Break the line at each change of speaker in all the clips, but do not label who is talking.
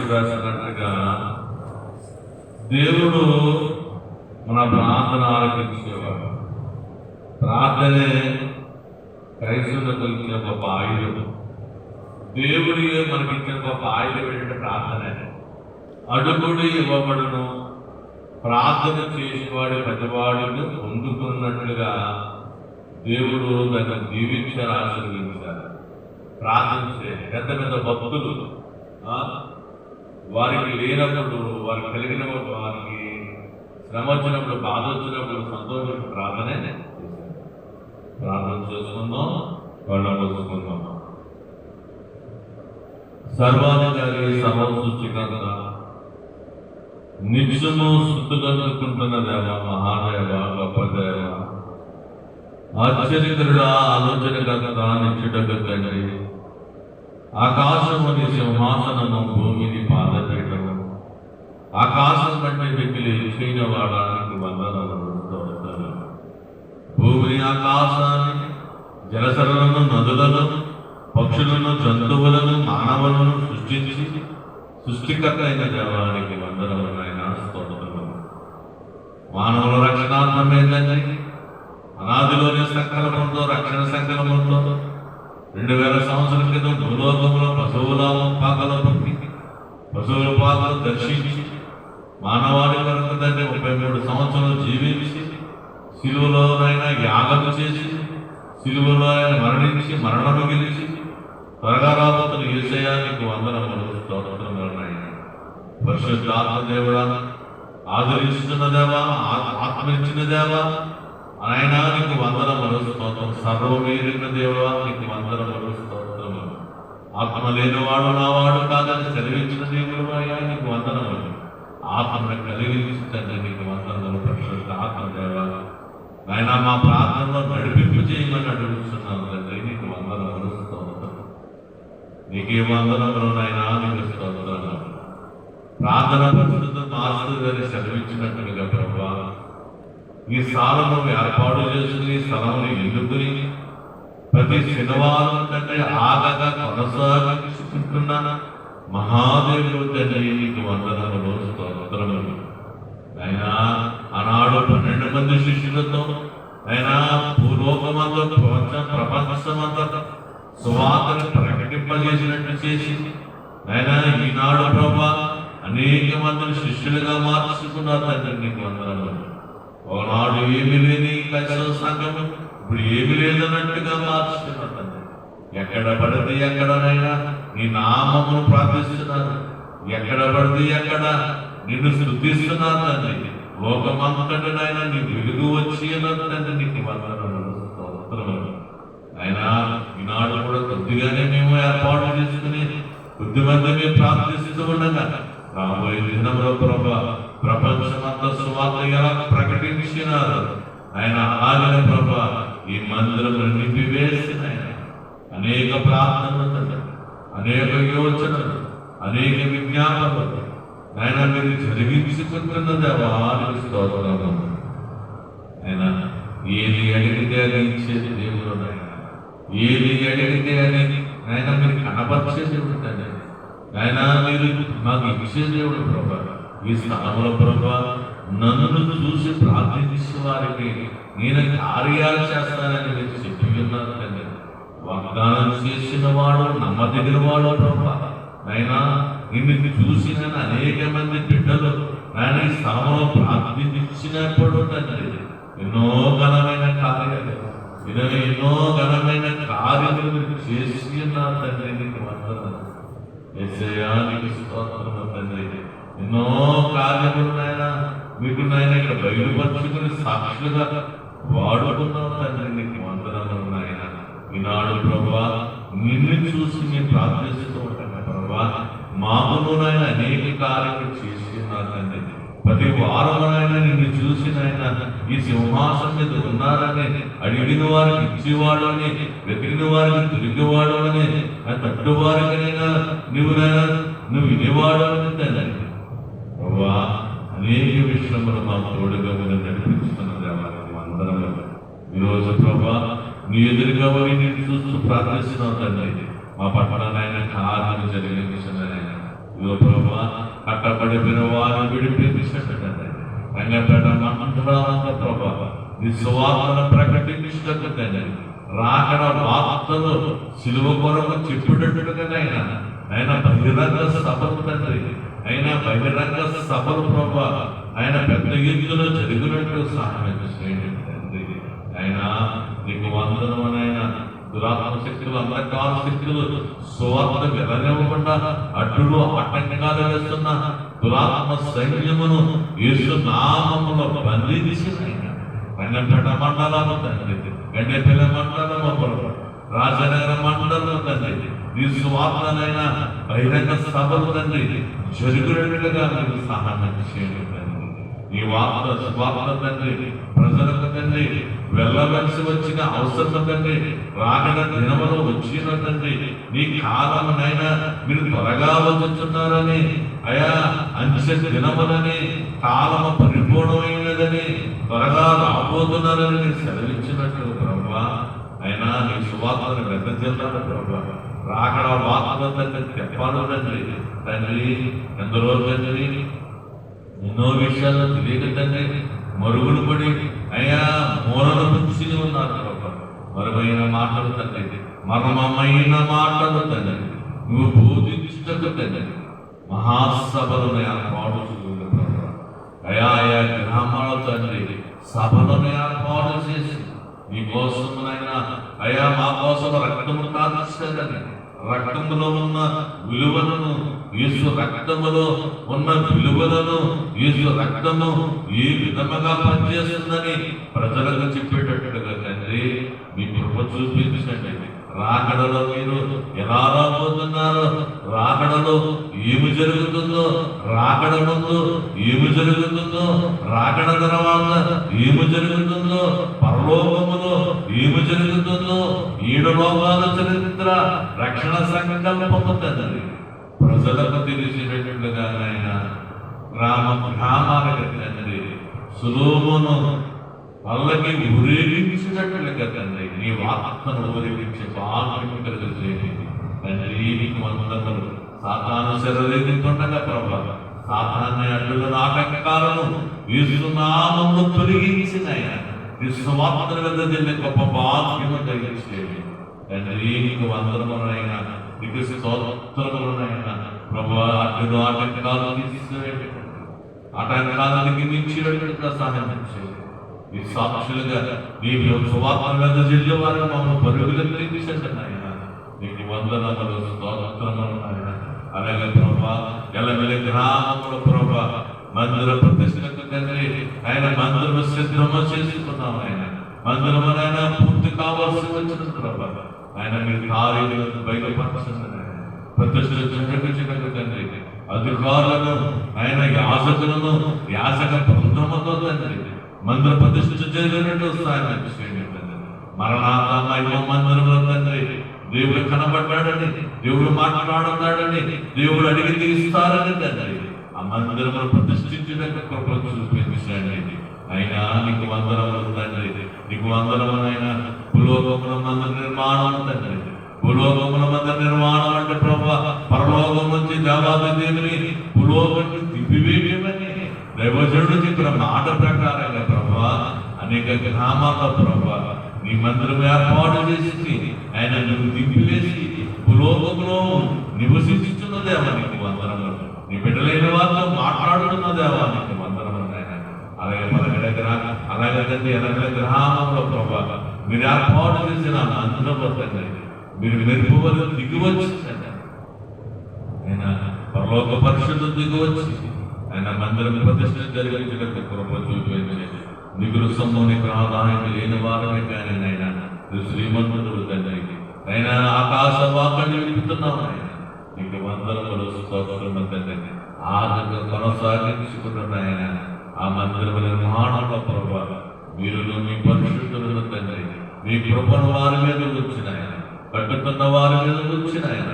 భక్తుడు రాసినట్టుగా దేవుడు మన ప్రార్థన ఆలకించేవాడు. ప్రార్థనే క్రైస్తవులకు ఇచ్చిన గొప్ప ఆయుధం. దేవుడి మనకి ఇచ్చిన గొప్ప ఆయుధం ఏంటంటే ప్రార్థనే. అడుగుడు ఇవ్వబడును, ప్రార్థన చేసేవాడు ప్రతివాడును పొందుతున్నట్లుగా దేవుడు దాన్ని దీవించారు, ఆశీర్వదించారు. ప్రార్థన చేయాలి. పెద్ద పెద్ద భక్తులు వారికి లేనప్పుడు, వారికి కలిగిన వారికి శ్రమ వచ్చినప్పుడు, బాధ వచ్చినప్పుడు, సంతోషం ప్రార్థనే చేశారు. ప్రార్థన చేసుకుందాం, కళ్ళ పోసుకుందాం. సర్వాధికారి, సర్వ సృష్టికర్త, నిత్యము స్థుతులందుకుంటున్న దేవ, మహాదేవ, గొప్ప దేవ, ఆశ్చర్యకరుడా, ఆలోచనకర్త, నిత్యుడకు తండ్రి, ఆకాశము నీ సింహాసనము, భూమిని పాదపీఠము, ఆకాశం కంటే వెకిలి ఇచ్చైన వాడానికి వందనాలు. భూమిని, ఆకాశాన్ని, జలసరలను, నదులను, పక్షులను, జంతువులను, మానవులను సృష్టించి సృష్టికర్త అయిన దేవానికి వందనములు నాయన, స్తోత్రములు. మానవుల రక్షణాత్మకమైందండి. అనాదిలోని సంకల్పంతో, రక్షణ సంకల్పంతో 2000 సంవత్సరాల క్రితం భూలోకంలో పశువుల పాకలో పుట్టి, పశువుల పాకలు దర్శించి, మానవాడి కొరకు దాన్ని 33 సంవత్సరాలు జీవించి, సిలువలోనైనా యాగం చేసి, సిలువలో ఆయన మరణించి, మరణము గెలిచి, త్వరగా రాబోతున్న యేసయ్యానికి వందనములు, స్తోత్రములు నాయన. పరిశుద్ధాత్మ దేవుడా, ఆదరిస్తున్న దేవా, ఆత్మ ఇచ్చిన దేవా, ఆయన నీకు వందనములు, స్తోత్రం. సర్వమేరిన దేవా, నీకు వందనములు, స్తోత్రములు. ఆత్మ లేనివాడు నావాడు కాదని సెలవించిన దేవుడు అయ్యా, నీకు వందనములు. ఆత్మను కలిగించి తండ్రి, నీకు వందనములు. పరిశుద్ధ ఆత్మ దేవా, ఆయన మా ప్రార్థనలో నడిపింపు చేయమని అడుగుతున్నాను తండ్రి, నీకు వందనములు, స్తోత్రం. నీకే వందనములు నాయన, నీకు స్తోత్రాలు. ప్రార్థన పరిశుద్ధ మాస్టర్ గారి సెలవించినట్టుగా ప్రభువా, ఈ స్థానంలో ఏర్పాటు చేసుకుని, స్థలముని ఎన్నుకుని, ప్రతి శనివారం కంటే ఆగగా కొనసాగించుకుంటున్న మహాదేవుడు తండ్రి, నీకు వందనములు, స్తోత్రములు. అయినా ఆనాడు 12 మంది శిష్యులతో అయినా భూలోకమంతా, ప్రపంచమంతా సువార్తను ప్రకటింపజేసినట్టు చేసి, అయినా ఈనాడు ప్రభా అనేక మందిని శిష్యులుగా మార్చుకున్నారు తండ్రి, నీకు వందనములు. ఒకనాడు ఏమీ లేని క్రైస్తవ సంఘం ఇప్పుడు ఏమీ లేదన్నట్టుగా మార్చుకున్నారు తండ్రి. ఎక్కడ పడితే ఎక్కడనైనా నీ నామమును ప్రార్థిస్తున్నారు, ఎక్కడ పడితే ఎక్కడ నిన్ను స్తుతిస్తున్నారు తండ్రి. లోకమంతటనైనా నీ వెలుగు వచ్చి తండ్రి, నీకు వందనములు, స్తోత్రములు. అయినా ఈనాడు కూడా కొద్దిగానే మేము ఏర్పాటు చేసుకుని కొద్దిమంది మేము ప్రార్థిస్తూ ఉండగా, రాబోయే దినంలో ప్రభా ప్రపంచమంతా సువార్త ఎలా ప్రకటించినారు ఆయన, అలాగే ప్రభా ఈ మందిరం నింపివేసిన అనేక ప్రార్థనలు, అనేక యోచనలు, అనేక విజ్ఞాపనలు ఆయన మీరు జరిగించుకుంటున్న దేవానికి స్తోత్రము. ఆయన ఏది అడిగితే అది ఇచ్చేది దేవుడు నాయన, ఏది అడిగితే అని ఆయన మీరు కనపరిచే దేవుడు తండ్రి. ఆయన మీరు మాకు ఇచ్చే దేవుడు ప్రభా. ఈ స్థలంలో ప్రభా నన్ను చూసి ప్రార్థించే వారికి నేను కార్యాలు చేస్తానని మీరు చెప్పి ఉన్నారు తండ్రి. వాగ్దానం చేసిన వాడు, నమ్మదగిన వాడు ప్రభా. అయినా నిన్ను చూసి నేను అనేక మంది బిడ్డలు నేను ఈ స్థలంలో ప్రార్థించినప్పుడు తండ్రి ఎన్నో ఘనమైన కార్యాలు, ఎన్నో ఘనమైన కార్యాలు మీరు చేసి ఉన్నారు తండ్రి, నీకు వందనాలు. యేసయ్యా నీకు స్తోత్రము తండ్రి. ఎన్నో కార్యములు నాయన మీకు నాయన ఇక్కడ బయలుపరుచుకుని సాక్షులుగా వాడుకున్నావు తండ్రి, నీకు వందనాలు నాయన. ఈనాడు ప్రభా నిన్ను చూసి నేను ప్రార్థిస్తూ ఉంటాను ప్రభా. మాకును నాయన అనేక కార్యములు చేసి ఉన్నారు తండ్రి. ప్రతి వారమునైనా నిన్ను చూసి నాయన ఈ సింహాసనం మీద ఉన్నారని, అడిగిన వారికి ఇచ్చేవాడు అని, వెతికిన వారికి దొరికేవాడు అని, తట్టు వారికైనా నువ్వు వినేవాడు అని తండ్రి ప్రభా. అనేక విషయములు మా తోడుగా మీరు నడిపించుకున్న దేవాలయం అందరం ఈరోజు ప్రభా నీ ఎదురుగా నేను చూస్తూ ప్రార్థిస్తున్నావు తండ్రి. మా పట్టణాలైనా కార్యం జరిగించిన ఇదిగో ప్రభా కట్టబడిపోయిన వారిని విడిపించండి తండ్రి. రంగపేట మండలాంత ప్రభా నీ సువార్తను ప్రకటించటకు తండ్రి, రాకడ వార్తలు సిలువ కొరకు చెప్పుటట్టుగానైనా ఆయన బహిరంగ సభలు తండ్రి, అయినా బహిరంగ సభలు ప్రభా ఆయన పెద్ద ఎత్తులో జరిగినట్టు సహాయం చేయండి తండ్రి. అయినా నీకు వందనమునైనా దురాత్మ శక్తులు, అంధకార శక్తులు సువార్త వెళ్ళనివ్వకుండా అడ్డులు ఆటంకాలు వేస్తున్న దురాత్మ సైన్యమును యేసు నామములో బంధించి రంగంపేట మండలము తండ్రి, గండేపల్లి మండలము, రాజనగర మండలం తండ్రి, ఈ సువార్తనైనా బహిరంగ సభలు తండ్రి జరుగునట్లుగా మీరు సహాయం చేయండి తండ్రి. ఈ వార్త సువార్త తండ్రి ప్రజలకు తండ్రి వెళ్ళవలసి వచ్చిన అవసరం తండ్రి, రాకడ దినములో వచ్చిన తండ్రి నీ కాలమునైనా మీరు త్వరగా వచ్చుతున్నారని, అయా అంచె దినములని కాలము పరిపూర్ణమైనదని త్వరగా రాబోతున్నారని మీరు సెలవించినట్లు ప్రభా, అయినా నీ సువార్తను వెదజల్లాలి ప్రభా. రాకడ వార్తలు తండ్రి చెప్పాలి తండ్రి. తండ్రి ఎందరో తండ్రి ఎన్నో విషయాలు తెలియక తండ్రి మరుగులు పడి అయ్యా మూలన పుచ్చి ఉన్నారు ప్రభా. మరుమైన మాటలు తండ్రి, మర్మమైన మాటలు తండ్రి నువ్వు బోధించటకు తండ్రి మహాసభలను ఏర్పాటు చేయాలి ప్రభా. అయా ఆయా గ్రామాల తండ్రి సభలను ఏర్పాటు చేసి నీ కోసమునైనా అయా మా కోసం రక్తము కాల్చదని, రక్తములో ఉన్న విలువలను యేసు రక్తములో ఉన్న విలువలను యేసు రక్తము ఏ విధముగా పనిచేస్తుందని ప్రజలకు చెప్పేటట్టుగా తండ్రి మీ కృప చూపించండి. రాకడలో మీరు ఎలా రాబోతున్నారో, రాకడలో ఏమి జరుగుతుందో, రాకడ ముందు ఏమి జరుగుతుందో, రాకడ తర్వాత ఏమి జరుగుతుందో, పరలోకములో ఏమి జరుగుతుందో, 7 లోకాల చరిత్ర రక్షణ సంకల్పము తండ్రి ప్రజలకు తెలిసినట్లుగా ఆయన గ్రామాలకు తండ్రి సులోమును వాళ్ళకి ఊరేగించినట్లుగా తండ్రి నీ వార్తను ఊరేగించే భాగ్యం కలిగజేయండి తండ్రి. నీకు వందనములు. సాతాను శరీరతుండగా ప్రభా సాతాన్ని అడ్డులను ఆటంకాలను యేసు నామములో తొలగించిన నీ సువార్తను వెదజల్లే గొప్ప భాగ్యము కలిగించేయండి తండ్రి. నీకు వందనములైనా నీకు స్తోత్రములైనా ప్రభా. అడ్డులు ఆటంకాలు తీసివేయండి, ఆటంకాలకి మించినట్లుగా సహాయం చేయండి. ఈ సాక్షులుగా నీ సువార్తను వెదజల్లే వారిని మమ్మల్ని పరుగులకు తీసండి నాయన. నీకు వందనములు, స్తోత్రములు నాయన. అలాగే ప్రభా ఎల్లమెల్లి గ్రామంలో ప్రభా మందిర ప్రతిష్టకు తండ్రి ఆయన మందిరము సిద్ధము చేసుకున్నాం. ఆయన మందిరమునైనా పూర్తి కావాల్సి వచ్చిన ప్రభా ఆయన మీరు కార్యాలను బయలుపరచండి. ప్రతిష్ఠించకు తండ్రి అధికారులను ఆయన యాజకులను యాజక బృందముతో తండ్రి మందిర ప్రతిష్ఠ జరిగినట్టు సాయం చేయండి తండ్రి. మరణాత మహిమ మందిరంలో తండ్రి దేవుడు కనబడ్డాడని, దేవుడు మాట్లాడుతున్నాడని, దేవుడు అడిగి తీస్తారని తండ్రి ఆ మందిరమును ప్రతిష్ఠించడానికి కృప చూపించండి. అయినా నీకు వందనములు తండ్రి. నీకు వందనమునైనా భూలోకముల మందిర నిర్మాణం తండ్రి. భూలోకముల మందిర నిర్మాణం అంటే ప్రభా పరలోకం నుంచి దేవాది దేవుని భూలోకాన్ని తిప్పివేయమని దైవజనుడు చెప్పిన మాట ప్రకారంగా ప్రభా అనేక గ్రామాల్లో ప్రభా నీ మందిరం ఏర్పాటు చేసి ఆయన నువ్వు తిప్పివేసి భూలోకంలో నివసించుతున్న దేవా నీకు వందనములు. నీ బిడ్డలైన వారితో మాట్లాడుతున్న దేవా నీకు వందనములు. అలాగే అలాగే తండ్రి ఎనగల గ్రామంలో ప్రభా మీరు ఏర్పాటు చేసిన మందిరంలో తండ్రి మీరు మెరుపువలు దిగివచ్చి ఆయన పరలోక పరిషత్తు దిగివచ్చి ఆయన మందిరం ప్రతిష్ఠ జరిగించడానికి కృప చూపించండి. నిగురు సొమ్మునికి ఆదాయం లేని వారమే కానీ ఆయన శ్రీమంతుడు తండ్రి ఆయన ఆకాశ వాక్యాన్ని విడుతున్నాం. ఆయన నీకు వందనములు, స్తోత్రములు తండ్రి. ఆగగా కొనసాగించుకున్న ఆయన ఆ మందిరము నిర్మాణంలో ప్రభా మీరు మీ పరిశుద్ధులను తండ్రి మీ కృపను వారి మీద వచ్చిన ఆయన కట్టుతున్న వారి మీద వచ్చిన ఆయన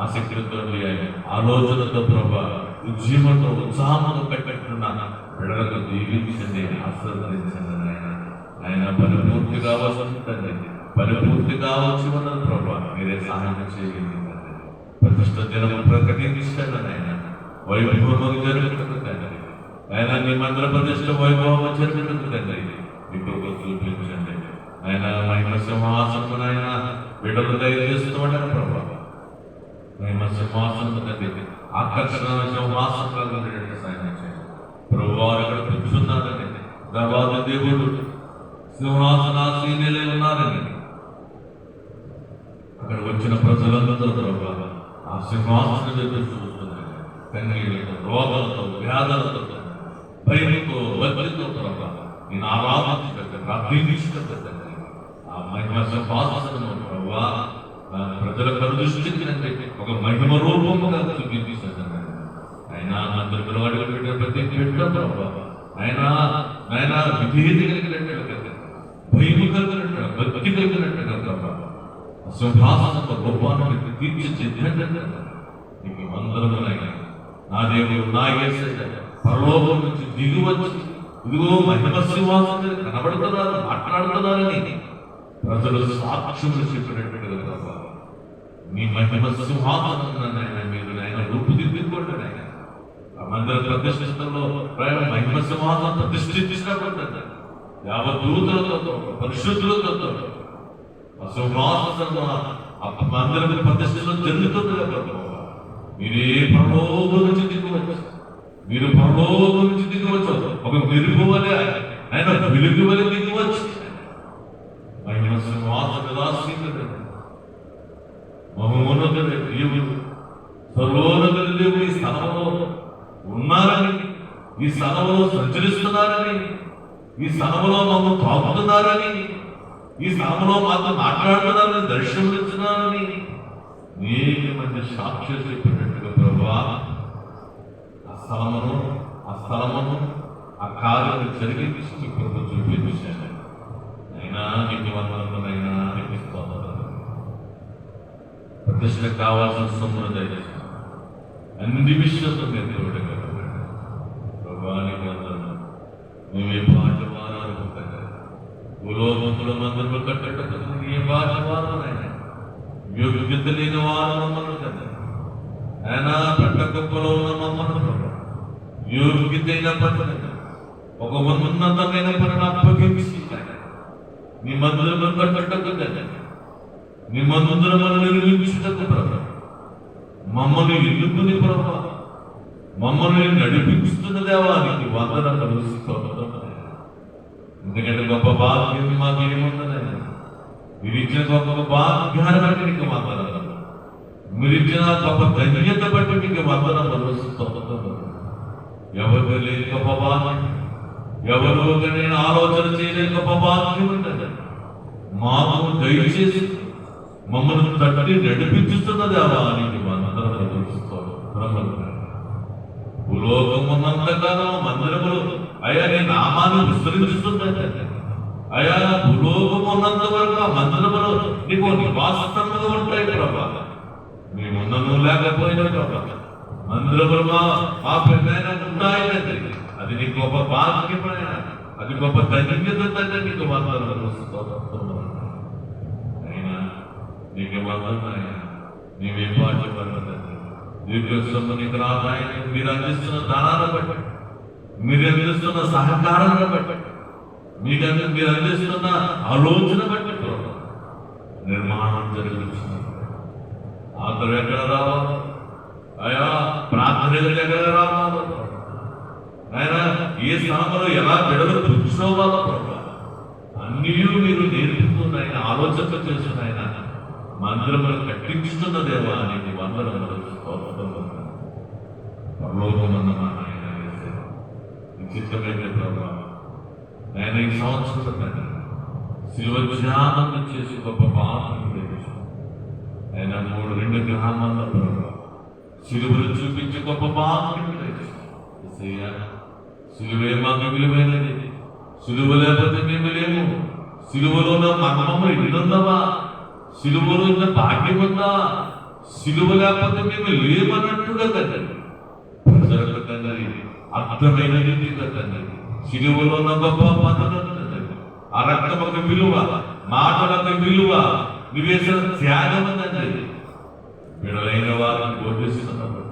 ఆసక్తితో ఆలోచనతో ప్రభా ఉద్యమంతో ఉత్సాహంతో కట్టుకున్న బిడ్డలకు దీవించండి, ఆశీర్వదించండి. ఆయన ఆయన పరిపూర్తిగా వస్తుంది, పరిపూర్తిగా వచ్చి ఉన్నది ప్రభా మీరే సహాయం చేయండి. ప్రతిష్ట దినము ప్రకటించండి. ఆయన వైభవం జరుగుతుంది తండ్రి. ఆయన నీ మందిర ప్రతిష్ట వైభవం జరుగుతుంది తండ్రి. ఇప్పుడు చూపించండి ఆయన మహిమ సింహాసనం ఆయన బిడ్డలు దయచేస్తూ ఉంటారు ప్రభావ. మహిమ సింహాసనం తండ్రి ఆకర్షణ సింహాసనం సాయం చేయండి ప్రభు. ఇక్కడ కూర్చున్నారని తర్వాత దేవుడు సింహాసనాసీనులై ఉన్నారని అక్కడ వచ్చిన ప్రజలందరూ ప్రభావ ఆ సింహాసనం దగ్గర చూస్తున్నారు. కన్నీళ్లతో, రోగాలతో, వ్యాధులతో, భయంతో, వజ్రతో ప్రభావ నేను ఆరాధించగలను, ప్రార్థించగలను. ఆ మహిమ సింహాసనం ప్రభావ ప్రజల కనుదృష్టికి ఒక మహిమ రూపముగా చూపించారు. ఆయన అందరిలో అడుగు పెట్టిన ప్రతి బిడ్డ ప్రభావ ఆయన విధేయత కలిగినట్టు, భయము కలిగినట్టు, భక్తి కలిగినట్టుగా ప్రభావ సింహాసన రూపాన్ని తీర్చిదిద్దండి. నీకు వందనములైనా నా దేవుడు నా యేసయ్య పరలోకం నుంచి దిగువచ్చి ఇదిగో మహిమ సింహాసనం కనబడుతున్నారు, మాట్లాడుతున్నారని ప్రజలు సాక్ష్యములు చెప్పినట్టుగా ప్రభావ మీ మహిమ సింహాసనం మీరు ఆయన రూపుదిద్దుకోండి. ఆయన మందిర ప్రతిష్ఠితంలో మహిమ సింహాసనం ప్రతిష్ఠించినప్పుడు యావదూతలతో, పరిశుద్ధులతో సింహాసనం మందిరం ప్రతిష్టలో జరుగుతుంది కదా. మీరే పరలోకం నుంచి దిగవచ్చు, మీరు పరలోకం నుంచి దిగవచ్చు. ఒక వెలుగు వలె ఆయన వెలుగు వలె దిగవచ్చు. మహిమ సింహాసనం మహోన్నత దేవుడు, సర్వోన్నత దేవుడు ఈ స్థలంలో ఉన్నారని, ఈ స్థలంలో సంచరిస్తున్నారని, ఈ స్థలంలో మమ్మల్ని తాకుతున్నారని, ఈ స్థలంలో మాతో మాట్లాడుతున్నారని, దర్శనం ఇస్తున్నారని అనేక మంది సాక్ష్యం చెప్పినట్టుగా ప్రభా ఆ స్థలమును ఆ కార్యం జరిగించి ప్రభు చూపించాను. అయినా నీకు వందనైనా ప్రతిష్ట కావాల్సిన సొమ్మును దయచేసి అన్ని విషయాలతో మీరు చూడగలరు ప్రభానికి వందనం. మేమే భాగ్యవారాలు ఉంటాయి. భూలోకముల మందిరము కట్టడం ఏ భాగ్యవారమైనా యోగ్యత లేని వారు మమ్మల్ని కదా ఆయన పెట్ట గొప్పలో ఉన్న మమ్మల్ని యోగ్యత అయిన పని ఒక ఉన్నతమైన పనిని అప్పగించి మీ మందిరము కట్టడం కదా, మీ మందిరమును నిర్మించుటకు ప్రభు మమ్మల్ని ఎన్నుకుని ప్రభు మమ్మల్ని నడిపిస్తున్న దేవానికి వందనములు. ఎందుకంటే గొప్ప భాగ్యం మాకేముందని మీరు ఇచ్చిన గొప్ప భాగ్యాన్ని బట్టి మీకు వందనములు, మీరు ఇచ్చిన గొప్ప ధన్యత బట్టి మీకు వందనములు. ఎవరు లేని గొప్ప భాగ్యం, ఎవరు నేను ఆలోచన చేయలేని గొప్ప భాగ్యం ఉంటుంది. మాకు దయచేసి మమ్మల్ని తట్టి నడిపించుతున్న దేవానికి వందనములు. భూలోకం ఉన్నంతకాలం మందిరములు అయ్యా నీ నామాన్ని విస్తరించుతుందంటే అయ్యా భూలోకం ఉన్నంత వరకు ఆ మందిరములు నీకు నివాసముగా ఉంటాయి ప్రభా. మేమున్నను లేకపోయినా ప్రభా మందిరములు మా పెద్దైనా ఉంటాయి. అది నీ గొప్ప భాగ్యమైన, అది గొప్ప ధన్యత తండ్రి. నీకు వందనములు. అయినా నీకు వందనైనా నీవే భాగ్యపడదు. దీర్ఘస్వము నీకు రాదాయని మీరు అందిస్తున్న దానాన్ని బట్టి, మీరు అందిస్తున్న సహకారాన్ని బట్టి, మీరు అందిస్తున్న ఆలోచన బట్టి నిర్మాణం జరుగుతుంది. ఆదరణ ఎక్కడ రావాలి అయా, ప్రార్థన ఎక్కడ రావాలి ఆయన, ఏ స్థానంలో ఎలా బిడలు కూర్చోవాలో ప్రభావ అన్నీ మీరు నేర్పుతున్నాయన, ఆలోచన చేస్తున్నాయన, మందిరములు కట్టించుతున్న దేవా నీకు వందనములు. పరలోకమన్న మా నాయన నిశ్చితమైన ప్రభావ ఆయన ఈ సంవత్సరం శిలువ ధ్యానం చేసి గొప్ప పాపం ఆయన 3 గ్రామాల్లో ప్రభావ శిలువలు చూపించి గొప్ప పాపం. శిలువే మాకు విలువైనది, శిలువ లేకపోతే మేము లేము. శిలువలో మర్మము ఇల్లుందవా, శిలువలో ఉన్న భాగ్యం ఉందా, శిలువ లేకపోతే మేము లేమన్నట్టుగా తండ్రి ప్రజలకు తండ్రి అర్థమైన రీతిగా తండ్రి శిలువలో ఉన్న గొప్ప పద్ధతులు తండ్రి, ఆ రక్తం ఒక విలువ, మాటలకు విలువ, నివేశన త్యాగం తండ్రి బిడలైన వారిని బోధిస్తున్నారు.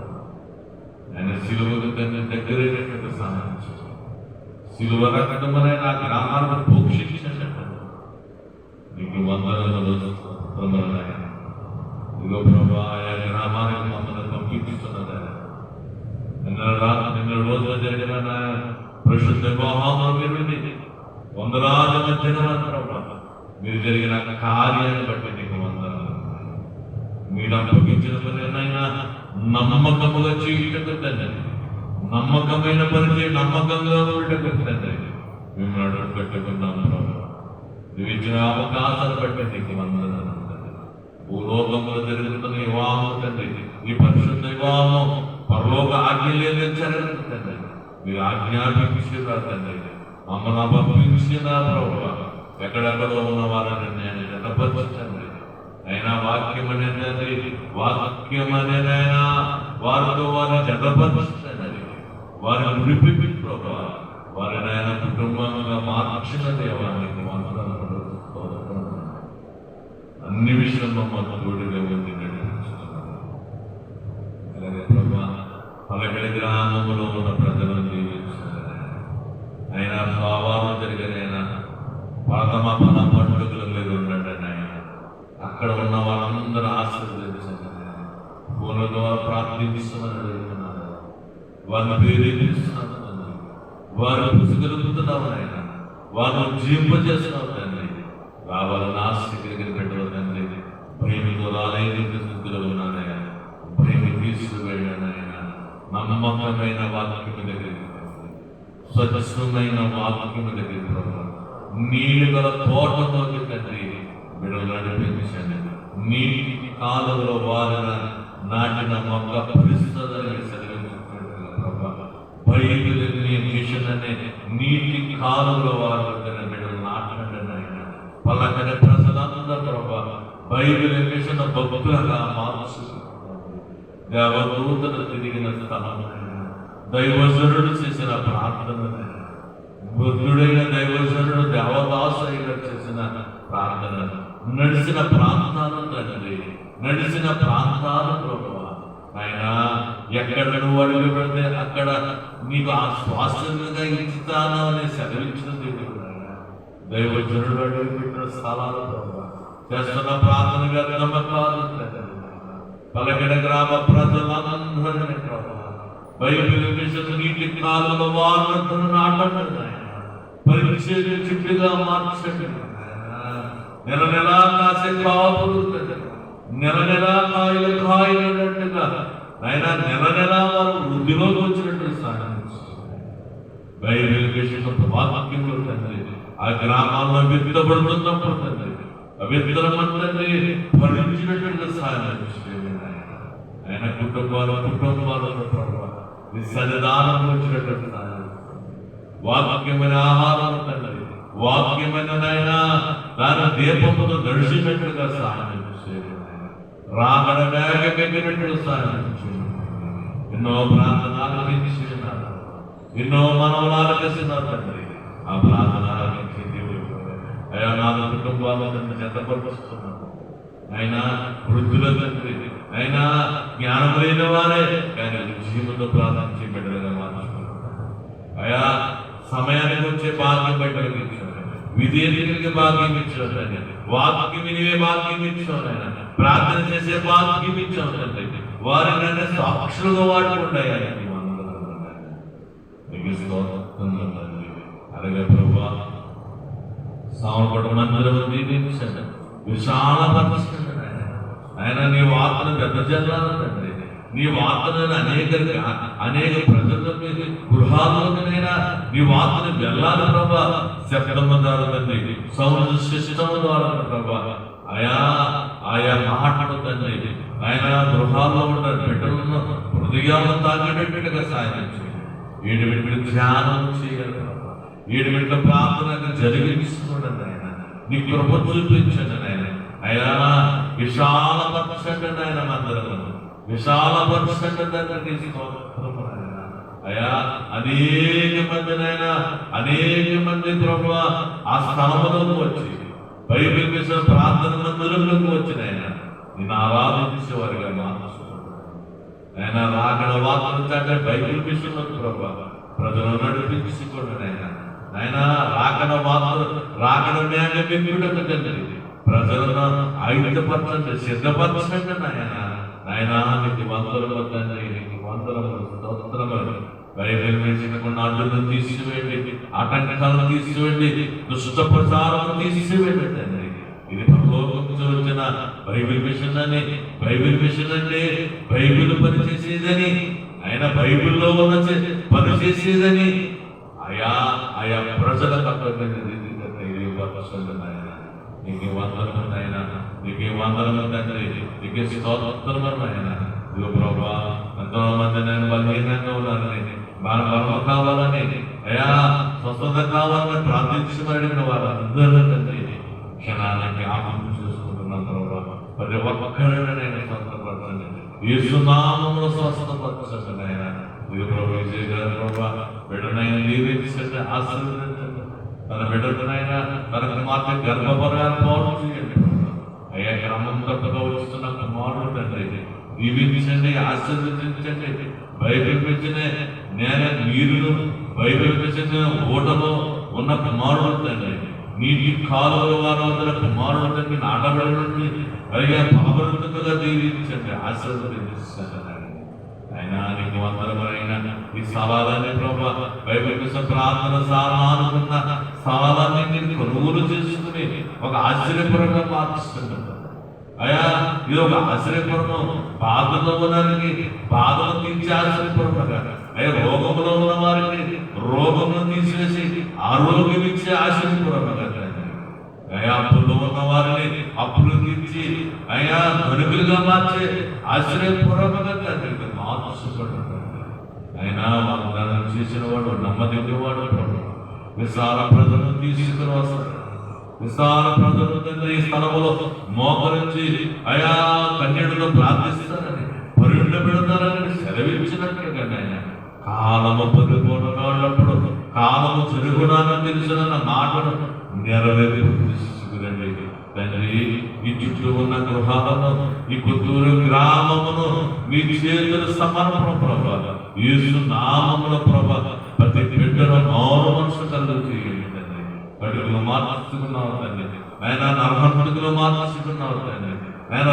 ఆయన సిలువకు తండ్రి దగ్గరైనటువంటి సహాయం చేయండి. సిలువ రక్తమనే నా గ్రామాలను పోషించండి. నీకు వందనములు స్తోత్రములైనా. ఇదిగో ప్రభా, ఆయా గ్రామానికి మమ్మల్ని పంపించుతున్నదా నిన్న రోజున జరిగిన పరిశుద్ధ వివాహంలో మీరు వందలాది మధ్యన ప్రభా మీరు జరిగిన కార్యాన్ని బట్టి నీకు వందనాలు. మీరు అప్పగించిన పనినైనా నమ్మకముగా చేయటకు తండ్రి, నమ్మకమైన పని చేయి, నమ్మకంగా ఉండటకు తండ్రి మేము అడుగు పెట్టుకున్నాం ప్రభా. నువ్వు ఇచ్చిన అవకాశాలు బట్టి నీకు వందనాలు. భూలోకంలో జరుగుతున్న వివాహం తండ్రి, ఈ పరిశుద్ధ వివాహం పరలోక ఆజ్ఞ లేదని తండ్రి మీరు ఆజ్ఞాపించిరా తండ్రి, మమ్మల్ని పంపించిన ప్రభావ. ఎక్కడెక్కడో ఉన్న వారిని నేను జతపరచండి. అయినా వాక్యం అనేది వాక్యం అనేదైనా వారితో వారిని జతపరచండి, వారిని విడిపి ప్రభావ, వారిని ఆయన కుటుంబంగా మార్చిన దేవానికి వందనాలు. అన్ని విషయంలో మమ్మల్ని తోడుగా ఉంది నడిపించుతున్నాను. అలాగే ప్రభా, పలకడి గ్రామంలో ఉన్న ప్రజలను జీవించారు. అయినా స్వభావం జరిగిన ప్రథమ ఫల పండుగలు మీరు ఉండండి ఆయన. అక్కడ ఉన్న వాళ్ళందరూ ఆశీర్వదించండి. ఫోన్ల ద్వారా ప్రార్థిస్తున్నాను, వారిని ప్రేరేపిస్తున్నాను, వారిని పుసుగలుగుతున్నావు ఆయన, వారిని జీవింపజేస్తున్నావు తండ్రి. రావాలని ఆస్తి కలిగిన పెట్టవు తండ్రి. భయమితో రాలేని స్థితిలో ఉన్నానయ్యా, భయమి తీసుకువెళ్ళానయ్యా. నమ్మకమైన వాక్యం దగ్గరికి, స్వచ్ఛమైన వాక్యం దగ్గరికి ప్రభావ, నీళ్ళు గల తోటలోకి తండ్రి బిడ్డలు నడిపించండి. నీటి కాలంలో వారిన నాటిన మొక్క పరిస్థితులని సెలవించుకుంటున్నారు ప్రభావ. బైబిల్ మిషన్ అనే నీటి కాలంలో వారిన బిడ్డలు నాటండి నాయన. పలకని ప్రజలందరూ ప్రభావ బైబిల్ మిషన్ భక్తులుగా మార్చుకుంటున్నారు. దేవదూతలు తిరిగిన స్థలం, దైవజనుడు చేసిన ప్రార్థన, బుద్ధుడైన దైవజనుడు దేవదాసుగా చేసిన ప్రార్థన, నడిచిన ప్రాంతాలు తండ్రి, నడిచిన ప్రాంతాలు ప్రభావ ఆయన. ఎక్కడ నువ్వు అడుగు పెడితే అక్కడ నీకు ఆ స్వాస్థ్యంగా ఇస్తాను అని సెలవించిన దేవుడు ఆయన. దైవజనుడు అడుగు పెట్టిన స్థలాలు ప్రభావ, చేస్తున్న ప్రార్థనగా నమ్మకాలు పలకడ గ్రామ ప్రజలందరినీ ప్రభావ బైబిల్ విషయం నీటి కాలంలో వారందరూ నాటండి ఆయన. పరిచయ చుట్టుగా మార్చండి. నెల నెలా కాసే కాపులు నెల నెలా కాయలన్నట్టుగా ఆయన నెల నెలా వారు వృద్ధిలోకి వచ్చినట్టు సాధించు. బైబిల్ విషయం వాక్యంలో తండ్రి ఆ గ్రామాల్లో విత్తబడుతున్నప్పుడు తండ్రి ఆ విత్తనమంతని భరించినట్టుగా సాధించు. ఆయన కుటుంబాలను సన్నిధానం వచ్చినటువంటి వాక్యమైన ఆహారం తండ్రి, వాక్యమైన నాయన దాని దీపముతో నడిచినట్టుగా సహాయం చేయండి. రాగడ వేగపెట్టినట్టుగా సహాయం చేయండి. ఎన్నో ప్రార్థనలు ఆలకించినారు, ఎన్నో మనవలు ఆలకిస్తున్నారు తండ్రి. ఆ ప్రార్థన ఆలకించే దేవుడు అయ్యా, నాలుగు కుటుంబాలను జతపరుస్తున్నాను అయినా, వృద్ధుల తండ్రి అయినా, జ్ఞానం లేని వారే కానీ జీవితంలో ప్రార్థించి బిడ్డలుగా మార్చుకుంటున్నారు అయా. సమయానికి వచ్చే భాగ్యం బిడ్డలకు ఇచ్చారు, విధేయులకి భాగ్యం ఇచ్చారు, వాక్యం వినివే భాగ్యం ఇచ్చారు, ప్రార్థన చేసే భాగ్యం ఇచ్చారు. వారిని సాక్షులుగా వాడుకుంటాయి. అలాగే ప్రభా సామపడ మందిరం దీవించండి, విశాలపరచండి ఆయన. నీ వార్తను పెద్ద జల్లాలి తండ్రి. నీ వార్తను అనేక ప్రజల గృహాల్లోనైనా నీ వార్తను వెళ్ళాలి ప్రభా. శబ్దం ద్వారా తండ్రి, సౌండ్ సిస్టమ్ ద్వారా ప్రభా ఆయా మాటలు తండ్రి ఆయన గృహాల్లో ఉన్న బిడ్డలను హృదయాలను తాగేటట్టుగా సాయం చేయండి. ఏడు బిడ్డలు ధ్యానం చేయాలి ప్రభా. ఏడు బిడ్డల ప్రార్థన జరిగిస్తుండండి ఆయన. నీ కృప చూపించండి ఆయన. అయ్యా విశాలపరచండి ఆయన, మందిరము విశాలపరచండి తండ్రి. అయ్యా అనేక మందినైనా అనేక మంది ప్రభు ఆ స్థలములకు వచ్చి బైబిల్ విషయం ప్రార్థన మందిరంలోకి వచ్చిన ఆయన నిన్ను ఆరాధించేవారిగా మార్చుకుంటున్నాను. ఆయన రాకడ వార్తలు చాటే బైబిల్ విషయంలో ప్రభా ప్రజలు నడిపించుకోండి ఆయన రాకడ వార్తలు రాకడ న్యాయకుడకు తండ్రి ప్రజలను ఆయుధపరచండి, సిద్ధపరచండి నాయన నీకు వందరములు తండ్రి, నీకు వందరములు స్తోత్రములు. బైబిల్ వేసిన అడ్డులను తీసివేయండి, ఆటంకాలను తీసివేయండి, దుష్ట ప్రచారం తీసివేయండి తండ్రి. ఇది పరలోకం నుంచి వచ్చిన బైబిల్ మిషన్ అని, బైబిల్ మిషన్ అంటే బైబిల్ పనిచేసేదని, ఆయన బైబిల్లో ఉన్న పనిచేసేదని ఆయా ప్రజలకు అర్థమైన రీతిగా తెలియపరచండి. నీకు వందరము నాయన, నీకు వందరము తండ్రి, నీకు స్తోత్రము నాయన. ఇదిగో ప్రభా ఎంతో మంది నేను బలహీనంగా ఉన్నానని, బలం కావాలని, అయా స్వస్థత కావాలని ప్రార్థించబడిన వారందరూ తండ్రి క్షణానికి ఆపం చేసుకుంటున్నాం ప్రభా. ప్రతి ఒక్కరిని నేను స్వస్థపరచండి, యేసునామములో స్వస్థపరచండి నాయన. ఇది ప్రభు విజయ్ గారు ప్రభా బిడ్డనైనా దీవించండి, ఆశీర్వదించండి. తన బిడ్డనైనా తన కుమార్తె గర్భఫలాన్ని పోవడం చేయండి. అయ్యా క్రమం తప్పగా వస్తున్న కుమారుడు తండ్రి దీవించండి, ఆశీర్వదించండి. బైబిల్ పెంచిన నీరును, బైబిల్ పెంచిన ఓటలో ఉన్న కుమారుడు తండ్రి, నీటి కాలువల వారి కుమారుడు తండ్రి నాటబడి అయ్యా పాపరుగా దీవించండి, ఆశీర్వదించండి. అయినా నీకు వందరమైన ఈ స్థలాలన్నీ ప్రభా బైబిల్ ప్రార్థన స్థలానుకున్న స్థలాలన్నీ నేను కొనుగోలు చేసుకుని ఒక ఆశ్చర్యపురంగా మార్చుకుంటున్నాను. అయ్యా ఇది ఒక ఆశ్చర్యపురము, బాధలో ఉన్నవారికి బాధలు తీర్చి ఆశ్చర్యపురంగా, అయ్యా రోగంలో ఉన్న వారికి రోగమును తీసివేసి ఆరోగ్యం ఇచ్చే ఆశ్చర్యపురంగా, అయ్యా అప్పుల్లో ఉన్న వారిని అప్పులు తీర్చి అయ్యా ధనికులుగా మార్చే ఆశ్చర్యపూర్వకంగా తండ్రి మార్చుకుంటాడు. అయినా వాగ్దానం చేసిన వాడు నమ్మదగినవాడు ప్రభు. విశాల ప్రజలను తీసుకుని వస్తాడు, విశాల ప్రజలు తండ్రి ఈ స్థలంలో మోకరించి అయా కన్యడులో ప్రార్థిస్తారని, పరుండ పెడతారని సెలవించినట్లుగా ఆయన కాలము పరుగునప్పుడు కాలము చెరుగునానని తెలిసిన మాటను నెరవేర్చుకురండి తండ్రి. ఈ చుట్టూ ఉన్న గృహాలను, ఈ కొత్తూరు గ్రామమును మీ చేతులు సమర్పణ ప్రభా, యేసు నామముల ప్రభా ప్రతి బిడ్డను మారు మనసు కలుగు చేయండి తండ్రి. అడుగులు మార్చుకున్నావు తండ్రి, ఆయన నరహంతులు మార్చుకున్నావు తండ్రి, ఆయన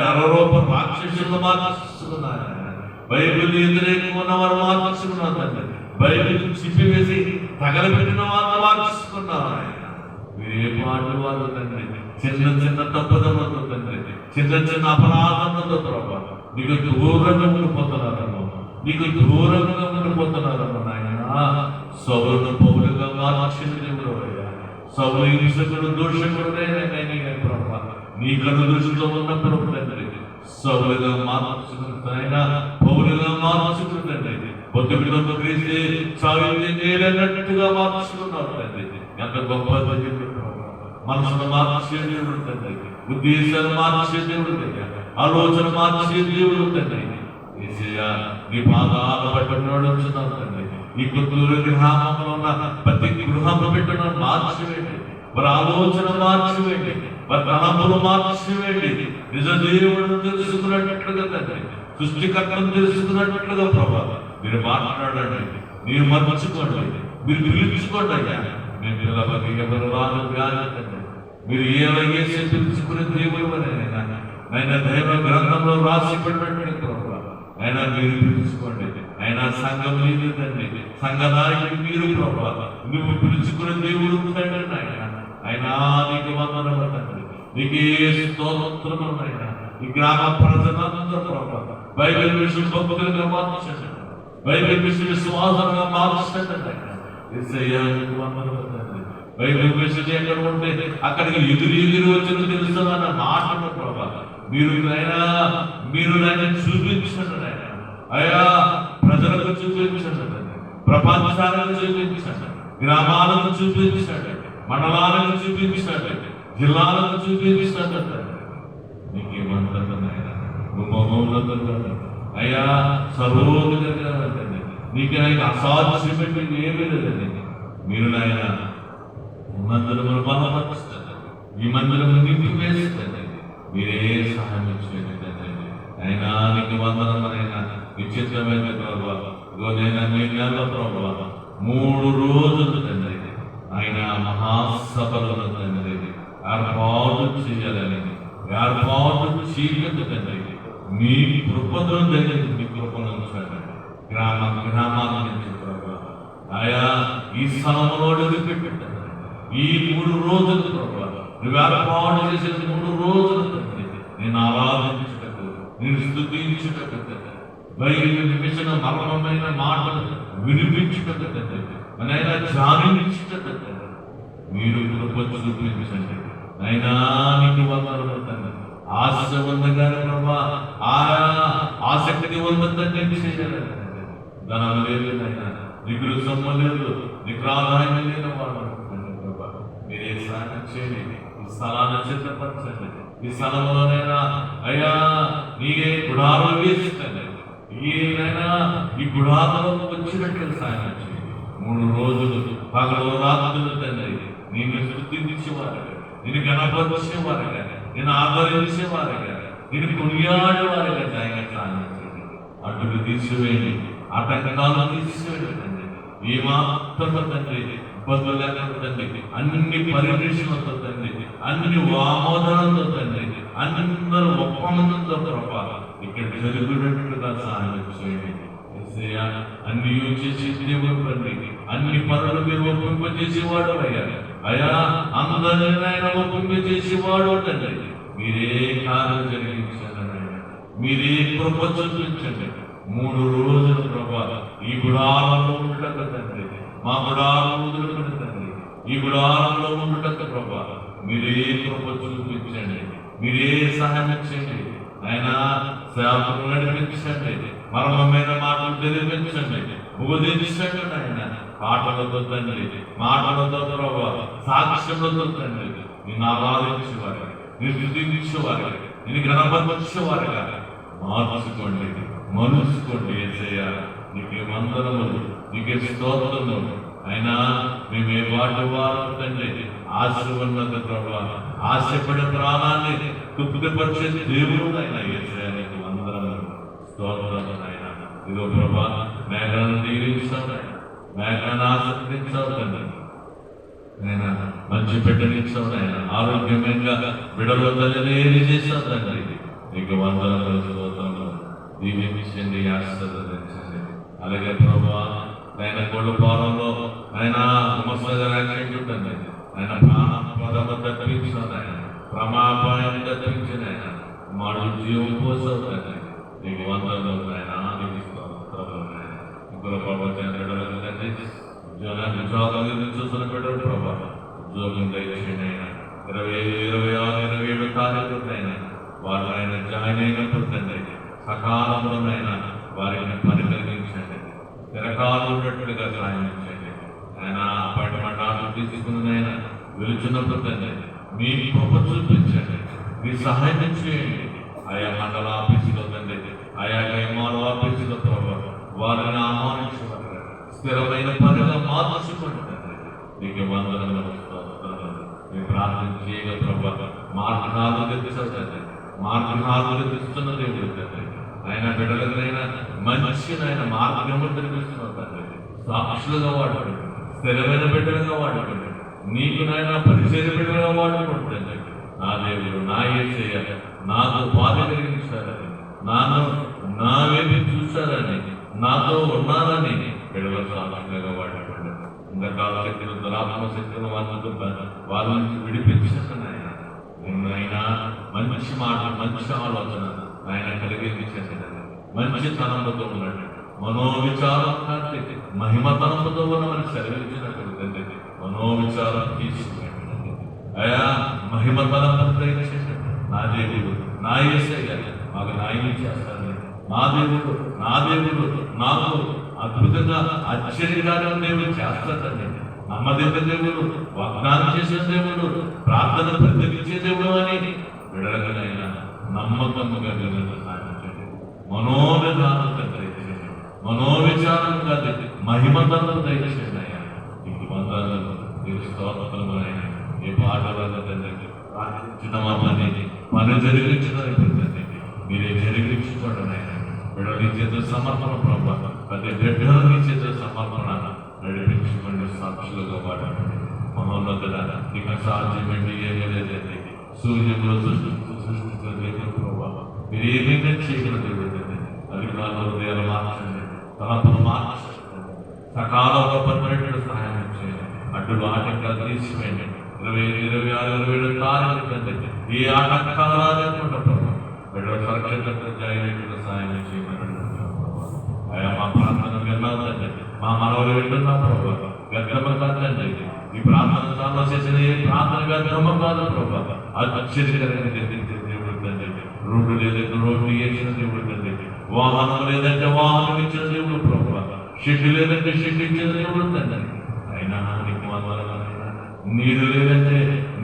నరరూప రాక్షసులు మార్చుకున్నారు, బైబిల్ వ్యతిరేకంగా ఉన్న వారు మార్చుకున్నారు తండ్రి, బైబిల్ చిప్పివేసి తగలబెట్టిన వారిని మార్చుకున్నారు. ఆయన ఏ పాటు వారు తండ్రి చిన్న చిన్న తప్పుదలతో తండ్రి, చిన్న చిన్న అపరాధములతో ప్రభా నీకు దూరంగా ఉండిపోతున్నారమ్మా, నీకు దూరంగా ఉండిపోతున్నారమ్మా నాయన. సౌలును పౌలుగా మార్చిన దేవుడు అయ్యా, సౌలు హింసకుడు దోషకుడైనా ప్రభా నీ కళ్ళు దృష్టిలో ఉన్నప్పుడు తండ్రి సౌలుగా మార్చుకుంటున్నా, పౌలుగా మార్చుకుంటుందండి. పొద్దుకు క్రీస్తే సాగినట్టుగా మార్చుకున్నావు తండ్రి. ఎంత గొప్ప మనసును మార్చే దేవుడు తండ్రి, ఉద్దేశాలు మార్చే దేవుడు తండ్రి, ఆలోచన మార్చే దేవుడు తండ్రి. నీ పాదాలు పట్టుకున్నాడు వచ్చినావు తండ్రి. ఈ కొత్తూరు గ్రామంలో ఉన్న ప్రతి గృహంలో పెట్టిన మార్చివేయండి, వారి ఆలోచన మార్చివేయండి, వారి తలంపులు మార్చివేయండి. నిజ దేవుడు తెలుసుకున్నట్లుగా తండ్రి, సృష్టికర్తను తెలుసుకున్నట్లుగా ప్రభా మీరు మాట్లాడండి, మీరు మర్చుకోండి, మీరు పిలుచుకోండి అయ్యా. మేము పిల్లలకి ఎవరు రాను తండ్రి, మీరు ఏసే పిలుచుకునే దేవుడు ఆయన దైవ గ్రంథంలో రాసి పెట్టండి ప్రభా. ఆయన మీరు పిలుచుకోండి, ఆయన సంఘం లేదు తండ్రి, సంఘ నాయకుడు మీరు ప్రభా, నువ్వు పిలుచుకునే దేవుడు తండ్రి. ఆయన నీకు వందనములు తండ్రి, నీకే స్తోత్రములు నాయన. ఈ గ్రామ ప్రజలందరూ ప్రభా బైబిల్ విషయం భక్తులుగా మార్చండి, బైబిల్ విషయం విశ్వాసంగా మార్చండి. బైబిల్ విషయం ఎక్కడ ఉంటే అక్కడికి ఎదురు వచ్చిన తెలుస్తున్న మాటను ప్రభా మీరు చూపించండి అయ్యా, ప్రజలకు చూపించండి, ప్రపంచాలను చూపించండి, గ్రామాలను చూపించండి, మండలాలను చూపించండి, జిల్లాలను చూపించండి. నీకేమంటారు అయ్యా, సర్వోన్నతంగా నీకు ఆయన అసాధ్యమైనది ఏమీ లేదండి. మీరు నాయన మందిరములు బలపరుస్తారు, ఈ మందిరము నింపి వేస్తుంది, మీరే సహాయం చేయండి తండ్రి. అయినా నీకు వందనమైనా విచిత్రమైన ప్రభావ. ఇగో నేను మీ నెల ప్రభావ 3 రోజులు తండ్రి ఆయన మహాసభలను తండ్రి ఏర్పాటు చేయాలని ఏర్పాటు చేయలేదు తండ్రి. మీ కృపను దగ్గర మీ కృపను ఉంచండి. గ్రామాల నుంచి ప్రభావ ఆయా ఈ స్థలంలో పెట్టండి. ఈ 3 రోజులు ప్రభావ నువ్వు ఏర్పాటు చేసిన 3 రోజులు తండ్రి నేను ఆరాధించుటకు, నేను స్తుతించుటకు తండ్రి, బయలు నిమిషం మర్మమైన మాటలు వినిపించుటకు తండ్రి, నైనా ధ్యానించుటకు తండ్రి మీరు కృప చూపించండి. నైనా నీకు వందనములు తండ్రి. ఆశ ఉందగానే ప్రభా ఆసక్తి ఉందని చేయాలి. ధనం లేదు నైనా, దిగులు సొమ్ము లేదు, నీకు ఆదాయం లేని వాడు ప్రభా మీరే సాయం చేయండి. ఈ స్థలాన్ని సిద్ధపరచండి. ఈ స్థలంలోనైనా అయ్యా నీకే గుడాలు వేసిందండి. ఈయనైనా ఈ గుడాలలో వచ్చినట్లు సాయం చేయండి. 3 రోజులు పగలు రాత్రులు తండ్రి నేను స్తుతించేవారుగా, నేను గణపరిచేవారుగా, నేను ఆదరించేవారుగా, నేను కొనియాడేవారుగా సాయం చేయండి. అడ్డులు తీసివేయండి, ఆటంకాలు తీసివేయండి. ఏ మాత్రం తండ్రి ఇబ్బందులు లేకుండా తండ్రి అన్ని పరిరక్షణతో తండ్రి అన్ని ఆమోదనతో తండ్రి అందరూ ఒప్పందంతో ప్రభా ఇక్కడ జరుగుతున్నట్టుగా సహాయం చేయండి. అన్ని చేసి దేవుడు తండ్రి అన్ని పనులు మీరు ఒప్పింపజేసేవాడు అయ్యా. అయ్యా అందరినైనా ఒప్పింపజేసేవాడు తండ్రి మీరే కార్యం జరిగించాలని మీరే కృప చూపించండి. 3 రోజులు ప్రభా ఈ గుడారంలో ఉండటం తండ్రి, మా గుడారంలో వదులుకుని తండ్రి ఈ గుడారంలో ఉండటం ప్రభా మీరే కృప చూపించండి. మీరే సహాయం చేయండి. ఆయన సేవకులు నడిపించండి, మర్మమైన మాటలు తెలిపించండి, బోధించండి. ఆయన పాటలతో తండ్రి, మాటలతో ప్రభా, సాక్ష్యములతో తండ్రి నిన్ను ఆరాధించేవారుగా, నిన్ను స్తుతించేవారుగా, నిన్ను గణపరిచేవారుగా మార్చుకోండి, మలుచుకోండి. యేసయ్యా నీకే వందనములు, నీకే స్తోత్రములు. అయినా మేమే వాటి వారు తండ్రి ఆశ ఉన్నత ప్రభా, ఆశపడే ప్రాణాన్ని తృప్తిపరిచే దేవుడు అయినా యేసయ్యా నీకు వందనములు, స్తోత్రములు. అయినా ఇదో ప్రభా మేఘాలను దీవించావు, మేఘాన్ని ఆశీర్వదించావు తండ్రి. ఆయన మంచి బిడ్డనిచ్చావు, ఆయన ఆరోగ్యమైన బిడ్డలో తల్లి చేసావు తండ్రి. నీకు వందనములు, స్తోత్రములు. దీవించండి, ఆశీర్వదించండి. అలాగే ప్రభా ఆయన గొల్లపాలెంలో ఆయన గుమస్తని ఆయన ప్రాణపదము తప్పించాడు, ఆయన ప్రమాపాయం తప్పించిన ఆయన మాడు జీవం పోసవుతాయి. నీకు వందనములు ఆయన ఇంకొక ప్రపంచాన్ని ఉద్యోగాన్ని చూసిన బిడ్డలు ప్రభా ఉద్యోగం దయచేయండి. ఆయన 26, 27 తారీఖులు అయినా వాళ్ళు ఆయన జాయిన్ అయినప్పుడు తండ్రి సకాలంలోనైనా వారిని పని కలిగించండి, తిరకాలు ఉన్నట్లుగా సాయించండి. ఆయన అపాయింట్మెంట్ ఆర్డర్ తీసుకుని ఆయన వెలుచున్నప్పుడు తండ్రి మీ కృప చూపించండి, మీ సహాయం చేయండి. ఆయా మండల ఆఫీసులో తండ్రి, ఆయా ఎంఆర్ఓ ఆఫీసులో ప్రభావ వారిని ఆహ్వానించబడ్డారు, స్థిరమైన పనిగా మార్చుకోండి తండ్రి. నీకు వందనములు, స్తోత్రములు. మీరు ప్రార్థన చేయగా ప్రభావ మార్గాలు తెచ్చారు తండ్రి, మార్గాలు తెస్తున్న దేవుడు తండ్రి. ఆయన బిడ్డలైనా మంచినైనా మార్గము తెలిపిస్తున్నారు తండ్రి. సాక్షులుగా వాడుకోండి, స్థిరమైన బిడ్డలుగా వాడుకోండి, నీకు నాయన పరిచయ బిడ్డలుగా వాడుకోండి. నా దేవుడు, నా యేసయ్య నాతో బాధ కలిగించారని, నా వైపు చూశారని, నాతో ఉన్నారని బిడ్డల సాక్షులుగా వాడుకోండి. ఇంకా కాలశక్తులు, దురాత్మ శక్తులు వాళ్ళ నుంచి విడిపించారు ఆయన. నిన్నైనా మంచి మాట, మంచి ఆలోచన ఆయన కలిగించండి. మంచి తలంపుతో ఉన్నాడు, మనోవిచారం కంటే మహిమతలంపుతో ఉన్నమని సెలవించినట్టు తండ్రి మనోవిచారం తీసుకున్నాడు. అయా మహిమతలంపు దయచేయండి. నా దేవుడు, నా యేసయ్య మాకు న్యాయం చేస్తాను. నా దేవుడు నాకు అద్భుతంగా ఆశ్చర్యకార్యం దేవుడు చేస్తాడండి. నమ్మదగ్గ దేవుడు, వాగ్దానం చేసే దేవుడు, ప్రార్థన ప్రతిపించే దేవుడు అని విడగలైనా నమ్మకముగా సాధించండి. మనోవిధానం దయచేయండి, మనోవిచారంగా మహిమతలను దయచేయండి. అయ్యా నీకు వందనాలు, నీకు స్తోత్రములు. అయినా ఏ పాట వల్ల తండ్రి ప్రార్థించిన మా పని జరిగించిన తండ్రి మీరే జరిగించుకోండి నాయన. బిడ్డలు నీ చేతుల సమర్పణ ప్రభా, ప్రతి బిడ్డలు నీ చేతుల సమర్పణ నడిపించుకోండి, సాక్షులుగా వాడండి. మహోన్నతుడ, నీకు సాధ్యమండి ఏమీ లేదండి. సూర్యంలో సృష్టించలేదు ప్రభా, మీరు ఏమైనా చేయగలరు దేవుడండి. అధికారుల హృదయాలు మార్చండి, తలపులు మార్చండి, సకాలంలో పర్మనెంట్ సహాయం చేయండి. అడ్డులు ఆటంకాలు తీసివేయండి. 26, 27 తారీఖు కంటే ఏ ఆటంకాలు రాలేకుండా ప్రభావ బిడ్డల సురక్షితంగా జాయిగా సహాయం చేయమని. అయ్యా మా ప్రార్థన విన్నాదండి, మా మనవలు వింటున్నా ప్రభావ, వ్యర్థమ కాదండి. ఈ ప్రార్థన స్థానంలో చేసిన ఏ ప్రార్థన వ్యర్థమ కాదు ప్రభావ. ఆశ్చర్యకరంగా దేవుడు తండ్రి. రోడ్డు లేదంటే రోడ్డు వేసిన దేవుడు తండ్రి. వాహనం లేదంటే వాహనం ఇచ్చిన దేవుడు ప్రభావ. షెడ్డు లేదంటే షెడ్డు ఇచ్చిన దేవుడు తండ్రి. అయినా నీకు వందనాలు. నీరు లేదంటే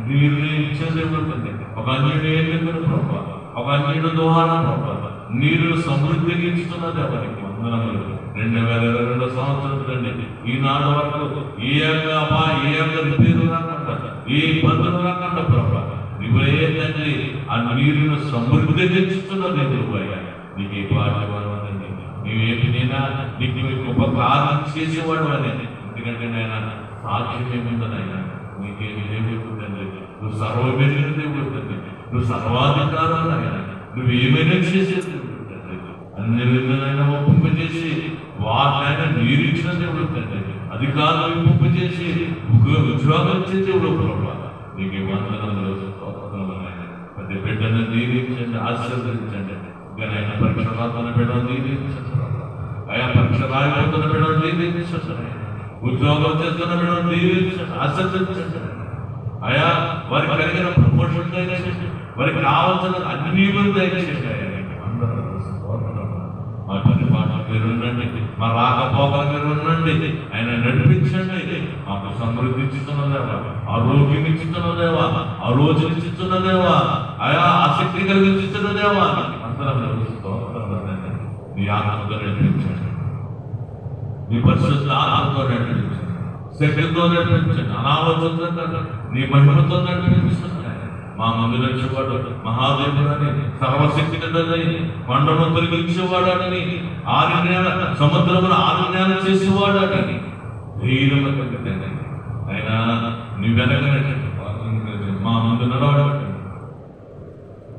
నీరు ఇచ్చిన దేవుడు తండ్రి. ఒక అన్యుడు ఏం లేదు ప్రభావ, ఒక అన్యుడు దోహాన ప్రభావ. నీరు సమృద్ధిగా ఇస్తున్నది ఎవరికి వందనములు. 2022 సంవత్సరం తండ్రి ఈనాడు వరకు ఏ రిపేరు రాకుండా, ఏ ఇబ్బందులు రాకుండా ప్రభావ నువ్వే తండ్రి ఆ నీరును సమృద్ధిగా ఇస్తున్న దేవుడు అయ్యా. నీకు ఏ పాటండి, నీవేమినైనా నీకు ఉపకారం చేసేవాడు అని. ఎందుకంటే నాయన సాక్ష్యం ఏముందనైనా నీకేమి దేవుడు తండ్రి. నువ్వు సర్వమెరిగిన దేవుడు తండ్రి, నువ్వు సర్వాధికారాలు ఆయన, నువ్వు ఏమైనా చేసే దేవుడు తండ్రి. అన్ని విధులైనా ఒప్పింపజేసి వాటినైనా నీరు ఇచ్చిన దేవుడు తండ్రి. అధికారులు ఒప్పింపజేసి ఉద్యోగం ఇచ్చే దేవుడు ప్రభావ. నీకు వందనములు స్తోత్రములైన. ప్రతి బిడ్డను దీవించండి, ఆశీర్వదించండి. ఆయన పరీక్ష రాస్తున్న బిడ్డను దీవించండి. ఆయా పరీక్ష రాయబోతున్న బిడ్డను దీవించండి. ఉద్యోగం చేస్తున్న బిడ్డను దీవించండి, ఆశీర్వదించండి. అయా వారికి కలిగిన ప్రమోషన్ దయచేయండి, వారికి కావాల్సిన అన్ని దయచేయండి. మా పరిపాలన మీరు ఉండండి, మా రాకపోకల మీరు ఉండండి. ఆయన నడిపించండి. మాకు సమృద్ధి ఇచ్చుతున్నదేవా, ఆరోగ్యం ఇచ్చుతున్నదేవా, ఆలోచన ఇచ్చుతున్నదేవా, ఆయా ఆసక్తి కలిగించుతున్నదేవా. అందరం నీ ఆత్మతో నడిపించండి, నీ పరిశుద్ధ ఆత్మతో నడిపించండి, శక్తితో నడిపించండి, అనాలోచనతో నీ మహిమతో నడిపించండి. మా ముందు నడిచేవాడు మహాదేవుడని, సర్వశక్తిని కొండను తొలగించేవాడని, సముద్రమును ఆజ్ఞానం చేసేవాడని ధైర్యం కలిగిందండి. ఆయన నీ వెనకనండి, మా ముందు నడవడండి,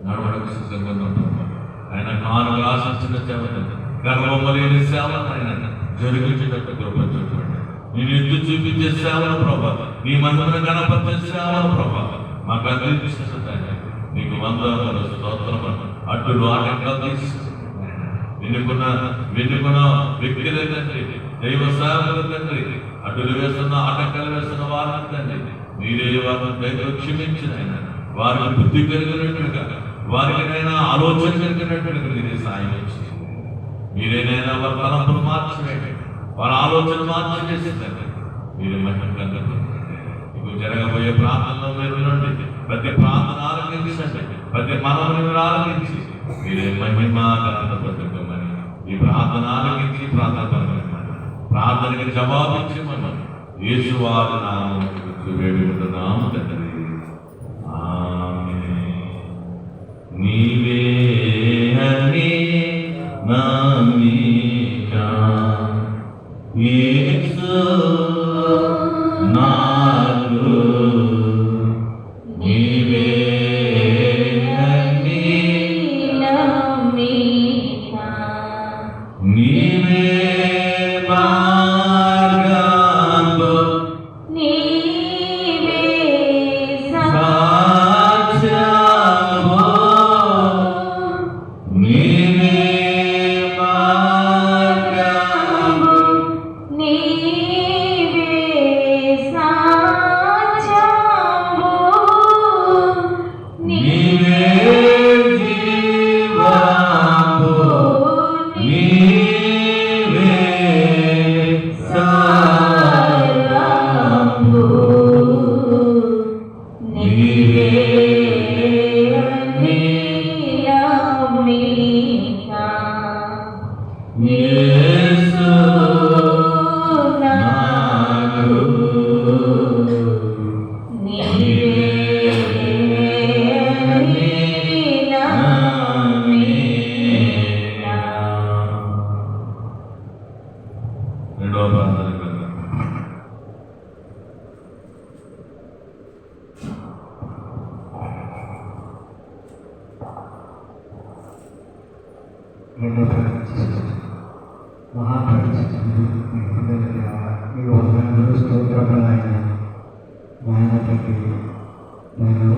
నడవడానికి సిద్ధంగా ఉంటాం. ఆయన కానుగా ఆశించిన సేవ, గర్వము లేని సేవ ఆయన జరిగించేటట్టు కృపండి. నేను ఎద్దు చూపించే సేవల ప్రభావ, నీ మనసును గణపరిచే సేవల ప్రభావ మాకు అందించిన నీకు వందనాలు స్తోత్రములు. అడ్డులు ఆటంకాలు తీసి వెన్నుకున్న వ్యక్తులే తండ్రి, దైవ సేవకులు తండ్రి, అడ్డులు వేస్తున్న ఆటంకాలు వేస్తున్న వారిని తండ్రి మీరే వారిని దైవ క్షమించిన ఆయన, వారికి బుద్ధి కలిగినట్టుగా, వారికైనా ఆలోచన కలిగినట్టుగా మీరే సాయం ఇచ్చి, మీరేనైనా వారి తలంపులు మార్చివేయండి, వారి ఆలోచన మార్చి చేసేదండి. మీరే మహిమ కలుగుతుంది. మీకు జరగబోయే ప్రార్థనలో మీరు వినండి, ప్రతి ప్రార్థన ఆరంభించండి, ప్రతి మనవుని మీరు ఆరంభించి మీరే మహిమ కలుగుమని, ఈ ప్రార్థన ఆరంభించి ప్రార్థనకి జవాబించమని యేసు వారి నామమున వేడుకుంటున్నాము తండ్రి. ఆమేన్. నీవే అని నమ్మిక యేసు నాలో, నీవే అని నమ్మిక, నీవే మార్గంలో, నీవే సాక్ష్యము, నీవే మార్గము, నీవే సాక్ష్యము, నీవే జీవము, నీవే సర్వము, నీవే నమ్మిక యేసు నాలో, నీవే నమ్మిక రెండవ ప్రార్థన కదా.
మహాపరిస్థితులు మీ వందనములు స్తోత్రములైన నాయనకి నేను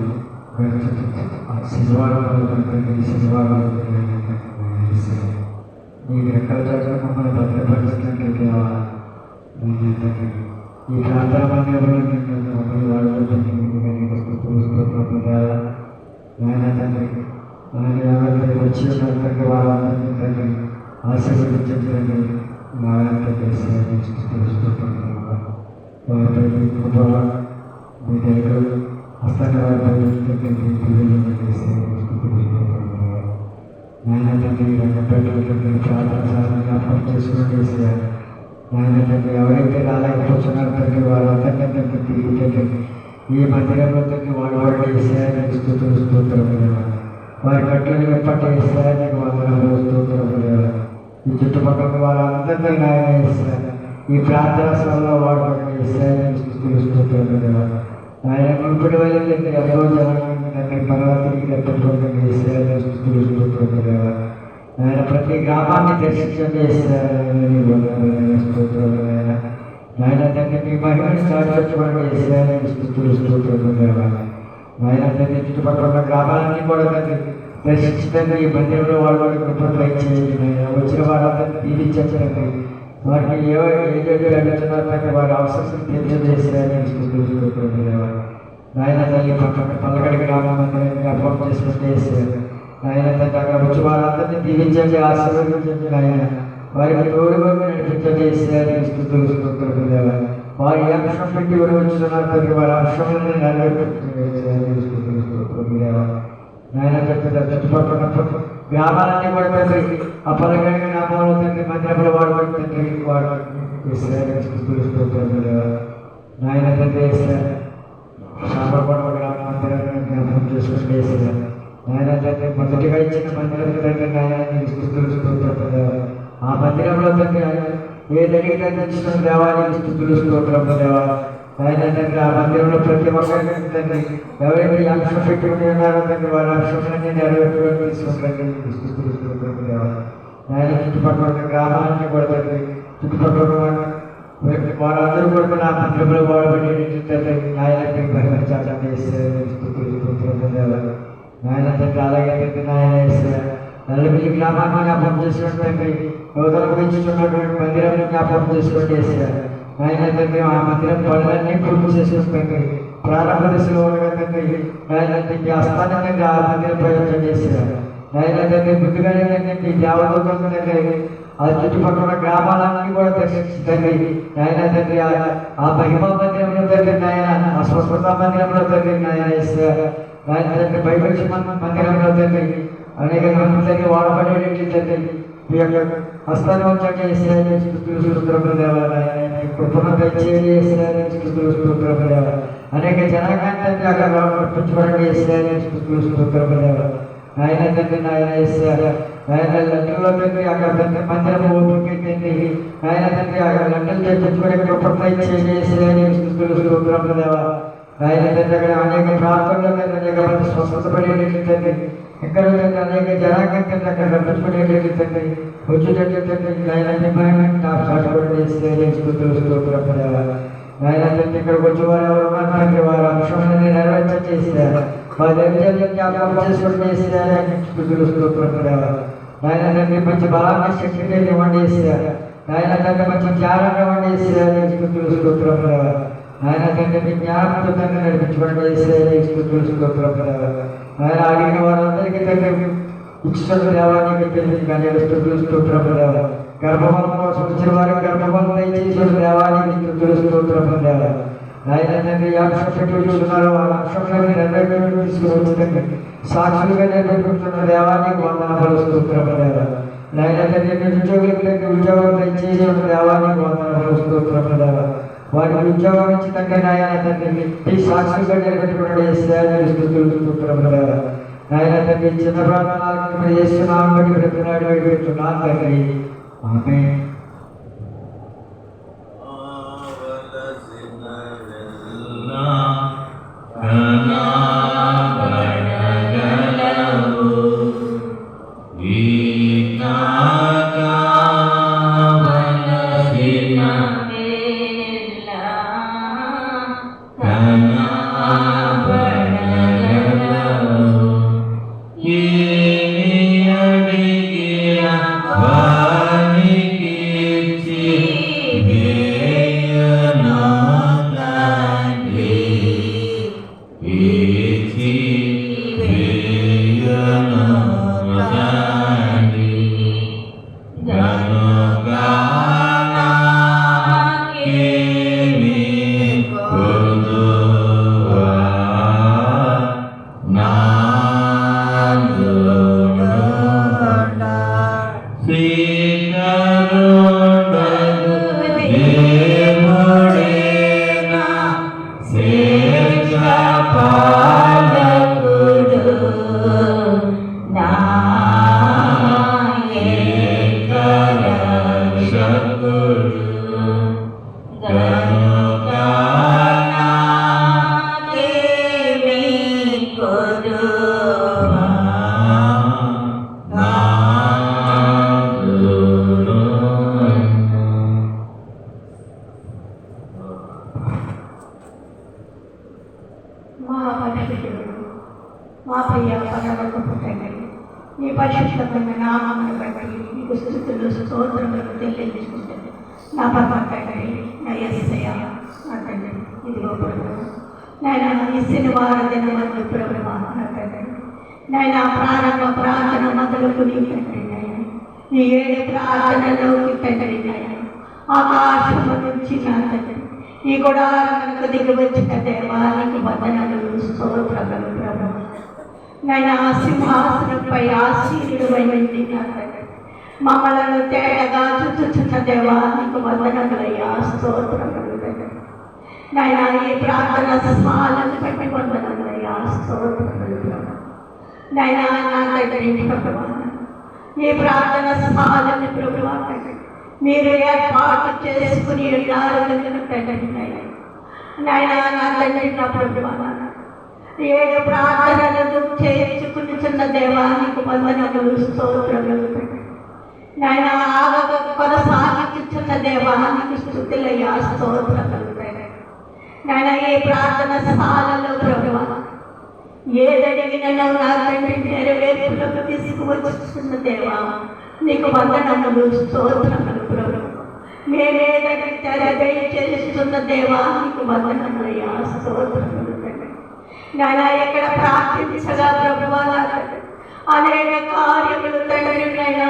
శనివారం మీ రెక్కల చోట్ల మమ్మల్ని భద్రపరిచినట్లయితే ఈ ప్రాంతాల మమ్మల్ని వాడుకుంటుంది నాయన తండ్రి ఎవరి వచ్చి ఉన్నంతకి వాళ్ళందరినీ తండ్రి ఆశీర్వదించండి. వారిపై మీ కృప మీ దగ్గర హస్తాన్ని వారిపై నాయన తండ్రి రంగపేటలో ప్రార్థన జ్ఞాపకం చేసుకుని నాయన తండ్రి ఎవరైతే రాలేకపోతున్నారు తండ్రి వాళ్ళందరినీ తండ్రి తిరిగి తండ్రి ఈ మందిరంలో తండ్రి వాడు వేసేయాలని స్తోత్రం వారి కట్టుని ఎప్పటి వేసేయాలని వందనములు స్తోత్రం ఈ చుట్టుపక్కల వాళ్ళందరినీ నాయన వేస్తారు ఈ ప్రార్థన స్థలంలో వాడు వేసేయాలని స్తోత్రం ఆయన మునుపటి వల్ల ఎంతో జనాన్ని పర్వతానికి ఎప్పటికీ వేసేయాలని స్తోత్రం ఆయన ప్రతి గ్రామాన్ని దర్శించడం చేసేయాలని స్తోత్రం ఆయన తండ్రి మీ మహిమని సాధించడం వేసేయాలని స్తోత్రం ఆయన తండ్రి చుట్టుపక్కల ఉన్న గ్రామాలన్నీ కూడా తండ్రి దర్శించడానికి ఈ మందిరంలో వాళ్ళు కృపలు ఇచ్చేది వచ్చిన వాళ్ళందరినీ దీవించండి. వారికి ఏదో అడుగుతున్నారు వారి అవసరం తీర్చేసేయాలని నాయన తల్లి పల్లగడి గ్రామం జ్ఞాపకం చేసుకుంటే నాయన తండ్రి అక్కడ వచ్చి వాళ్ళందరినీ దీవించండి, ఆశీర్వదించండి. నాయన వారికి తోడుగా నడిపించండి స్తోత్రం. వారి అంశం పెట్టి వచ్చిస్తున్నారు తండ్రి వారి అంశాలను నాయన చుట్టుపక్కల గ్రామాలన్నీ కూడా తండ్రి ఆ పల్లగడి గ్రామంలో తండ్రి మందిరంలో వాడు తండ్రి వాడు నాయన తండ్రి శాపరపడ గ్రామ మందిరాన్ని జ్ఞాపకం చేసుకుంటే నాయన తండ్రి మొదటిగా ఇచ్చిన మందిరం తండ్రి నాయన స్తోత్రం. ఆ మందిరంలో తండ్రి ఏ జరిగితే తెచ్చిన దేవానికి స్తోత్రం ఆయన తండ్రి ఆ మందిరంలో ప్రతి ఒక్కరికి తండ్రి ఎవరైతే అంశం పెట్టుకుని ఉన్నారో తండ్రి వారి అంశాన్ని నెరవేర్చుకోండి. ఆయన చుట్టుపక్కల గ్రామాలన్నీ కూడా తండ్రి చుట్టుపక్కల వాళ్ళందరూ కూడా నా మందిరంలో వాడబడి నాయనకి భరించాలని నాయన తండ్రి అలాగే తండ్రి నాయన నల్లబిల్లి గ్రామాన్ని జ్ఞాపకం చేసుకుంటే యువతలకు ఇచ్చుకున్నటువంటి మందిరాన్ని జ్ఞాపకం చేసుకుంటే ఆయన తండ్రి ఆ మందిరం పనులన్నీ పూర్తి చేసుకుంటే ప్రారంభ దశలో ఉండగా తండ్రి ఆయన తండ్రి హస్తాన్ని తండ్రి ఆ మందిరం ప్రయోజనం చేశారు. ఆయన తండ్రి ముందుగానే తండ్రి దేవదూతల తండ్రి ఆ చుట్టుపక్కల గ్రామాలన్నీ కూడా తండ్రి ఆయన తండ్రి ఆ మహిమ మందిరంలో తండ్రి నాయన ఆ స్వస్థత మందిరంలో తండ్రి నాయన ఆయన తండ్రి బైబిల్ మందిరంలో తండ్రి అనేక మంది వాడబడేటి తండ్రి మీ యొక్క హస్తాన్ని వచ్చాక అనేక జనాంగాన్ని అక్కడ పెంచబడి ఆయన తండ్రి నాయన ఆయన లండన్లో తండ్రి అక్కడ తండ్రి మందిరం ఓపిక తండ్రి ఆయన తండ్రి అక్కడ లండన్ తెచ్చుకునే ఆయన తండ్రి అక్కడ అనేక ప్రాంతాల్లో అనేక మంది స్వస్థపడేటట్లు తండ్రి ఎక్కడ అనేక జనాంగం తండ్రి అక్కడ రప్పించుకునేటట్లు తండ్రి వచ్చేటట్లు తండ్రి ఆయన ఆయన తండ్రి ఇక్కడికి వచ్చి వారు ఎవరు తండ్రి వారి అంశాన్ని నెరవేర్చ చేశారు వారి దగ్గర జ్ఞాపకం చేసుకుని చేశారని ఆయన తండ్రి మంచి బలాన్ని శక్తిని ఇవ్వండి ఆయన తండ్రి మంచి జ్ఞానాన్ని ఇవ్వండి ఆయన తండ్రి మీ జ్ఞానంతో తండ్రి నడిపించుకోండి ఆయన అడిగిన వారందరికీ తండ్రి ఇచ్చిన దేవానికి స్తోత్రం గర్భఫలం కోసం వచ్చిన వారికి గర్భఫలం దయచేసిన దేవానికి స్తోత్రం ఆయన తండ్రి చూస్తున్నారు వాళ్ళ అంశాన్ని తీసుకుని సాక్షులుగా నేర్చుకుంటున్న దేవానికి వందనములు స్తోత్రం ఆయన తండ్రి ఉద్యోగులకు ఉద్యోగం దయచేసిన దేవానికి వందనములు స్తోత్రం వారికి ఉద్యోగం ఇచ్చి తండ్రి నాయన తండ్రి ఈ సాక్షిగా నిలబెట్టుకున్నాడు స్తోత్రం నాయన తండ్రి చిన్న ప్రార్థనలు చేస్తున్నాను బట్టి పెడుతున్నాడు పెడుతున్నాను తండ్రి ఆమేన్.
రక్షకుడు కనుక
నాకేమీ కొదువా.
మహాపరిశుద్ధుడు మా ప్రియ పరలోకపు తండ్రి, నీ పరిశుద్ధమైన నామమును బట్టి నీకు స్తుతులు స్తోత్రములు చెల్లించుకుంటుంది. నా పరమ తండ్రి, నా యేసయ్య, నా తండ్రి, ఇదిగో ప్రభువు నాయన ఈ శనివార దినమందు ప్రభువా నా తండ్రి, నాయన ప్రారంభ ప్రార్థన మొదలుకు నీ తండ్రి నాయన ఈ 7 ప్రార్థనలోకి తండ్రి నాయన ఆకాశము నుంచి నా తండ్రి ఈ గుడారమునకు దిగి వచ్చిన దేవానికి వందనములు స్తోత్రములు ప్రభువా. నాయన సింహాసనంపై ఆసీనుడవై ఉండి నా తండ్రి మమ్మలను తేటగా చూచుచున్న దేవానికి వందనములయ్యా, స్తోత్రములు తండ్రి. నాయన ఈ ప్రార్థన సమాలను బట్టి వందనములయ్యా, స్తోత్రములు ప్రభువా. నాయన నా తండ్రి ప్రభువా, ఈ ప్రార్థన సమాలను ప్రభువా తండ్రి మీరు ఏర్పాటు చేసుకుని ఉన్నారు కనుక తండ్రి నాయన నా తండ్రి నా ప్రభువా 7 ప్రార్థనలను చేర్చుకునిచున్న దేవానికి వందనములు స్తోత్రములు తండ్రి. నాయన ఆగక కొనసాగించుచున్న దేవానికి స్తుతులయ్యా, స్తోత్రములు తండ్రి. నాయన ఈ ప్రార్థన సభలలో ప్రభువా ఏదడిగినను నా తండ్రి నెరవేర్పులకు తీసుకువచ్చుతున్న దేవా నీకు వందనములు స్తోత్రములు ప్రభువా. మేమేదడిగితే దయచేస్తున్న దేవా నీకు వందనములయ్యా, స్తోత్రములు తండ్రి. నాయన ఎక్కడ ప్రార్థించగా ప్రభువా అనేక కార్యములు తండ్రి నాయన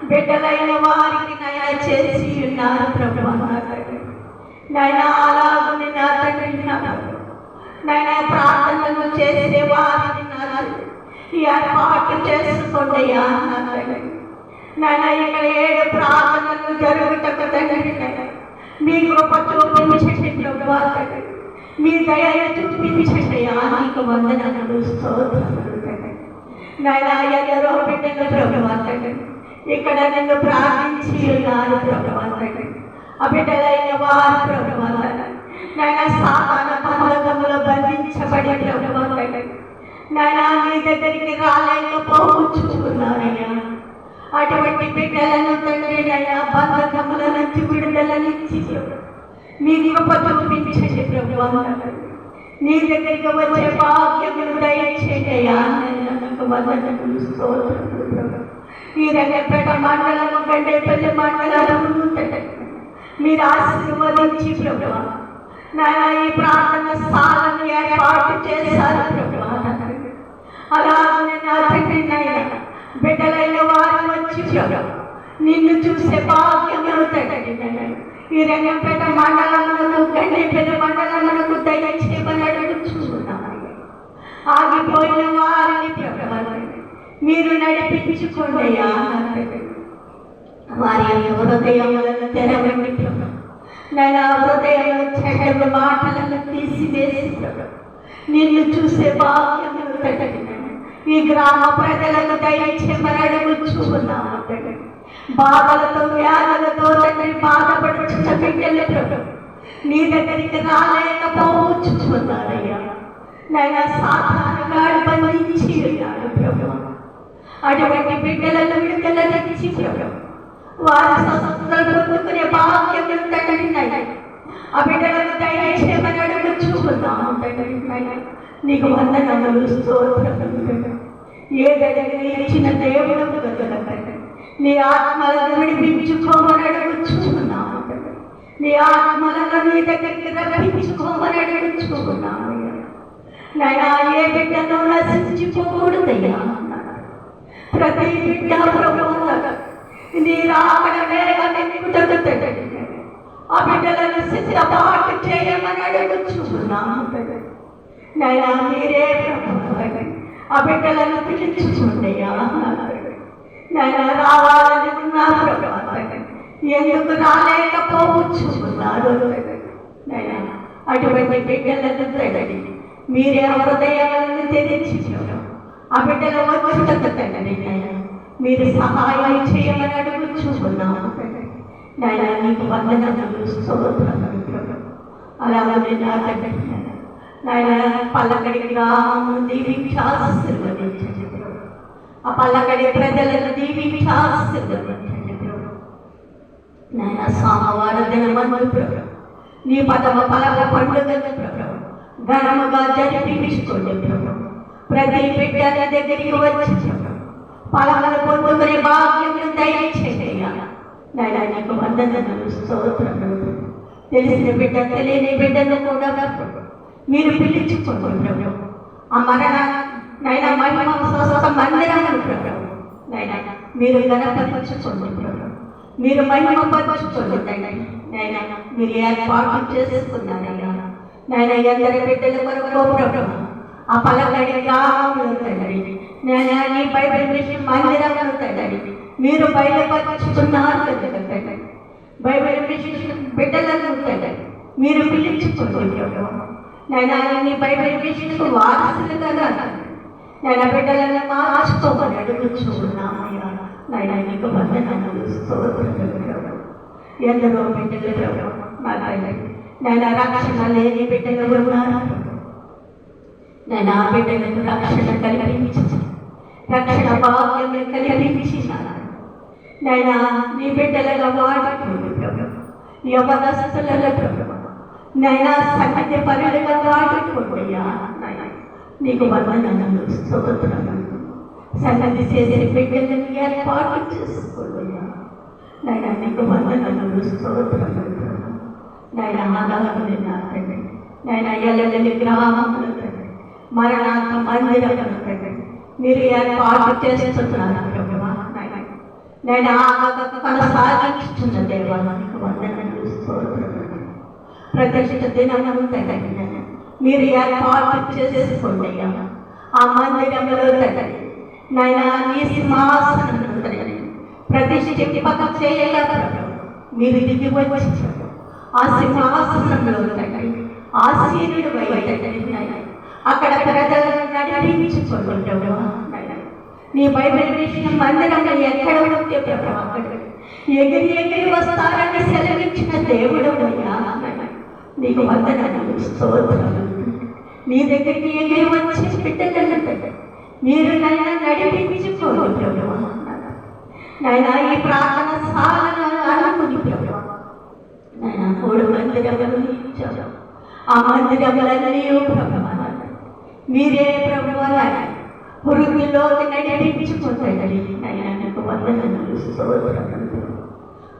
బిడ్డలైన వారికి నాయన చేసి ఉన్నారు ప్రభువా నా తండ్రి. నాయన అలాగుని నా తండ్రి నాయన ప్రార్థనలు చేసే వారిని నా తండ్రి ఏర్పాటు చేసుకోండియా నా తండ్రి. నాయన ఇక్కడ 7 ప్రార్థనలు జరుగుటకు తండ్రి నాయన మీ కృప చూపించండి ప్రభువా తండ్రి, మీ దయ చూపించండియా, నీకు వందనములు స్తోత్రములు తండ్రి. నాయన ఎందరో బిడ్డలు ప్రభువా తండ్రి ఇక్కడ నిన్ను ప్రార్థించి ఉన్నారు ప్రభువా తండ్రి. ఆ బిడ్డలైన వారు ప్రభువా తండ్రి నాయన సాతాన బంధకములో బంధించబడి ప్రభువా తండ్రి నాయన నీ దగ్గరికి రాలేకపోతున్నారయ్యా. అటువంటి బిడ్డలను తండ్రి నాయన బంధకముల నుంచి విడుదలనిచ్చి మీ కృప చూపించండి ప్రభువా తండ్రి. నీ దగ్గరికి వచ్చే భాగ్యములు దయచేయ్యా, నాకు వందనములు స్తోత్రములు ప్రభువా. ఈ రంగపేట మండలము గండేపల్లి మండలము మీరు ఆశీర్వదించి ప్రభువా నాయన ఈ ప్రార్థన స్థానం ఏర్పాటు చేశారు ప్రభువా. అలాగే నా తండ్రి నాయన బిడ్డలైన వారు వచ్చి ప్రభువా నిన్ను చూసే భాగ్యములు తండ్రి నాయన ఈ రంగంపేట మండలములకు గండేపల్లి మండలములకు దయచేయమని అడుగుచున్నాను. ఆగిపోయిన వారిని ప్రభువా మీరు నడిపించుకోండియా, వారి హృదయములను తెరవండి ప్రభువా. నేను హృదయంలో చెడ్డ మాటలను తీసివేసి ప్రభువా నిన్ను చూసే భాగ్యములు తండ్రి. ఈ గ్రామ ప్రజలను దయచేయమని అడుగుచున్నాము తండ్రి. బాధలతో వ్యాధులతో తండ్రి బాధపడుచున్న బిడ్డలు ప్రభువా నీ దగ్గరికి రాలేకపోతున్నారయ్యా. నేను సాధారణంగా బంధించి ఉన్నాడు ప్రభువా. అటువంటి బిడ్డలను విడుదలనిచ్చి ప్రభువా వారి స్వస్థతలు పొందుకునే భాగ్యములు తండ్రి నాయన ఆ బిడ్డలను దయచేయమని అడుగుచున్నాము తండ్రి నాయన. నీకు వందనములు స్తోత్రములు తండ్రి. ఏదైనా ఇచ్చిన దేవుడు కనుక తండ్రి నీ ఆత్మలను విడిపించుకోమని అడుగుచున్నాము తండ్రి. నీ ఆత్మలను నీ దగ్గరికి రప్పించుకోమని అడుగుచున్నాము నాయన. ఏ బిడ్డను నశించిపోకూడదయ్యా. ప్రతి బిడ్డ ప్రభువా నీ రాకడ వేగమెక్కుటకు తండ్రి ఆ బిడ్డలను సిద్ధపాటు చేయమని అడుగుచున్నాము తండ్రి. నాయన మీరే ప్రభువా ఆ బిడ్డలను పిలుచుచుండయ్యా. నాయన రావాలని ఉన్నా ప్రభువా ఎందుకు రాలేకపోవచ్చున్నారు నాయన. అటువంటి బిడ్డలను తండ్రి మీరే హృదయాలను తెరిచి ఆ బిడ్డల వచ్చుటకు తండ్రి నాయన మీరు సహాయం చేయమని అడుగుచున్నాము తండ్రి. నాయన నీకు వందనాలు స్తోత్రాలు ప్రభు. అలాగే నా తండ్రి నాయన పల్లకడి గ్రామం దీవించి ఆశీర్వదించండి ప్రభు. ఆ పల్లకడి ప్రజలను దీవించి ఆశీర్వదించండి ప్రభు. నాయన సోమవారం దినమందు ప్రభు నీ పదవ పలవ పండుగను ప్రభు ఘనముగా జరిపించుకోండి ప్రభు. ప్రతి బిడ్డ నీ దగ్గరికి వచ్చి ప్రభు ఫలములు పొందుకునే భాగ్యం దయచేయండి. నాయన నీకు వందనాలు స్తోత్రములు. తెలిసిన బిడ్డ తెలియని బిడ్డను కూడా ప్రభు మీరు పిలిచుకోండి ప్రభు. ఆ మరణ నైనా మహిమ స్వస్థ మందిరమును ప్రభు నైనా మీరు గణపరచుకోండి ప్రభు. మీరు మహిమపరచుకోండి నైనా మీరు ఏర్పాటు చేసుకున్నారయ్యా. నైనా ఎందరి బిడ్డల కొరకు ప్రభు ఆ పలకడి గ్రామంలో తండ్రి నైనా నీ బైబిల్ మిషన్ మందిరమును తండ్రి మీరు బయలుపరుచుకున్నారు తండ్రి. బైబిల్ మిషన్ బిడ్డలను తండ్రి మీరు పిలిచుకోండి ప్రభు. నైనా నీ బైబిల్ మిషన్కు వారసులు కదా నైనా బిడ్డలను మార్చుకోమని అడుగుచున్నామయ్యా. నైనా నీకు వందనాలు స్తోత్రములు ప్రభు. ఎందరో బిడ్డలు ప్రభు నా తండ్రి నైనా రక్షణ లేని బిడ్డలు ఉన్నారు. నేను ఆ బిడ్డలకు రక్షణ కలిగించి రక్షణ భాగ్యం కలిగించినాను. నైనా నీ బిడ్డలుగా వాడుకోండి ప్రభు. యవనస్తులలో ప్రభు నైనా సన్నిధి పనులుగా వాడుకోండియా. నైనా నీకు వందనాలు స్తోత్రములు. సన్నిధి చేసే బిడ్డలను ఏర్పాటు చేసుకోండియా. నైనా నీకు వందనాలు స్తోత్రములు ప్రభు. నైనా ఆదాలని నా తండ్రి నైనా ఎల్లెల్లి గ్రామంలో తండ్రి మరణాంత మందిరమును తండ్రి మీరు ఏర్పాటు చేస్తున్నారు ప్రభు. నైనా కొనసాగించుతున్న దేవా నీకు వందనాలు స్తోత్రములు. ప్రతిష్ఠిత దినమును తండ్రి మీరు ఏర్పాటు చేసుకోండి. ఆ మందిరంలో తండ్రి నైనా నీ సింహాసనమును తండ్రి ప్రతిష్ఠింపక చేయగా ప్రభు మీరు దిగి వచ్చి ఆ సింహాసనంలో తండ్రి ఆసీనుడు తండ్రి అక్కడ ప్రజలను నడిపించుకోండి ప్రభు. నీ బైబిల్ మిషన్ మందిరంలో ఎక్కడ ఉంటే ప్రభు అక్కడ ఎగిరి ఎగిరి వస్తారని సెలవించిన దేవుడు నీకు వందనాలు స్తోత్రములు. నీ దగ్గరికి ఎగిరి వచ్చి బిడ్డలను మీరు నైనా నడిపించుకోండి ప్రభు. నైనా ఈ ప్రార్థన సాగను అనుకుని ప్రభు నైనా 3 మందిరములు ఇచ్చావు. ఆ మందిరములన్నీ ప్రభు మీరే ప్రభు పురుగులోకి నడిపించుకుంటాడు. నైనా నీకు వందనాలు స్తోత్రములు.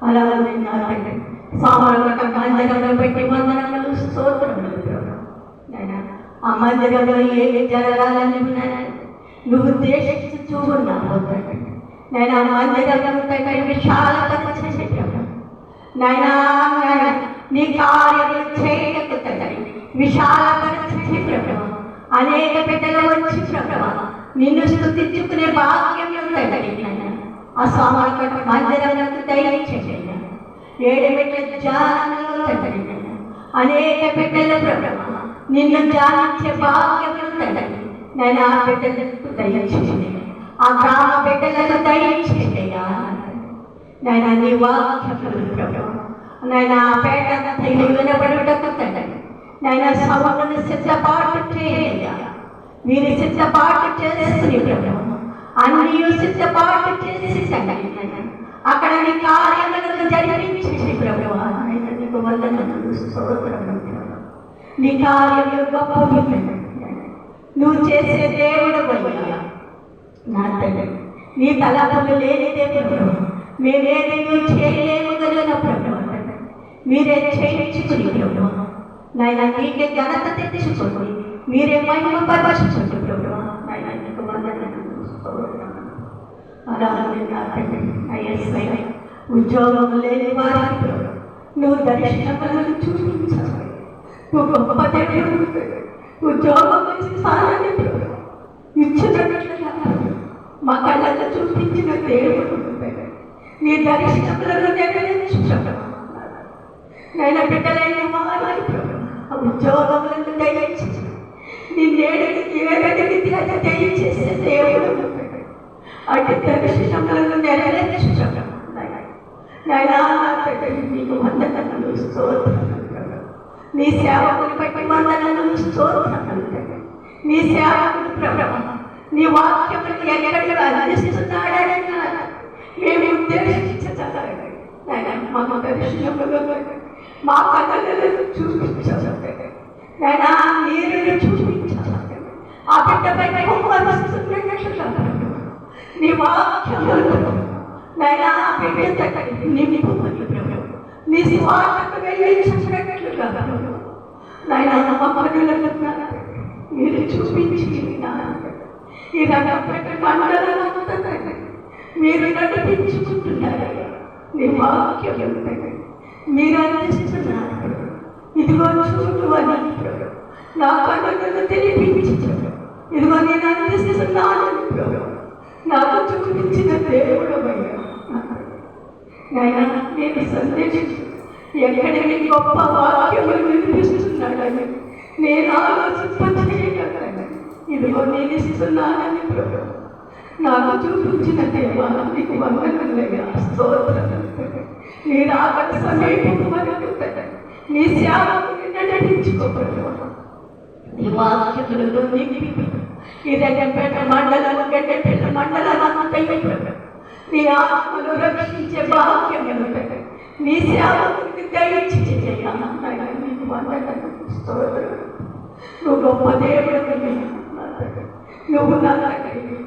అలాగే సామాన్య మందిరంలో పెట్టి వందనములు స్తోత్రములు ప్రభు. నైనా ఆ మందిరంలో ఏమి జరగాలని నువ్వు ఉద్దేశించు ఉన్నావు తండ్రి. నైనా మందిరంలో తండ్రి విశాలపరచండి ప్రభు. నైనా నీ కార్యములు చేయకు తండ్రి విశాలపరచండి ప్రభు. అనేక బిడ్డలు వచ్చి ప్రభు నిన్ను స్తుతించుకునే భాగ్యం తండ్రి ఆ సామాన్య మందిరంలో దయచేయండి. 7 బిడ్డల ధ్యానంలో తండ్రి అనేక బిడ్డలు ప్రభు నిన్ను ధ్యానించే భాగ్యం తండ్రి నైనా ఆ బిడ్డలకు దయచేయండి. ఆ గ్రామ బిడ్డలకు దయచేయండి. నైనా నీ వాక్యములు ప్రభు నైనా పేట వినబడుటకు తండ్రి నైనా సభను సిద్ధపాటు చేయండి. మీరు సిద్ధపాటు చేసుకుని ప్రభు అన్నీ సిద్ధపాటు చేసి తండ్రి అక్కడ నీ కార్యములను జరిపించి ప్రభు ఆయన నీకు వందనాలు స్తోత్రములు. నీ కార్యములు గొప్పవి నువ్వు చేసే దేవుడు అయ్యా నా తండ్రి. నీ తలపులు లేనిదే ప్రభు మేమేది నువ్వు చేయలేము కలిగిన ప్రభు మీరే చేయించుకుని ప్రభు నాయన నీకే ఘనత తెచ్చుకోండి. మీరే మహిమపరచుకోండి ప్రభు నాయన నీకు వందనాలు స్తోత్రములు. అలాగే నా తండ్రి అయ్యా ఉద్యోగం లేని వారికి ప్రభు నువ్వు దర్శనములను చూపించాలి. నువ్వు గొప్ప దేవుడు. ఉద్యోగం సారాన్ని ప్రభు ఇచ్చినట్లుగా మా కళ్ళతో చూపించిన దేవుడు నీ దర్శనములను నెరవేర్చున్నావు. నైనా బిడ్డలైన వారి ప్రభు ఆ ఉద్యోగములను దయచేసి నీ నేడుగా దయచేసే దేవుడు అటు దర్శనములను నెరవేర్చున్నావు. నాయనా తండ్రి నీకు వందనములు స్తోత్రములు ప్రభు. నీ సేవకుని బట్టి వందనములు స్తోత్రములు తండ్రి. నీ సేవకుడు ప్రభు నీ వాక్యములు ఎక్కడ అందిస్తున్నాడని మేము ఉద్దేశించగలరు నాయన. మాకు దర్శనములు మా కథలను చూపించాలి నాయనా, నీరుని చూపించాలి. ఆ బిడ్డపై నీ వాక్యములు నాయనా బిడ్డ నింపుమని ప్రభు. నీ స్వార్థకు వెళ్ళించినట్లుగా నాయనా మమ్మల్ని మీరు చూపించి ఈ మండలంతా మీరు నడిపించుకుంటున్నారు. నీ వాక్యములు మీరు అందిస్తున్నారు. ఇదిగో చూడు అని ప్రభు నా కన్నులను తెలిపించారు. ఇదిగో నేను అందిస్తున్నాను ప్రభు. నాకు చూపించిన దేవుడు నాయన. నేను సందేశించు ఎక్కడ నీ గొప్ప వాక్యములు వినిపిస్తున్నాడని నేను ఆలోచించగలను. ఇదిగో నేను ఇస్తున్నానని ప్రభు నాకు చూపించిన దేవా నీకు వందనములయ్యా, స్తోత్రములు. నీ రాకడ సమీపము వరకు నీ సేవకుని నడిపించుకోగలరు. నీ వాక్యములను నింపి ఈ రంగంపేట మండలం గడ్డపేట మండలం నీ ఆత్మను రక్షించే భాగ్యములు నీ సేవకుని దయచేయ్యా. నీకు వందనములు, స్తోత్రములు. నువ్వు గొప్ప దేవుడు. నువ్వు నా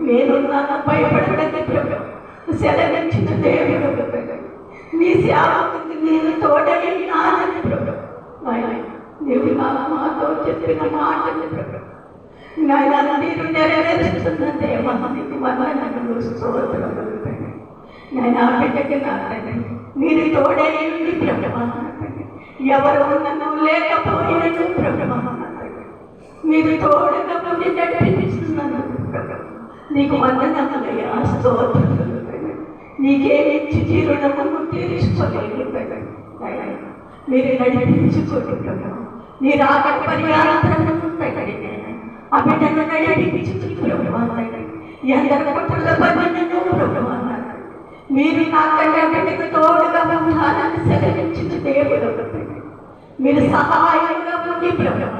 నేను నాన్న భయపడలేదు ప్రభు. సెలవించిన దేవుడు నీ సేవకుని నేను తోడైనానని ప్రభు. నీవు నా మాతో చెప్పిన మాటని ప్రభు నాయన మీరు నెరవేరుస్తున్న దేవా నీకు వందనములు, స్తోత్రములు. నాయన బిడ్డకి నా తండ్రి మీరు తోడైంది ప్రభు. ఎవరు నన్ను లేకపోయినను ప్రభు మీరు తోడుగా ఉండి నడిపిస్తున్నాను ప్రభు. నీకు వందనములయ్యా, స్తోత్రములు. నీకేమిచ్చి జీరుణము తీర్చుకోలేదు మీరు నడిపించుకోండి ప్రభు. నీ రాకడ పరిహారము ఆ బిడ్డను నడిపించుకుని ప్రభు. ఎందరు కుట్రల పడినను ప్రభు మీరు నా తండ్రి బిడ్డకు తోడుగా ఉండాలని సెలవించిన దేవుడు. మీరు సహాయంగా ఉండి ప్రభు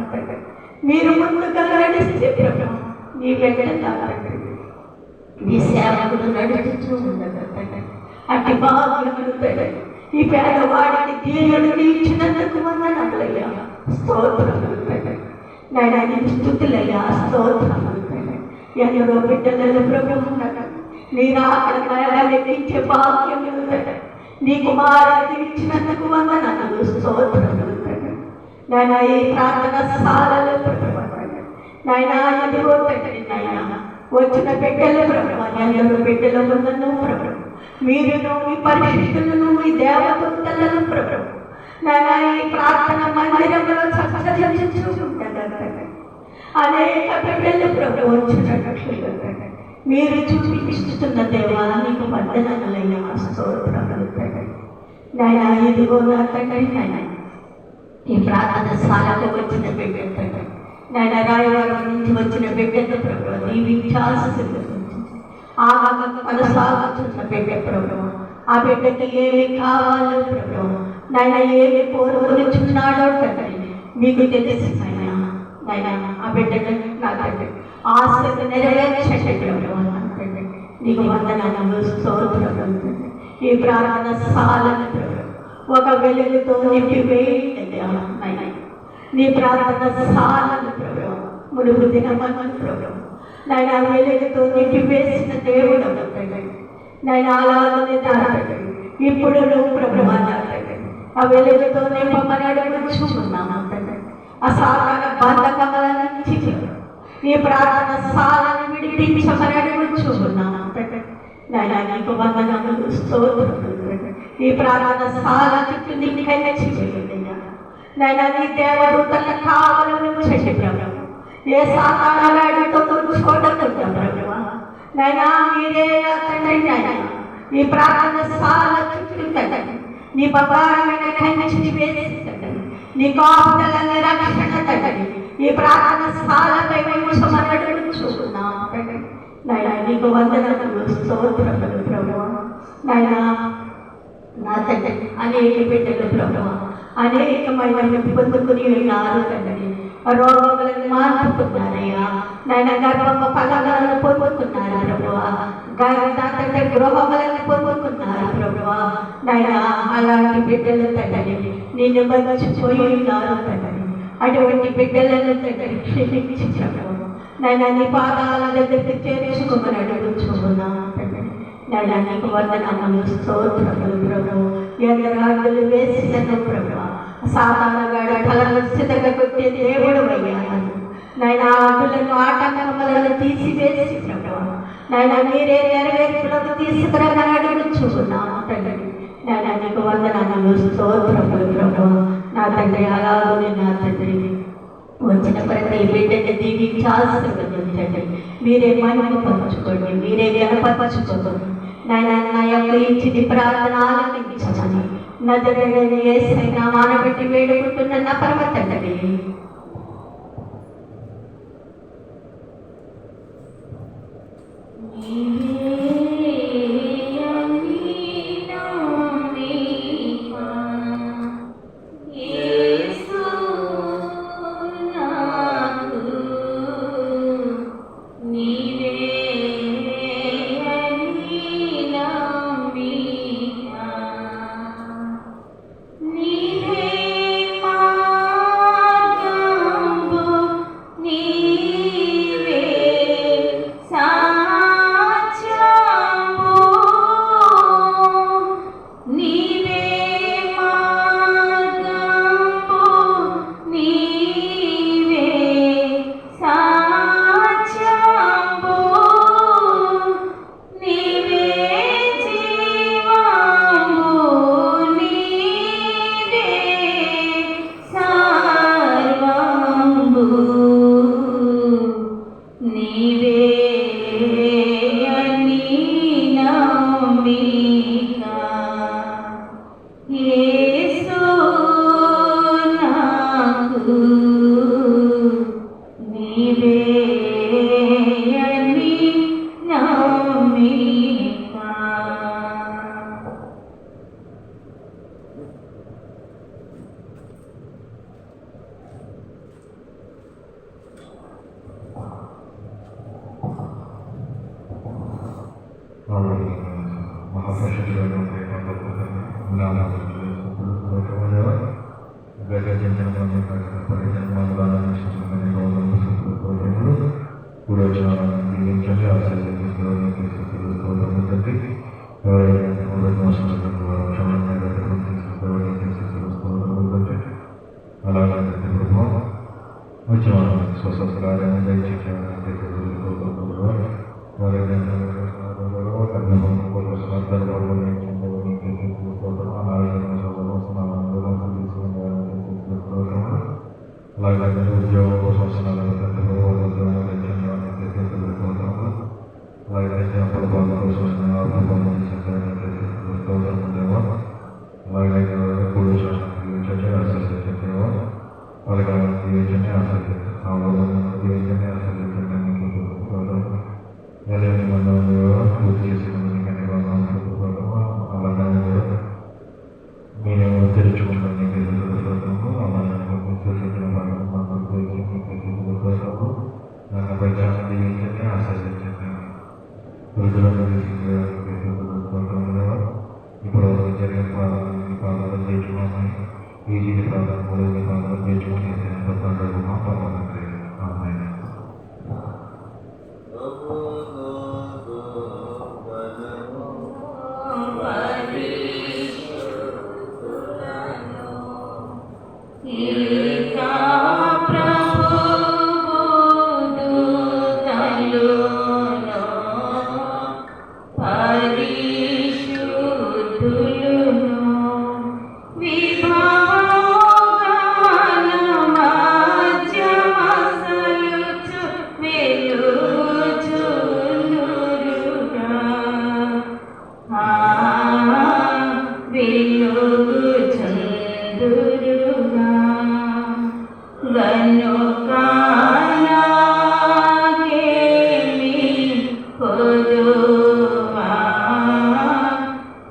మీరు ముందుగా నడిస్తే ప్రభు నీ బిడ్డ నీ సేవకుడు నడుచుతూ ఉండగా అట్టి భాగ్యములు ఈ పేదవాడికి దీనుడు ఇచ్చినందుకు వందనములయ్యా, స్తోత్రములు. నాయన నీకు స్తుతులయ్యా, స్తోత్రములు. ఎందరో బిడ్డలను ప్రభు నీ రాకడ లెక్కించే భాగ్యములు నీ కుమారుడికి ఇచ్చినందుకు వందనములు, స్తోత్రములు. నాయన ఈ ప్రార్థన సాలలో నాయన ఎదుగో తండ్రి నాయన వచ్చిన బిడ్డలు ప్రభు ఎందరో బిడ్డలు ఉందను ప్రభు మీరును మీ పరిశుద్ధులను మీ దేవదూతలను ప్రభు నాయన ఈ ప్రార్థన మందిరంలో చక్కగా అనేక బిడ్డలు ప్రభు వచ్చినట్లు మీరు చూపిస్తున్న దేవా నీకు వందనములైన స్తోత్రములు. నాయన ఇదిగో నా తండ్రి నాయన ఈ ప్రార్థన సాలకు వచ్చిన బిడ్డ నాయన రాయవరం నుంచి వచ్చిన బిడ్డను ప్రభు దీవించాల్సింది. ఆగమ కొనసాగుతున్న బిడ్డ ప్రభు ఆ బిడ్డకి ఏమి కావాలో ప్రభు నాయన ఏమి కోరుకొనిచున్నాడో తండ్రి మీకు తెలిసి నాయన ఆ బిడ్డను నా తండ్రి ఆశకు నెరవేర్చండి ప్రభు. నీకు వందనములు, స్తోత్రములు. ఈ ప్రార్థన సాలను ప్రభు ఒక వెలుగుతో నింపివేయండి నాయన. నీ ప్రార్థన సాలను ప్రభు మునుగు దినమని ప్రభు నాయన వెలుగుతో నింపివేసిన దేవుడు నాయన అలాగనే దాటండి ఇప్పుడు నువ్వు ప్రభు ఆ వెలుగుతో నింపమని అడుగుచున్నాము. అసాధారణ బంధకముల నుంచి నీ ప్రార్థన సాలను విడిపించమని అడుగుచున్నాము. నాయన నీకు వందనములు, స్తోత్రములు. ఈ ప్రార్థన సాల చుట్టూ నీకు కలిసి నాయన నీ దేవదూతల కావలను చేసి ప్రభు ఏ సాతానుడితో చూడకుండా ప్రభు నాయన మీరే తండ్రి నాయన ఈ ప్రార్థన సాల చుట్టూ కదండి నీ బంగారమైన కంచి వేసి నీ కాపుదలని రక్షణ తండ్రి ఈ ప్రార్థన సాలపై చూస్తున్నాం నాయన నీకు వందనములు, స్తోత్రములు ప్రభు. నాయన నా తండ్రి అనేక బిడ్డలు ప్రభావ అనేకమైన పొందుకుని ఉన్నారు తండ్రి. రోగాలను మార్పుకున్నారయ్యా నాయన, గర్భ ఫలాలను పొందుకున్నారు ప్రభువా, తండ్రి గృహములను పొందుకున్నారు ప్రభువా నాయన. అలాంటి బిడ్డలు తండ్రి నిన్ను మర్చిపోయి ఉన్నారు తండ్రి. అటువంటి బిడ్డలను తండ్రి క్షమించి ప్రభువా నాయన, నీ పాదాల దగ్గరికి చేర్చుకోమని అడుగుచున్నా తండ్రి. నాయన నీకు వందనములు స్తోత్రములు ప్రభు. ఎదురాడులు వేసినను ప్రభు, సాధారణగా కళలను సిద్ధగొట్టే దేవుడు అయ్యాను నాయన. ఆటలను ఆటంకములను తీసివేసి ప్రభు నాయన మీరే నెరవేర్పులకు తీసుకురమని అడుగుచున్నాము తండ్రి. నాయన నీకు వందనములు స్తోత్రములు ప్రభు నా తండ్రి. అలాగే నా తండ్రి వచ్చిన ప్రతి బిడ్డని దీవించాల్సిందండి. మీరే మహిమ పంచుకోండి, మీరే గణపరచుకోండి నాయన. నా యొక్క ఇచ్చింది ప్రార్థన ఆలకించమని నజరేయుడైన యేసయ్య నామమున బట్టి వేడుకుంటున్న నా పరమ తండ్రి.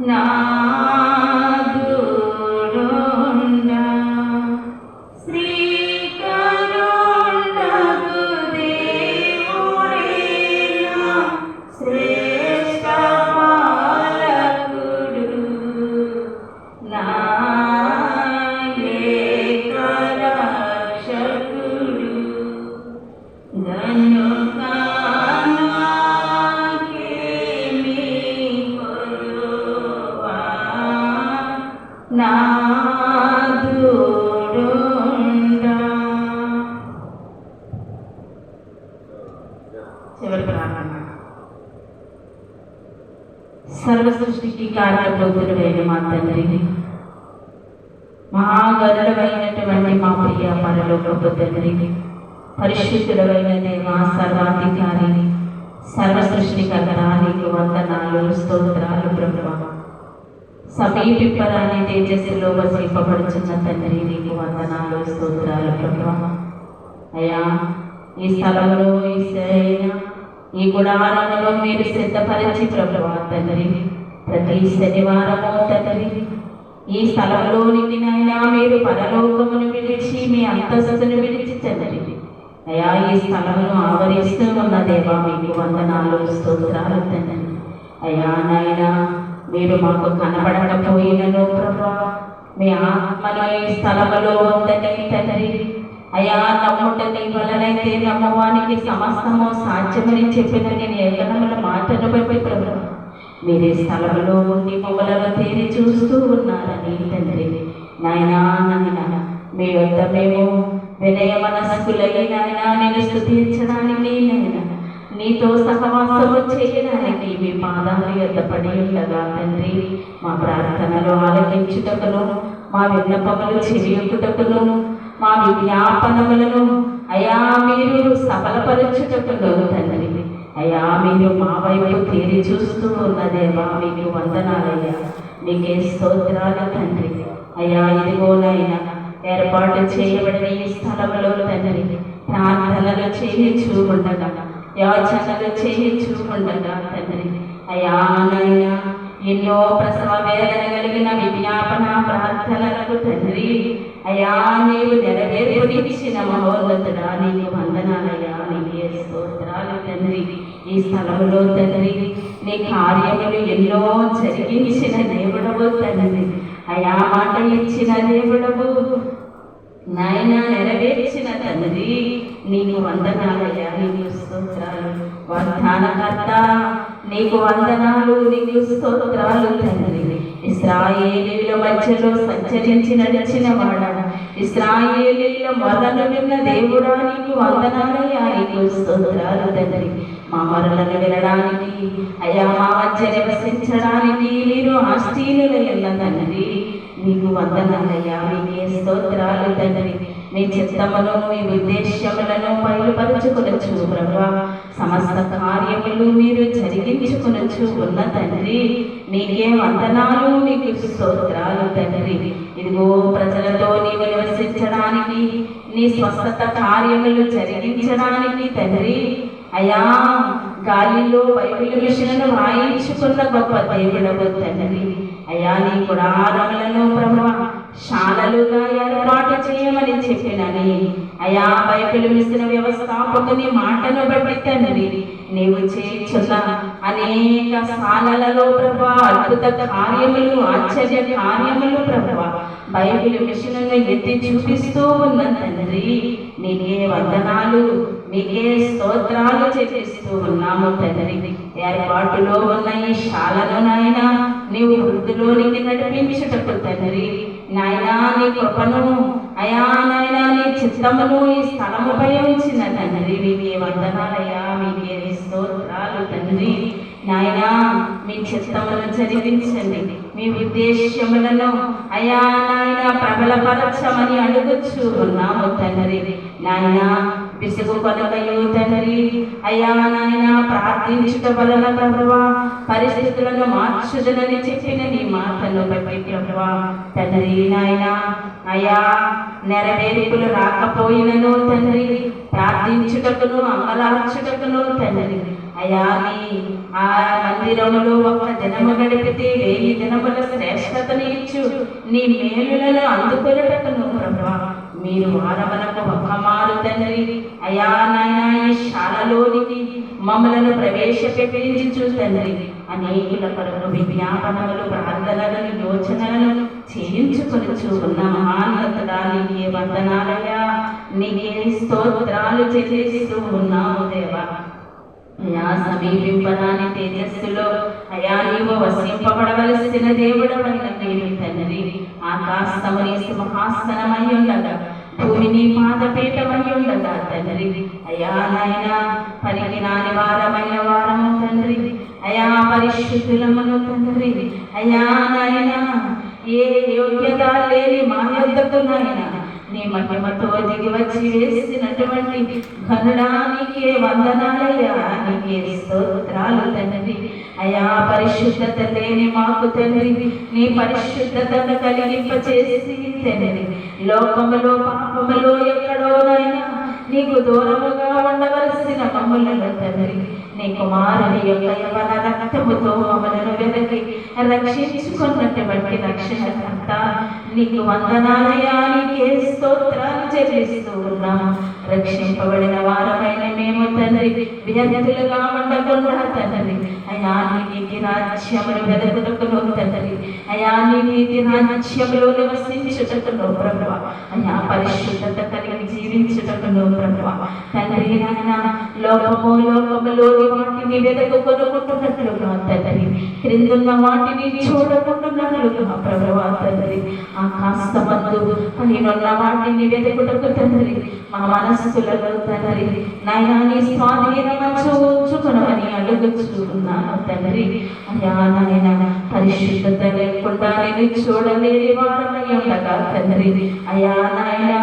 నా
సర్వ సృష్టికి కారణభూతుడైన మా తండ్రి, మహాగరుడమైనటువంటి మా ప్రియ పరలోకపు తండ్రి, పరిశుద్ధుడైన దేవ, సర్వాధికారి, సర్వ సృష్టికర్త, నీకు వందనాలు, స్తోత్రాలు ప్రభువా. సమీపింపరాని తేజస్సులో వసింపబడుచున్న తండ్రి, నీకు వందనాలు, స్తోత్రాలు ప్రభువా. అయ్యా, ఈ స్థలంలో ఈ గుడారంలో మీరు సిద్ధపరిచి ప్రభువా తండ్రి, ప్రతి శనివారము తండ్రి ఈ స్థలంలోనికి నైనా మీరు పరలోకమును విడిచి మీ అంతస్తును విడిచి తండ్రి అయ్యా ఈ స్థలమును ఆవరిస్తూ ఉన్న దేవా, మీకు వందనాలు, స్తోత్రాలు తండ్రి. అయ్యా నాయనా, మీరు మాకు కనబడకపోయినను ప్రభువా, మీ ఆత్మలో ఈ స్థలములో ఉందని తండ్రి అయ్యా, నమ్ముట నీ వలనైతే నమ్మవానికి సమస్తము సాధ్యమని చెప్పిన నేను ఏకనముల మాటను బట్టి ప్రభువా, మీరు ఈ స్థలంలో ఉండి మమ్మలను తేరి చూస్తూ ఉన్నారని తండ్రి నాయనా. నాయనా, మీ వద్ద మేము వినయ మనస్కులై నాయనా నేను స్తుతించడానికి, నాయనా నీతో సహవాసము చేయడానికి మీ పాదాల యొద్ద పడి ఉండగా తండ్రి, మా ప్రార్థనలు ఆలకించుటకును, మా విన్నపములు చెవియొక్కుటకును, మా విజ్ఞాపనములను అయా మీరు సఫలపరచుటకును తండ్రి అయా మీరు మా వైపు తేరి చూస్తూ ఉన్న దేవా, మీకు వందనాలయ్యా, మీకే స్తోత్రాలు తండ్రి. అయ్యా ఇదిగోనైనా ఏర్పాటు చేయబడిన ఈ స్థలంలో తండ్రి ప్రార్థనలు చేయించు ఉండగా, యాచనలు చేయించు ఉండగా తండ్రి అయా నాయనా ఎన్నో ప్రసవ వేదన కలిగిన విజ్ఞాపన ప్రార్థనలకు తండ్రి అయా నీవు నెరవేర్పునిచ్చిన మహోన్నతుడా, నీకు వందనాలయ్యా, నీకే స్తోత్రాలు తండ్రి. ఈ స్థలంలో తండ్రి నీ కార్యములు ఎన్నో జరిగించిన దేవుడవు తండ్రి అయా, మాట ఇచ్చిన దేవుడవు నాయనా, నెరవేర్చిన తండ్రి నీకు వందనాలయ్యా, నీకు స్తోత్రాలు. వాగ్దానకర్త నీకు వందనాలు, నీకు స్తోత్రాలు తండ్రి. ఇశ్రాయేలీయుల మధ్యలో సంచరించి నడిచిన వాడా, ఇశ్రాయేలీయుల మొరను విన్న దేవుడా, నీకు వందనాలయ్యా, నీకు స్తోత్రాలు తండ్రి. మా మొరలను వినడానికి అయ్యా, మా మధ్య నివసించడానికి మీరు ఆశ్చర్యులైన తండ్రి, నీకు వందనాలయ్యా, మీకే స్తోత్రాలు తండ్రి. మీ చిత్తమును మీ ఉద్దేశ్యములను బయలుపరుచుకొనొచ్చు ప్రభువా, సమస్త కార్యములు మీరు జరిగించుకొనొచ్చు ఉన్న తండ్రి, నీకే వందనాలు, నీకు స్తోత్రాలు తండ్రి. ఇదిగో ప్రజలతో నీవు నివసించడానికి, నీ స్వస్థత కార్యములు జరిగించడానికి తండ్రి అయా, గాలిలో బైబిల్ మిషన్ను వాయించుకున్న గొప్ప దేవుడవు తండ్రి అయా, నీ గుడారములను ప్రభువా శాలలుగా ఏర్పాటు చేయమని చెప్పినని అయా, బైబిల్ మిషన్ వ్యవస్థాపకుని మాటను బట్టి తండ్రి నీవు చేయుచున్న అనేక శాలలలో ప్రభువా అద్భుత కార్యములు, ఆశ్చర్య కార్యములు ప్రభువా బైబిల్ మిషన్ను ఎత్తి చూపిస్తూ ఉన్న తండ్రి, నీకే వందనాలు, నీకే స్తోత్రాలు చేపిస్తూ ఉన్నాము తండ్రి. ఏర్పాటులో ఉన్న ఈ శాలను నాయనా నీవు వృద్ధిలోనికి నడిపించుటకు తండ్రి నాయనా, నీ కృపను అయా నాయనా, నీ చిత్తమును ఈ స్థలముపై ఉంచిన తండ్రి, మీకే వందనాలయ్యా, మీకే స్తోత్రాలు తండ్రి నాయనా. మీ చిత్తమును జరిగించండి, మీ ఉద్దేశ్యములను అయా నాయనా ప్రబలపరచమని అడుగుచూ ఉన్నాము తండ్రి నాయనా. విసుగు కొనకయు తండ్రి అయా నాయనా, ప్రార్థించుట వలన ప్రభువా పరిస్థితులను మార్చుదనని చెప్పిన నీ మాటను బట్టి ప్రభువా తండ్రి నాయనా అయా, నెరవేర్పులు రాకపోయినను తండ్రి ప్రార్థించుటకును అమలార్చుటకును తండ్రి అయా, నీ ఆ మందిరములో ఒక దినము గడిపితే 1000 దినముల శ్రేష్టతను ఇచ్చు నీ మేలులను అందుకొనుటకును ప్రభువా మీరు వారమునకు ఒక మారు తండ్రి అయా నాయనా ఈ శాలలోనికి మమ్మలను ప్రవేశపెట్టించు తండ్రి. అనేకుల కొరకు విజ్ఞాపనములు, ప్రార్థనలను, యోచనలను చేయించుకొనుచు ఉన్న మహాన్నతుడా, నీకే వందనాలయ్యా, నీకే స్తోత్రాలు చెల్లిస్తూ ఉన్నాము దేవా. అయా సమీపింపరాని తేజస్సులో అయా నీవు వసింపబడవలసిన దేవుడవైన మీరు తండ్రి, ఆకాశముని సింహాసనమై ఉండగా భూమి నీ పాదపీఠమై ఉండగా తండ్రి అయా నాయన పనికి రాని వారమైన వారము తండ్రి అయా పరిశుద్ధులమును తండ్రి అయా నాయన ఏ యోగ్యత లేని మా యొద్దకు నాయన నీ మహిమతో దిగి వచ్చి వేసినటువంటి ఘనుడానికే వందనాలయ్యా, నీకే స్తోత్రాలు తండ్రి. అయా పరిశుద్ధత లేని మాకు తండ్రి నీ పరిశుద్ధతను కలిగింపచేసి తండ్రి లోకములో పాపములో ఎక్కడోనైనా నీకు దూరముగా ఉండవలసిన మమ్ములను తండ్రి నీ కుమారుని యొక్క యవన రక్తముతో మమ్మలను వెదకి రక్షించుకున్నటువంటి రక్షణకర్త నీకు వందనాలయ్యా, నీకే స్తోత్రాలు చెల్లిస్తూ ఉన్నాము. రక్షింపబడిన వారమైన మేము తండ్రి వ్యర్థులుగా ఉండకుండా తండ్రి అయా నీ నీతి రాజ్యమును వెదకుటకును తండ్రి అయా నీ నీతి రాజ్యములో నివసించుటకును ప్రభువా అయా పరిశుద్ధత కలిగి జీవించుటకును ప్రభువా తండ్రి నాయన లోకములోని వాటిని వెదకుకొనుకుంటున్నట్లుగా తండ్రి క్రిందున్న వాటిని చూడకుంటున్నట్లుగా ప్రభువా తండ్రి ఆకాశమందు పైనున్న వాటిని వెదకుటకు తండ్రి మా మనస్సులలో తండ్రి నాయన నీ స్వాధీనమంచు ఉంచుకొనమని అడుగుచున్నాను తండ్రి అయా నాయన పరిశుద్ధత లేకుండా నేను చూడలేని వారమై ఉండగా తండ్రి అయా నాయన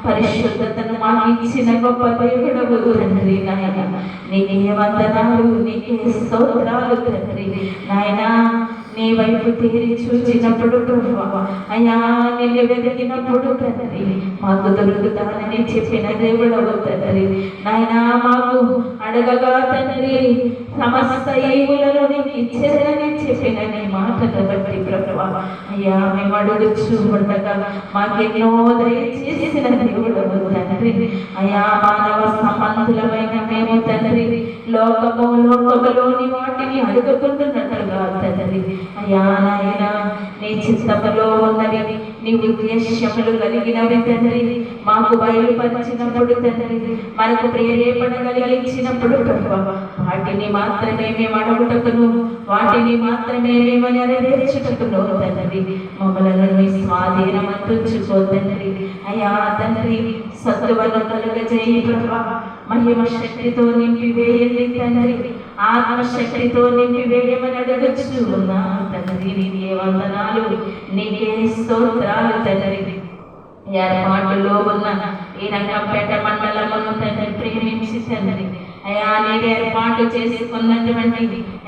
పరిశుద్ధతను మాకు ఇచ్చిన గొప్ప దేవుడవు తండ్రి నాయన నీకే వందనాలు, నీకే స్తోత్రాలు తండ్రి నాయన నీ వైపు తీరి చూచినప్పుడు ప్రభువా అయా నిన్ను వెతికినప్పుడు తండ్రి మాకు దొరుకుతానని చెప్పిన దేవుడవు తండ్రి నాయన మాకు అడగగా తండ్రి సమస్త ఈవులను నీకు ఇచ్చేదని చెప్పిన నీ మాటను బట్టి ప్రభువా అయ్యా మేము అడుగుచూ ఉండగా మాకెన్నో దయచేసిన దేవుడవు తండ్రి అయా మానవ సంబంధులమైన మేము తండ్రి లోకములోని వాటిని అడుగుకుంటున్నట్లుగా తండ్రి అయా నాయన నీ చిత్తములో ఉన్నవి నీ ఉద్దేశ్యములు కలిగినవి తండ్రి మాకు బయలుపరిచినప్పుడు తండ్రి మనకు ప్రేరేపణ కలిగించినప్పుడు ప్రభువా వాటిని మాత్రమే మేము అడుగుటకును వాటిని మాత్రమే మేము నెరవేర్చుటకును తండ్రి మమ్మలను నీ స్వాధీనమంతుంచుకో తండ్రి అయా తండ్రి సత్తువను కలుగజేయి ప్రభువా మహిమ శక్తితో నింపివేయండి తండ్రి ఆత్మశక్తితో నింపివేయమని అడగచ్చు ఉన్నాను తండ్రి నీకే వందనాలు, నీకే స్తోత్రాలు తండ్రి. ఏర్పాటులో ఉన్న ఈ రంగంపేట మండలమును తండ్రి ప్రేమించి తండ్రి అయా నీవు ఏర్పాటు చేసుకున్నటువంటి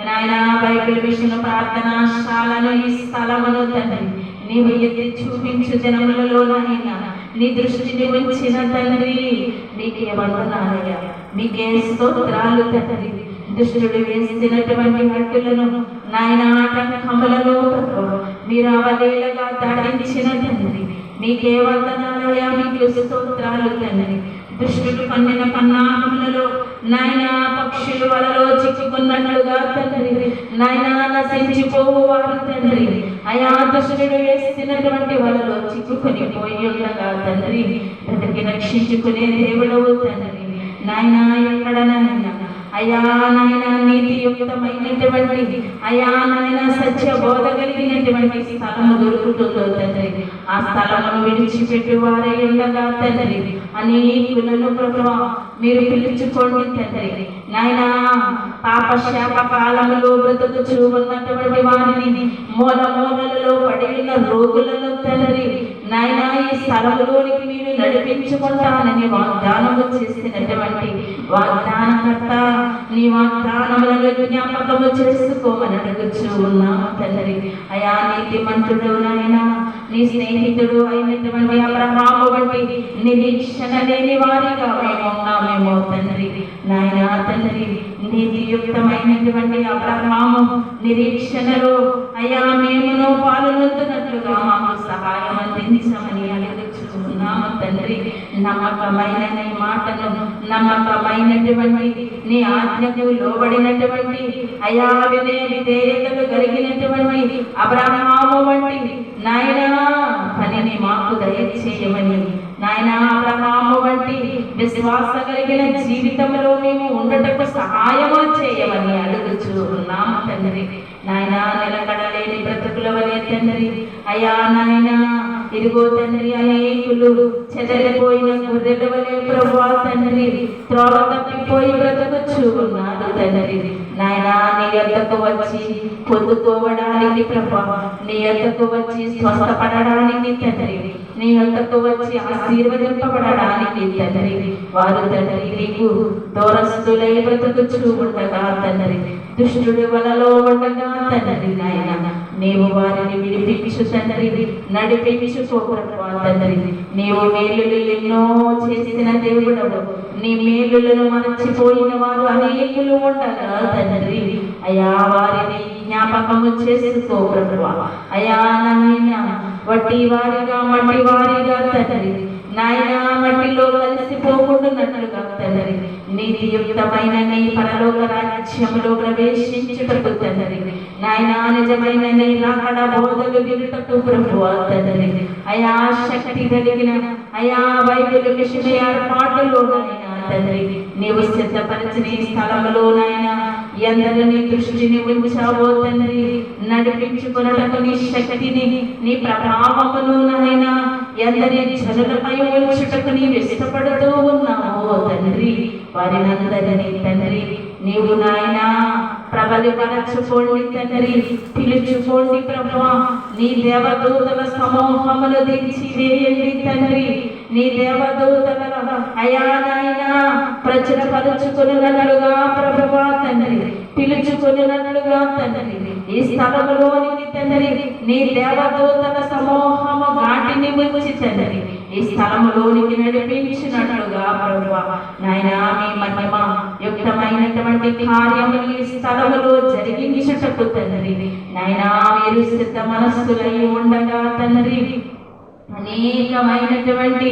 నాయన బైబిల్ మిషన్ ప్రార్థనాశాలను ఈ స్థలమును తండ్రి నీవు ఎత్తి చూపించు జనములలో నాయన నీ దృష్టిని ఉంచిన తండ్రి నీకే వందనాలయ్యా, నీకే స్తోత్రాలు తండ్రి. దుష్టుడు వేసినటువంటి హక్కులను నాయన ఆటంకములను మీరు అవలీలగా దాడించిన తండ్రి మీకే వందనాలయ్యా, మీకు స్తోత్రాలు తండ్రి. దుష్టుడు పన్నిన పన్నాగములలో నాయన పక్షులు వలలో చిక్కుకున్నట్లుగా తండ్రి నాయన నశించిపోవు వారు తండ్రి అయా దుష్టుడు వేసినటువంటి వలలో చిక్కుకొని పోయి ఉండగా తండ్రి బ్రతికి రక్షించుకునే దేవుడవు తండ్రి నాయన ఎక్కడ నాయన అయా నాయన నీతియుక్తమైనటువంటి అయా నాయన సత్య బోధ కలిగినటువంటి స్థలము దొరుకుతుందో తండ్రి ఆ స్థలమును విడిచిపెట్టి వారే ఉండగా తండ్రి అనేకులను ప్రభువా మీరు పిలుచుకోండి తండ్రి నాయన పాపశాప కాలములో బ్రతుకుచూ ఉన్నటువంటి వారిని మూలలో పడి ఉన్న రోగులను తండ్రి నాయన ఈ స్థలములోనికి మీరు నడిపించుకుంటానని వాగ్దానము చేసినటువంటి వాగ్దానకర్త నీ వాగ్దానములను జ్ఞాపకము చేసుకోమని అడుగుచూ ఉన్నాము తండ్రి అయా నీతిమంతుడు నాయన నీ స్నేహితుడు అయినటువంటి అబ్రహాము వంటి నిరీక్షణ లేని వారిగా మేము ఉన్నామేమో తండ్రి నాయన తండ్రి నీతియుక్తమైనటువంటి అబ్రహాము నిరీక్షణలో అయా మేమును పాల్గొంటున్నట్లుగా మాకు సహాయం అందించమని అడుగుచున్నాము తండ్రి. నమ్మకమైన నీ మాటను నమ్మకమైనటువంటి నీ ఆజ్ఞకు లోబడినటువంటి అయా విధేయతలు కలిగినటువంటి అబ్రహాము వంటి నాయన పనిని మాకు దయచేయమని నాయన అబ్రహాము వంటి విశ్వాస కలిగిన జీవితంలో మేము ఉండటకు సహాయము చేయమని అడుగుచూ ఉన్నాము తండ్రి నాయన నిలకడలేని బ్రతుకుల వలె తండ్రి అయా నాయన ఇదిగో తండ్రి అనేకులు చెదరిపోయిన గొర్రెల వలె ప్రభువా తండ్రి త్రోవ తప్పిపోయి బ్రతకచ్చు ఉన్నారు తండ్రి. నాయనా నీ యొద్దకు వచ్చి పొందుకోవడానికి ప్రభువా, నీ యొద్దకు వచ్చి స్వస్థపడడానికి తండ్రి, నీ యొద్దకు వచ్చి ఆశీర్వదింపబడడానికి తండ్రి వారు తండ్రి నీకు దూరస్తులై బ్రతకచ్చు ఉండగా తండ్రి, దుష్టుడి వలలో ఉండగా తండ్రి నాయన నీవు వారిని విడిపించు తండ్రి, నడిపించుకో ప్రభువా తండ్రి. నీవు మేలులు ఎన్నో చేసిన దేవుడవు, నీ మేలులను మరచిపోయిన వారు అనేకులు ఉండగా తండ్రి అయా వారిని జ్ఞాపకము చేసుకో ప్రభువా. అయా నాయన వట్టి వారిగా మట్టి వారిగా తండ్రి నాయన మట్టిలో కలిసిపోకుండానట్లుగా తండ్రి నీతియుక్తమైన నీ పరలోక రాజ్యములో ప్రవేశించుటకు తండ్రి నాయన నిజమైన నీ రాకడ బోధలు వినుటకు ప్రభువా తండ్రి అయా శక్తి కలిగిన అయా బైబిల్ విషయ పాటలో నాయన తండ్రి నీవు సిద్ధపరిచిన ఈ స్థలములోనైనా ఎందరిని దృష్టిని ఉంచావో తండ్రి నడిపించుకున్నటకు నీ శక్తిని నీ ప్రభావమును నాయనా ఎందరి జనులపై ఉంచుటకు నీవు ఇష్టపడుతూ ఉన్నావో తండ్రి వారినందరినీ తండ్రి నీవు నాయనా ప్రబలిపరచుకోండి తండ్రి, పిలుచుకోండి ప్రభువా. నీ దేవదూతల సమూహములు దించి వేయండి తండ్రి, నీ దేవదూతల అయా నాయనా ప్రచురపరుచుకున్నట్లుగా ప్రభువా తండ్రి, పిలుచుకున్నట్లుగా తండ్రి ఈ స్థలములోనికి తండ్రి నీ దేవదూతల సమూహము వాటిని వచ్చి తండ్రి ఈ స్థలములోనికి నడిపించినట్లుగా ప్రభువా నాయనా మీ మహిమ యుక్తమైనటువంటి కార్యములు ఈ స్థలములో జరిగించుటకు తండ్రి నాయనా మీరు సిద్ధ మనస్సులై ఉండగా తండ్రి అనేకమైనటువంటి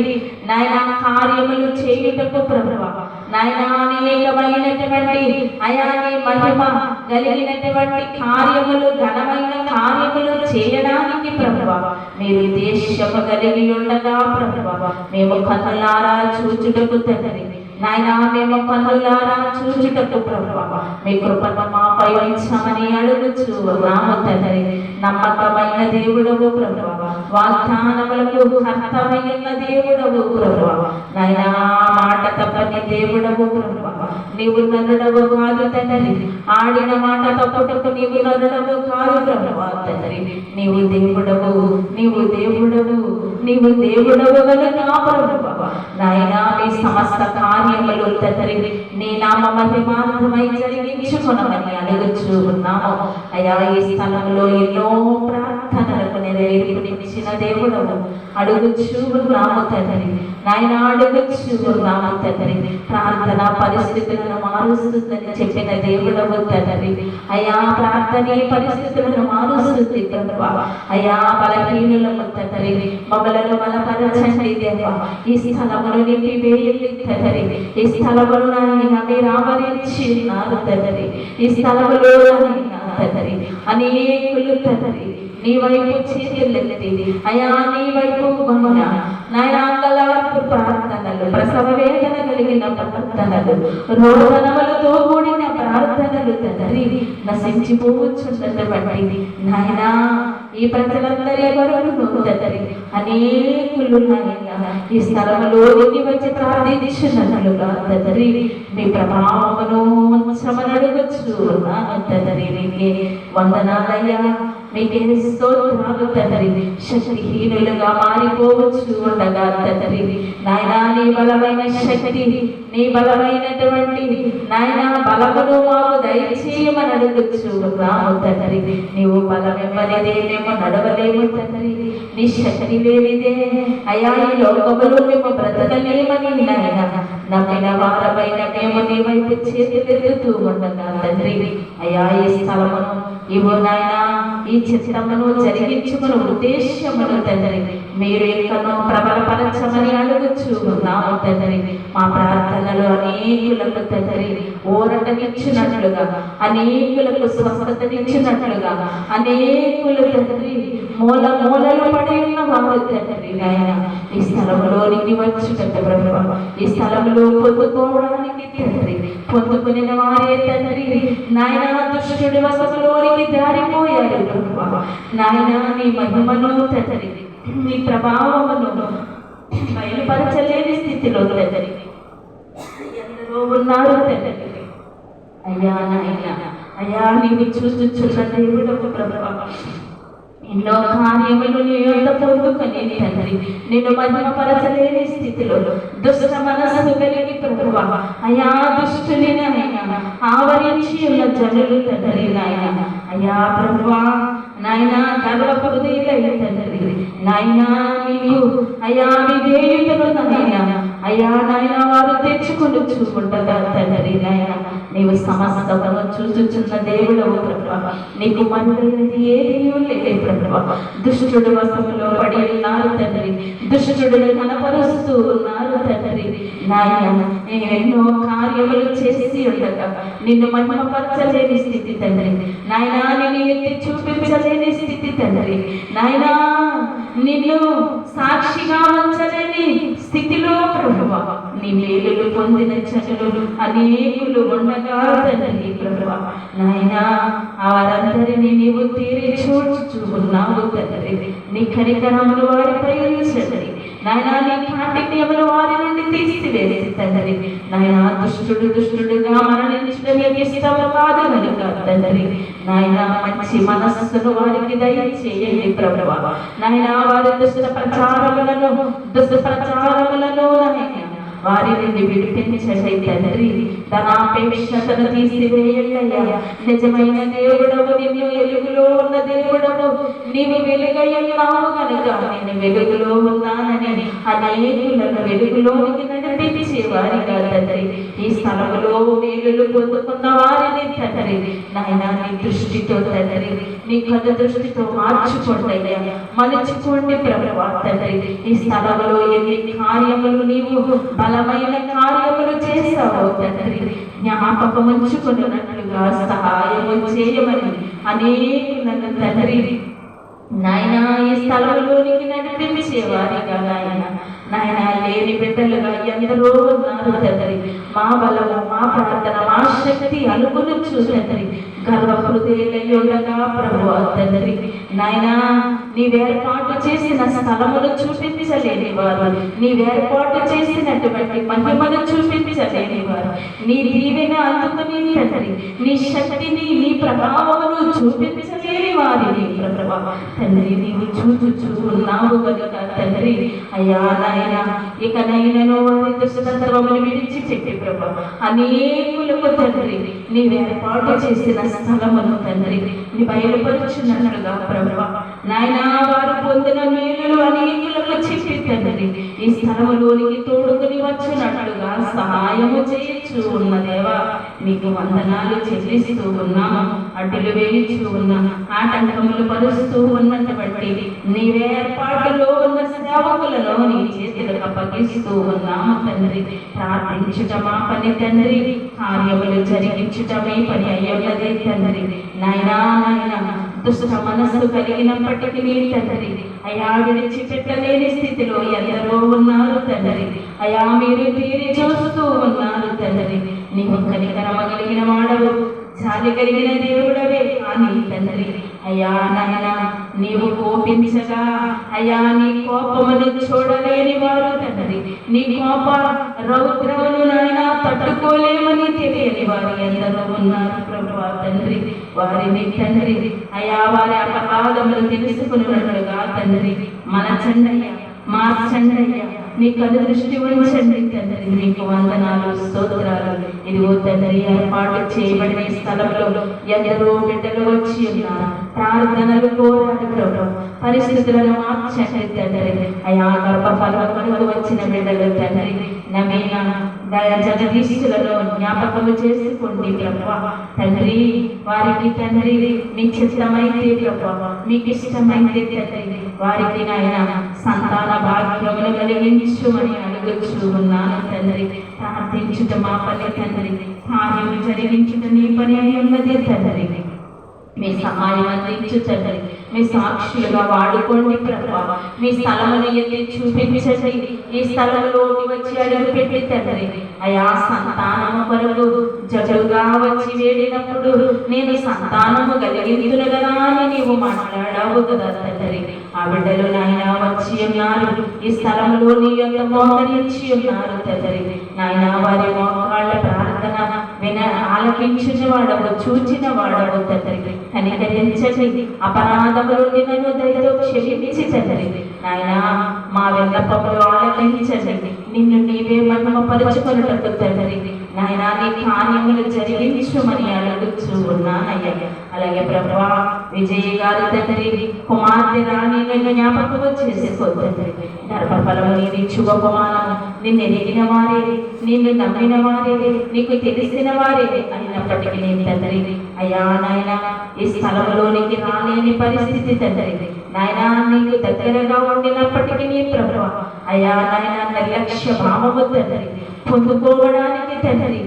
నాయన కార్యములు చేయుటకు ప్రభువా నాయన అనేకమైనటువంటి అయాని మహిమ కలిగినటువంటి కార్యములు ఘనమైన కార్యములు చేయడానికి ప్రభువా మీరు దేశము కలిగి ఉండగా ప్రభువా మేము కన్నులారా చూచుటకు తండ్రి నాయనా మేము కన్నులారా చూచుటకు ప్రభువా మీ కృపను మాపై ఉంచమని అడుగుచున్నాము తండ్రి. నమ్మకమైన దేవుడవు ప్రభువా, వాగ్దానములకు కర్తమైన దేవుడవు ప్రభువా నాయనా మాట తప్పని దేవుడవు ప్రభువా నీవు నరుడవు కాదు తండ్రి, ఆడిన మాట తప్పుటకు నీవు నరుడవు కాదు ప్రభువా తండ్రి నీవు దేవుడవు, నీవు దేవుడవు, నీవు దేవుడవు గనుక ప్రభువా నాయనా మీ సమస్త కార్యములు తండ్రి నీ నామ మహిమార్థమై జరిగించుకొనమని అడుగుచున్నాము. అయా ఈ స్థలంలో ఎన్నో ప్రార్థనలకు నెరవేర్పునిచ్చిన దేవుడవు అడుగుచున్నాము తండ్రి నాయన అడుగుచున్నాము తండ్రి. ప్రార్థన పరిస్థితులను మారుస్తుందని చెప్పిన దేవుడవు తండ్రి అయా ప్రార్థన పరిస్థితులను మారుస్తుంది ప్రభువా. అయా బలహీనులము తండ్రి మమ్మలను బలపరచండి దేవా. ఈ స్థలమును నింపివేయండి తండ్రి, ఈ స్థలమును నాయన మీరు ఆవరించి ఉన్నారు తండ్రి, ఈ స్థలములో తండ్రి అనేకులు తండ్రి నీ వైపు చేతులెత్తి అయా నీ వైపు గమన నాయనాంగలార్పు ప్రార్థనలు, ప్రసవ వేదన కలిగిన ప్రార్థనలు, రోదనములతో కూడిన ప్రార్థనలు తండ్రి నశించిపోవచ్చున్నటువంటి నాయనా ఈ ప్రజలందరి వరకు తండ్రి అనేకులు నాయన ఈ స్థలములోకి వచ్చి ప్రార్థించినట్లుగా తండ్రి మీ ప్రభావమును ఉంచమనడుగుచు తండ్రి నీకే వందనాలయ్యా, మీకే స్తోత్రాలు తండ్రి. శక్తిహీనులుగా మారిపోవచ్చు ఉండగా తండ్రి నాయనా నీ బలమైన శక్తి, నీ బలమైనటువంటి నాయన బలమును మాకు దయచేయమని అడుగుచున్నాము తండ్రి. నీవు బలమివ్వనిదే మేము నడవలేము తండ్రి, నీ శక్తి లేనిదే అయా ఈ లోకములో మేము బ్రతకలేమని నాయన నమ్మిన వారమైన మేము నీ వైపు చేతులెత్తుతూ ఉండగా తండ్రి అయా ఈ స్థలమును ఇవ్వు నాయనా, ఈ చిత్తమును జరిగించుకున్న ఉద్దేశమును తండ్రి మీరు ఎక్కడో ప్రబలపరచమని అడుగుచున్నాము తండ్రి. మా ప్రార్థనలు అనేకులకు తండ్రి ఊరటనిచ్చినట్లుగా, అనేకులకు స్వస్థతనిచ్చినట్లుగా, అనేకులు తండ్రి మూల మూలలు పడి ఉన్న వారు తండ్రి నాయన ఈ స్థలంలోనికి వచ్చుటకు ప్రభువా, ఈ స్థలంలో పొందుకోవడానికి తండ్రి పొందుకునే వారే తండ్రి నాయన దుష్టుడి వశములోనికి జారిపోయారు ప్రభువా నాయన నీ మహిమను తండ్రి నీ ప్రభావమును బయలుపరచలేని స్థితిలో తండ్రి ఎందరో ఉన్నారు తండ్రి. అయ్యా నాయన, అయ్యా నీవు చూచుచున్న దేవుడవు ప్రభువా, ఎన్నో కార్యములు నీ యొద్ద పొందుకొని తండ్రి నిన్ను మహిమపరచలేని స్థితిలో దుష్ట మనస్సు కలిగి ప్రభువా, అయా దుష్టుని నాయన ఆవరించి ఉన్న జనులు తండ్రి నాయన, అయా ప్రభువా నాయన గర్వ హృదయులై తండ్రి నాయన నీకు అయా విధేయులు నాయన, అయా నాయన వారు తెచ్చుకుని చూసుకుంటారా తండ్రి నాయన, నీవు సమస్తమును చూచుచున్న దేవుడవు ప్రభువా, నీకు మనది ఏది లేదు ప్రభువా. దుష్టుడు వశములో పడి ఉన్నారు తండ్రి, దుష్టుడిని కనపరుస్తూ ఉన్నారు తండ్రి నాయన. ఎన్నో కార్యములు చేసి ఉండగా నిన్ను మహిమపరచలేని స్థితి తండ్రి నాయన, నిన్ను ఎత్తి చూపించలేని స్థితి తండ్రి నాయన, నిన్ను సాక్షిగా ఉంచలేని స్థితిలో ప్రభువా, నీ మేలులు పొందిన జనులు అనేకులు ఉండగా తండ్రి ప్రభువా నాయన, వారందరినీ నీవు తీరి చూచుచున్నావు తండ్రి. నీ కనికరములు వారిపై ఉంచండి నాయన, నీ కాఠిన్యములు వారి నుండి తీసివేసి తండ్రి నాయన, దుష్టుడుగా మరణించడం నీకు ఇష్టము కాదు కనుక తండ్రి నాయన, మంచి మనస్సును వారికి దయచేయండి ప్రభువా నాయన. వారి దుష్ట ప్రచారములను నాయన వారి నుండి విడిపించండి తండ్రి. ధనాపేక్షతను తీసివేయండి. నిజమైన దేవుడవు, నీవు వెలుగులో ఉన్న దేవుడవు, నీవు వెలుగై ఉన్నావు కనుక నేను వెలుగులో ఉన్నానని అనేకులను వెలుగులోనికి నడిపించే వారిగా తండ్రి, ఈ స్థలములో మేలులు పొందుకున్న వారిని తండ్రి నాయన నీ దృష్టితో తండ్రి, నీ కథ దృష్టితో మార్చుకోండి అయ్యా, మలుచుకోండి ప్రభువా తండ్రి. ఈ స్థలములో ఎన్ని కార్యములు నీవు బలమైన కార్యములు చేశావు తండ్రి, జ్ఞాపకం ఉంచుకున్నట్లుగా సహాయము చేయమని అనేకులను తండ్రి నాయన ఈ స్థలంలోనికి నడిపించేవారిగా నాయన నాయన, లేని బిడ్డలుగా ఎందరో ఉన్నారు తండ్రి. మా బలము, మా ప్రార్థన, మా శక్తి అనుకుని తండ్రి గర్వ హృదయులయ్యుండగా ప్రభువా తండ్రి నాయన, నీవేర్పాటు చేసిన స్థలమును చూపించలేని వారు, నీవేర్పాటు చేసినటువంటి మహిమను చూపించలేని వారు, నీ దీవెన అందుకుని తండ్రి నీ శక్తిని, నీ ప్రభావమును చూపించలేని వారిని ప్రభువా తండ్రి నీవు చూచుచున్నావు కనుక తండ్రి అయ్యా నాయన, ఇక నైనను వారి దుష్టత్వములు విడిచిపెట్టి ప్రభువా అనేకులకు తండ్రి నీవేర్పాటు చేసిన స్థలమును తండ్రి నీ బయలుపరుచున్నట్లుగా ప్రభువా నాయన, వారు పొందిన మేలులు అనేకులకు చెప్పి తండ్రి ఈ స్థలములోనికి తోడుకుని వచ్చినట్లుగా సహాయము చేయొచ్చు ఉన్న దేవా, నీకు వందనాలు చెల్లిస్తూ ఉన్నాము. అడ్డులు వేయిస్తూ ఉన్నా, ఆటంకములు పరుస్తూ ఉన్నటువంటి నీవేర్పాటులో ఉన్న సేవకులను నీ చేతులకు అప్పగిస్తూ ఉన్నాము తండ్రి. ప్రార్థించుట మా పని తండ్రి, కార్యములు జరిగించుట మీ పని అయ్యున్నదే తండ్రి నాయనా. నాయన దుష్ట మనస్సు కలిగినప్పటికీ తండ్రి అయా విడిచిపెట్టలేని స్థితిలో ఎందరో ఉన్నారు తండ్రి అయా, మీరు తీరి చూస్తూ ఉన్నారు తండ్రి. నీవు కనికరమగలిగిన వాడవు, జాలి కలిగిన దేవుడవే కానీ తండ్రి అయ్యా నాయన, నీవు కోపించగా అయ్యా నీ కోపమును చూడలేని వారు తండ్రి, నీ కోప రౌద్రమును నాయన తట్టుకోలేమని తెలియని వారు ఎందరో ఉన్నారు ప్రభువా తండ్రి. వారిని తండ్రి అయ్యా వారి అపరాధములు తెలుసుకున్నట్లుగా తండ్రి మనచండయ్య, మార్చండయ్య, నీ కళ్ళు దృష్టి ఉంచండి తండ్రి. నీకు వందనాలు, స్తోత్రాలు. ఇదిగో తండ్రి ఏర్పాటు చేయబడిన ఈ స్థలంలో ఎందరో బిడ్డలు వచ్చి ఉన్నారు, ప్రార్థనలు కోరాడు ప్రభు, పరిస్థితులను మార్చండి తండ్రి అయా. గర్భఫలములకు వచ్చిన బిడ్డలు తండ్రి నవీన జగదీశులను జ్ఞాపకము చేసుకోండి ప్రభు తండ్రి. వారికి తండ్రి మీ చిత్తమైతే ప్రభు, మీకు ఇష్టమైతే తండ్రి వారికి నాయన సంతాన భాగ్యములు కలిగించుమని అడుగుచూ ఉన్నాను తండ్రి. ప్రార్థించుట మా పని తండ్రి, కార్యము జరిగించుట నీ పని అయి ఉన్నది తండ్రి. మీ సహాయం అందించు తండ్రి. మీ సాక్షులుగా వాడుకోండి ప్రభువా. మీ స్థలమును ఎత్తి చూపించండి. ఈ స్థలంలోకి వచ్చి అడుగు పెట్టి తండ్రి అయా సంతానము కొరకు జడుగా వచ్చి వేడినప్పుడు నేను సంతానము కలిగిందును కదా అని నీవు మాట్లాడావు కదా తండ్రి. ఆ బిడ్డలు నాయన వచ్చి ఉన్నారు. ఈ స్థలంలో నీ యొక్క మోకరించి ఉన్నారు తండ్రి. నాయన వారి మోకాళ్ళ ప్రార్థన ఆలకించిన వాడవు, చూచిన వాడవు తండ్రి. కనికరించండి. అపరాధములు నన్ను దయతో క్షమించి తండ్రి. నాయన మా విన్నపములు ఆలకించండి. నిన్ను నీవే మహిమపరచుకొనుటకు తండ్రి నాయన నీ కార్యములు జరిగించుమని అడుగుచూ ఉన్నానయ్యా. అలాగే ప్రభువా విజయ్ గారు తండ్రి కుమార్తె రాణి నిన్ను జ్ఞాపకము చేసుకో తండ్రి. గర్భఫలము నీది శుభమానము. నిన్ను ఎరిగిన వారే, నిన్ను నమ్మిన వారే, నీకు తెలిసిన వారే అయినప్పటికీ నేను తండ్రి అయ్యా నాయన ఈ స్థలంలోనికి రాలేని పరిస్థితి తండ్రి నాయన నీకు దగ్గరగా ఉండినప్పటికీ నీ ప్రభువా అయ్యా నాయన నిర్లక్ష్య భావము తండ్రి పొందుకోవడానికి తండ్రి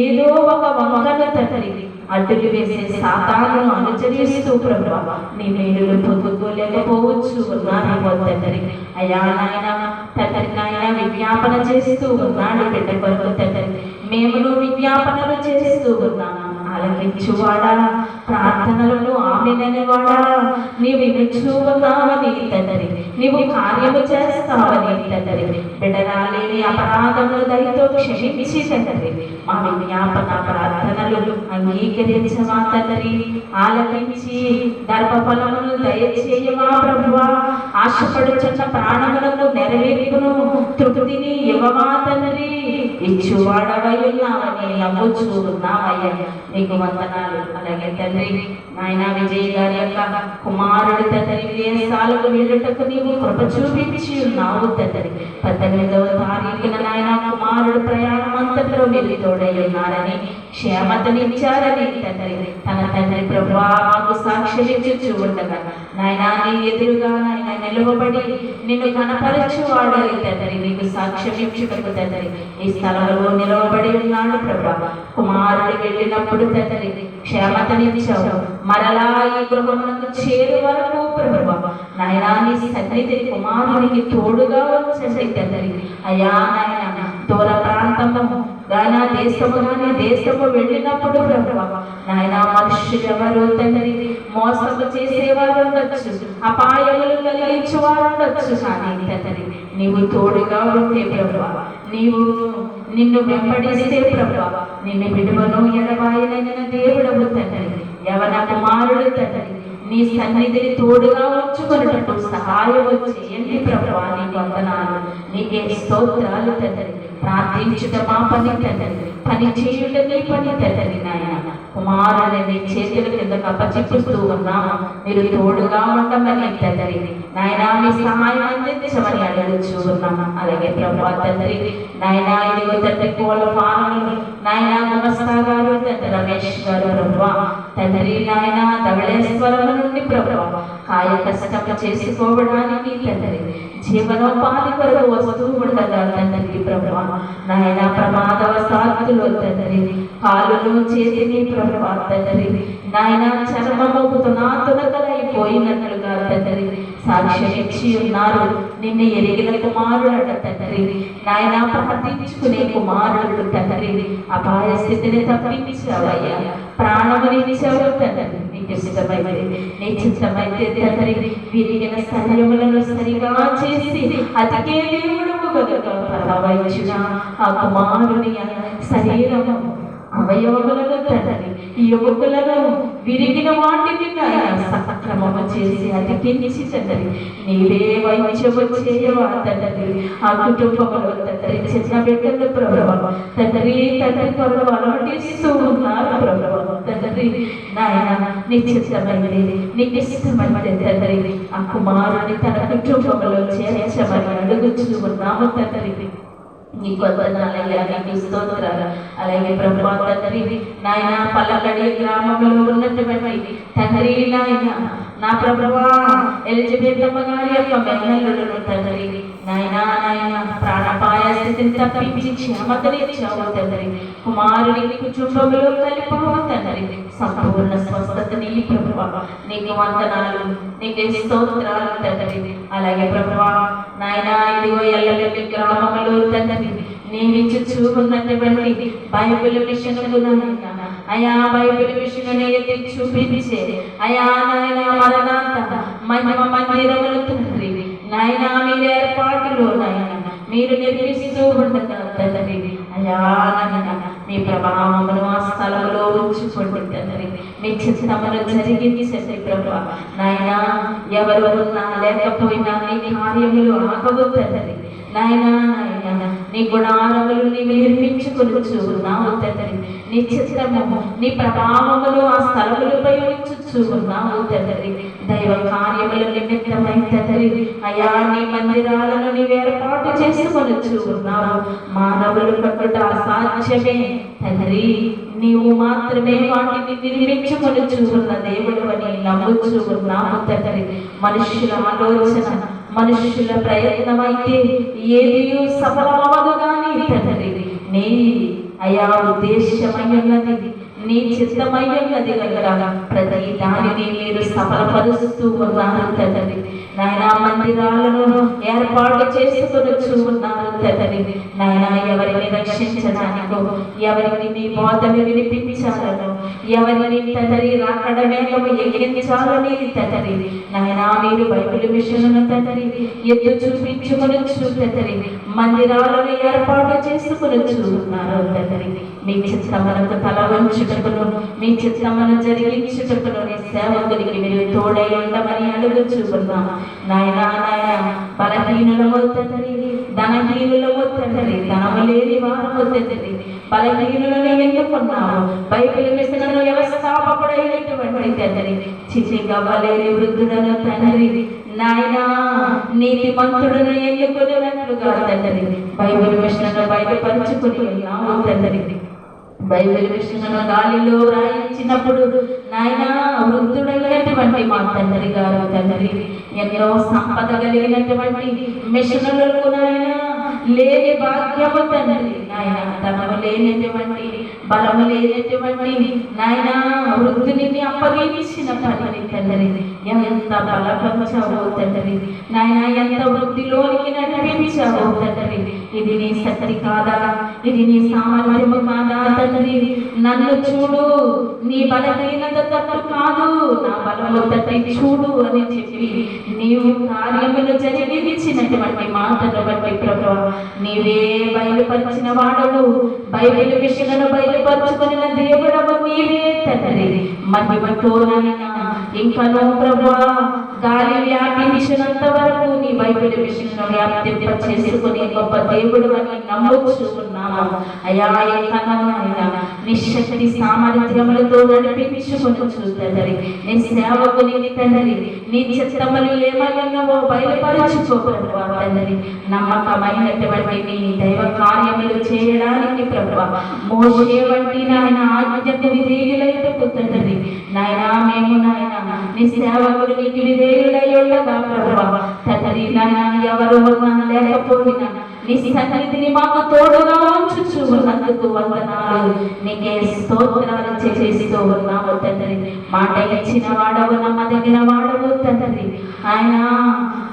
ఏదో ఒక వంకను తండ్రి అడ్డులు వేసే సాతానును అనుసరిస్తూ ప్రభువా నీ మేలులు పొందుకోలేకపోవచ్చు ఉన్నానేమో తండ్రి అయ్యా నాయన తండ్రి నాయన విజ్ఞాపన చేస్తూ ఉన్నాడు బిడ్డ కొరకు తండ్రి. మేము విజ్ఞాపనలు చేస్తూ ఉన్నాము. ఆలకించువాడా, ప్రార్థనలను ఆమెనని వాడా, నీవు వినుచూ ఉన్నావని తండ్రి, నీవు కార్యము చేస్తావని తండ్రి. బిడ్డరాలేని అపరాధములు దయతో క్షమించి తండ్రి మా విజ్ఞాపన ప్రార్థనలు అంగీకరించవా తండ్రి. ఆలకించి గర్భఫలమును దయచేయవా ప్రభువా. ఆశపడుచున్న ప్రాణములకు నెరవేర్పును తృప్తిని ఇవ్వవా తండ్రి. ఇచ్చువాడవై ఉన్నావని నమ్ముచూ ఉన్నావయ్యా. నీకు వందనాలు. అలాగే తండ్రి నాయన విజయ్ గారి యొక్క కుమారుడు తండ్రి విదేశాలకు వెళ్ళుటకు నీవు కృప చూపించి ఉన్నావు తండ్రి. 18వ తారీఖున నాయన కుమారుడు ప్రయాణం అంతట్లో వెళ్ళి తోడై ఉన్నారని క్షేమతనిచ్చారని తండ్రి తన తండ్రి ప్రభువా మాకు సాక్ష్యమిచ్చుచూ ఉండగా నాయన నీ ఎదురుగా నాయన నిలువబడి నిన్ను కనపరచు వాడాలి తండ్రి. నీకు సాక్ష్యమిచ్చుటకు తండ్రి ఈ స్థలంలో నిలవబడి ఉన్నాడు ప్రభువా. కుమారుడు వెళ్ళినప్పుడు తండ్రి క్షేమతనిచ్చావు. మరలా ఈ గృహమునకు చేరు వరకు ప్రభువా నాయన నీ సన్నిధి కుమారునికి తోడుగా వచ్చేసి తండ్రి అయ్యా నాయన దూర ప్రాంతము గానా దేశము కానీ దేశము వెళ్ళినప్పుడు ప్రభువా నాయన మనుషులు ఎవరు తండ్రి మోసము చేసేవారు ఉండొచ్చు, అపాయములు కలిగించేవారు ఉండొచ్చు. కానీ తండ్రి నీవు తోడుగా ఉంటే ప్రభువా నీవు నిన్ను వెంబడిస్తే ప్రభువా నిన్ను విడువను ఎడబాయనైన దేవుడవు తండ్రి. యవన కుమారుడు తండ్రి నీ సన్నిధిని తోడుగా ఉంచుకున్నట్టు సహాయం చేయండి ప్రభువా. నీకు వందనాలు, నీకే స్తోత్రాలు తండ్రి. ప్రార్థించుట మా పని తండ్రి, పని చేయుట నీ పని తండ్రి. నాయన కుమారుని నీ చేతుల కిందకు అప్పచెప్పుతూ ఉన్నాము. మీరు తోడుగా ఉండమని తండ్రి నాయన మీ సహాయం అందించమని అడుగుచూ ఉన్నాము. అలాగే ప్రభువా తండ్రి నాయన ఇదిగో తండ్రి కోళ్ళ ఫారములు నాయన గుమస్తా గారు తండ్రి రమేష్ గారు ప్రభువా తండ్రి నాయన ధవళేశ్వరం నుండి ప్రభువా కాయ కష్టం చేసుకోవడానికి తండ్రి జీవనోపాధి కొరకు వస్తూ ఉండగా తండ్రి ప్రభువా నాయన ప్రమాదవశాత్తులో తండ్రి కాలును చేతిని ప్రభువా తండ్రి నాయన చర్మము తునకలైపోయినట్లుగా తండ్రి సాక్ష్యం ఇచ్చి ఉన్నారు. నిన్ను ఎరిగిన కుమారుడు తండ్రి నాయన ప్రార్థించుకునే కుమారుడు తండ్రి అపాయ స్థితిని తప్పించావయ్యా. ప్రాణమునిచ్చావు తండ్రి. నీకు ఇష్టమైతే నీ చిత్తమైతే తండ్రి విరిగిన స్థలములను సరిగా చేసి అతికే దేవుడు పరవచ్చిన ఆ కుమారుని శరీరము అవయవములను తండ్రి యువకులను విరిగిన వాటిని సక్రమము చేసి అతికించి తండ్రి నీవే వైద్యము చేయవా తండ్రి. ఆ కుటుంబంలో తండ్రి చిన్న బిడ్డలు ప్రభువా తండ్రి త్వరలో అలవాటిస్తూ ఉన్నారు ప్రభువా తండ్రి నాయన నిశ్చితమైనది నీకు ఇష్టమైనది తండ్రి ఆ కుమారుని తన కుటుంబంలో చేర్చమని అడుగుచూ ఉన్నాము తండ్రి. నీ వందనాలయ్యా, నీకు స్తోత్రాలు. అలాగే ప్రభువా తండ్రి నాయన పల్లకడి గ్రామంలో ఉన్నటువంటి తండ్రి నాయన నా ప్రభువా ఎలిజబెత్ అమ్మ గారి యొక్క మెల్లలను తండ్రి నాయన నాయన ప్రాణాపాయ స్థితిని తప్పించి క్షమతనిచ్చావు తండ్రి. కుమారుని కుటుంబంలో కలిపావు తండ్రి. సంపూర్ణ స్వస్థతని ప్రభువా నీకు వందనాలు, నీకు స్తోత్రాలు తండ్రి. అలాగే ప్రభువా నాయన ఇదిగో ఎల్లెల్లి గ్రామంలో తండ్రి నీవిచ్చు ఉన్నటువంటి బైబిల్ మిషన్లు నాయన అయా బైబిల్ మిషన్ ఎత్తి చూపించే అయా నాయన మరణాంత మహిమ మందిరములు తండ్రి నాయన మీరు ఏర్పాటులో నాయన మీరు నిర్మిస్తూ ఉండగా తండ్రి అయా నాయన మీ ప్రభావమును ఆ స్థలంలో ఉంచుకోండి తండ్రి. మీ చిత్తమును జరిగించండి ప్రభువా నాయన ఎవరు ఉన్నా లేకపోయినా నీ కార్యములు ఆగవు తండ్రి. నాయన నాయన నీ గుణారములు నీవు నిర్మించుకొనుచు ఉన్నావు తండ్రి. నీ చిత్తము నీ ప్రభావములు ఆ స్థలములపై ఉంచుచు ఉన్నావు తండ్రి. దైవ కార్యముల నిమిత్తమై తండ్రి అయా నీ మందిరాలను నీవు ఏర్పాటు చేసుకొనుచు ఉన్నావు. మానవులు కట్టుట అసాధ్యమే తండ్రి, నీవు మాత్రమే వాటిని నిర్మించుకొనుచు ఉన్న దేవుడు అని నమ్ముచు ఉన్నావు తండ్రి. మనుషుల ఆలోచన మనుషుల ప్రయత్నం అయితే ఏది సఫలమవదు కానీ తండ్రి నీ అయా ఉద్దేశమై ఉన్నది, నీ చిత్తమై ఉన్నది కనుక ప్రతి దానిని మీరు సఫలపరుస్తూ ఉన్నారు తండ్రి. నాయన మందిరాలను ఏర్పాటు చేసుకొనుచు ఉన్నారు తండ్రి. నాయన ఎవరిని రక్షించడానికో, ఎవరికి మీ బోధను వినిపించాలను, ఎవరిని తండ్రి రాకడ వేగము ఎగిరించాలని తండ్రి నాయన మీరు బైబిల్ మిషన్ను తండ్రి ఎత్తు చూపించుకొనుచు తండ్రి మందిరాలను ఏర్పాటు చేసుకొనుచు ఉన్నారు తండ్రి. మీ చిత్తమునకు తల వంచుటకును, మీ చిత్తమును జరిగించుటకును నీ సేవకునికి మీరు తోడై ఉండమని అడుగుచున్నాము. నాయన నాయన బలహీనులము తండ్రి, ధనహీనులము తండ్రి, ధనము లేని వారము తండ్రి, బలహీనులను ఎన్నుకున్నావు. బైబిల్ మిషన్ను వ్యవస్థాపకుడైనటువంటి తండ్రి చిచి గవ్వలేని వృద్ధులను తండ్రి నాయన నీతిమంతుడును ఎన్నుకున్నట్లుగా తండ్రి బైబిల్ మిషన్ను బయటపరుచుకుని ఉన్నావు తండ్రి. బైబిల్ మిషన్ను గాలిలో రాయించినప్పుడు నాయన వృద్ధుడైనటువంటి మా తండ్రి గారు తండ్రి ఎన్నో సంపద కలిగినటువంటి మిషన్లకు నాయన లేని భాగ్యము తండ్రి నాయన ధనము లేనటువంటి బలము లేనటువంటి నాయన వృద్ధుని అప్పగించిన పని తండ్రి ఎంత బలపరచావో తండ్రి నాయన ఎంత వృద్ధిలోనికి నడిపించావో తండ్రి. ఇది నీ శక్తి కాదా, ఇది నీ సామర్థ్యము కాదా తండ్రి? నన్ను చూడు, నీ బలహీనత తట్టు కాదు, నా బలము తట్టి చూడు అని చెప్పి నీవు కార్యములు జరిగించినటువంటి మాటను బట్టి ప్రభువా నీవే బయలుపరిచిన వాడవు, బైబిల్ విషయాలను బయలుపరుచుకున్న దేవుడవు నీవే తండ్రి. మహిమతో నాయనా ఇంకనూ ప్రభువా గాలి వ్యాపించినంత వరకు నీ బైబిల్ విషయంలో వ్యాప్తింప చేసుకునే గొప్ప దేవుడు అని నమ్ముచు ఉన్నాము. అయా ఇంకనూ ఆయన నీ శక్తి సామర్థ్యములతో నడిపించుకొనుచు తండ్రి నీ సేవకుని తండ్రి నీ చిత్తములు ఏమన్నావో బయలుపరచుకో ప్రభువా తండ్రి. నమ్మకమైనటువంటి నీ దైవ కార్యములు చేయడానికి ప్రభువా మోషే వంటి నాయన ఆజ్ఞకు విధేయులైనకు తండ్రి నాయన మేము నాయన నీ సేవకుడు నీకు విధేయులై ఉండగా ప్రభువా తండ్రి నాయన ఎవరు ఉన్నా లేకపోయినా నీ సన్నిధిని మాకు తోడుగా ఉంచుచు ఉన్నందుకు వందనాలు, నీకే స్తోత్రాలు చేస్తూ ఉన్నాము తండ్రి. మాట ఇచ్చిన వాడవు, నమ్మదగిన వాడవు తండ్రి. ఆయన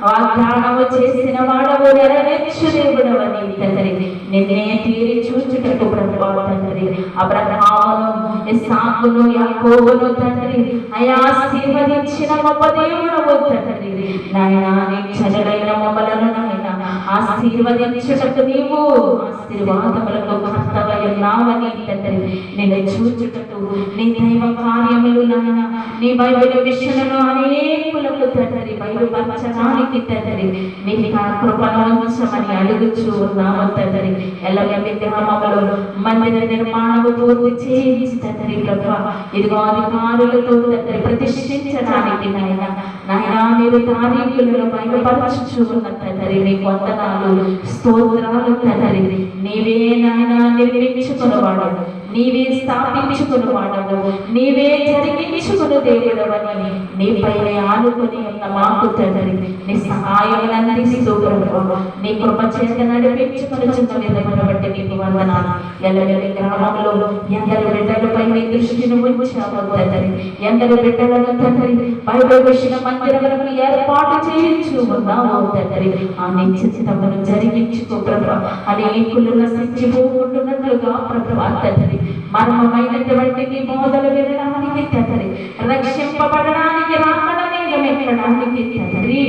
వాగ్దానము చేసిన వాడవు, నెరవేర్చు దేవుడవని తండ్రి నిన్నే తీరి చూచుటకు ప్రభువా తండ్రి అబ్రహామును ఇస్సాకును యాకోబును తండ్రి అయా ఆశీర్వదించిన గొప్ప దేవుడవు తండ్రి నాయన నీ చదులైన మమ్మలను నాయన ఆశీర్వదించుటకు నీవు ఆశీర్వాదములకు కర్తవై ఉన్నావని తండ్రి నిన్ను చూచుటకు నీ దైవ కార్యములు నాయన నీ బైబిల్ విషయంలో అనేకులకు తండ్రి బయలుపరచడానికి తండ్రి నీ కృపను ఉంచమని అడుగుచూ ఉన్నాము తండ్రి. ఎల్లవెల్లి గ్రామములో మందిర నిర్మాణము పూర్తి చేయించి తండ్రి ప్రభువా ఇదిగో అధికారులతో తండ్రి ప్రతిష్ఠించడానికి నాయన నాయన మీరు తారీఖులను బయలుపరచుచూ ఉన్న తండ్రి నీకు వందనాలు స్తోత్రాలు తండ్రి. నీవే నాయన నిర్మించుకున్నవాడవు, నీవే స్థాపించుకున్నవాడవు, నీవే జరిగించుకున్న దేవుడవని నీపైనే ఆనుకుని ఉన్న మాకు తండ్రి నీ సహాయములు అందిస్తూ ప్రభువా నీ కృప చేత నడిపించుకొనుచున్న విధమును బట్టి నీకు వందనాలు. ఎల్లవెల్లి గ్రామంలో ఎందరు బిడ్డలపై నీ దృష్టిని ఉంచావు తండ్రి. ఎందరు బిడ్డలను తండ్రి బైబిల్ విషయ మందిరములను ఏర్పాటు చేయించు ఉన్నావు తండ్రి. ఆ నిశ్చితమును జరిగించుకో ప్రభువా. అనేకులు నశించిపోకుంటున్నట్లుగా ప్రభువా తండ్రి మర్మమైనటువంటి నీ బోధలు వినడానికి తండ్రి, రక్షింపబడడానికి రాకడమేగమెక్కడానికి తండ్రి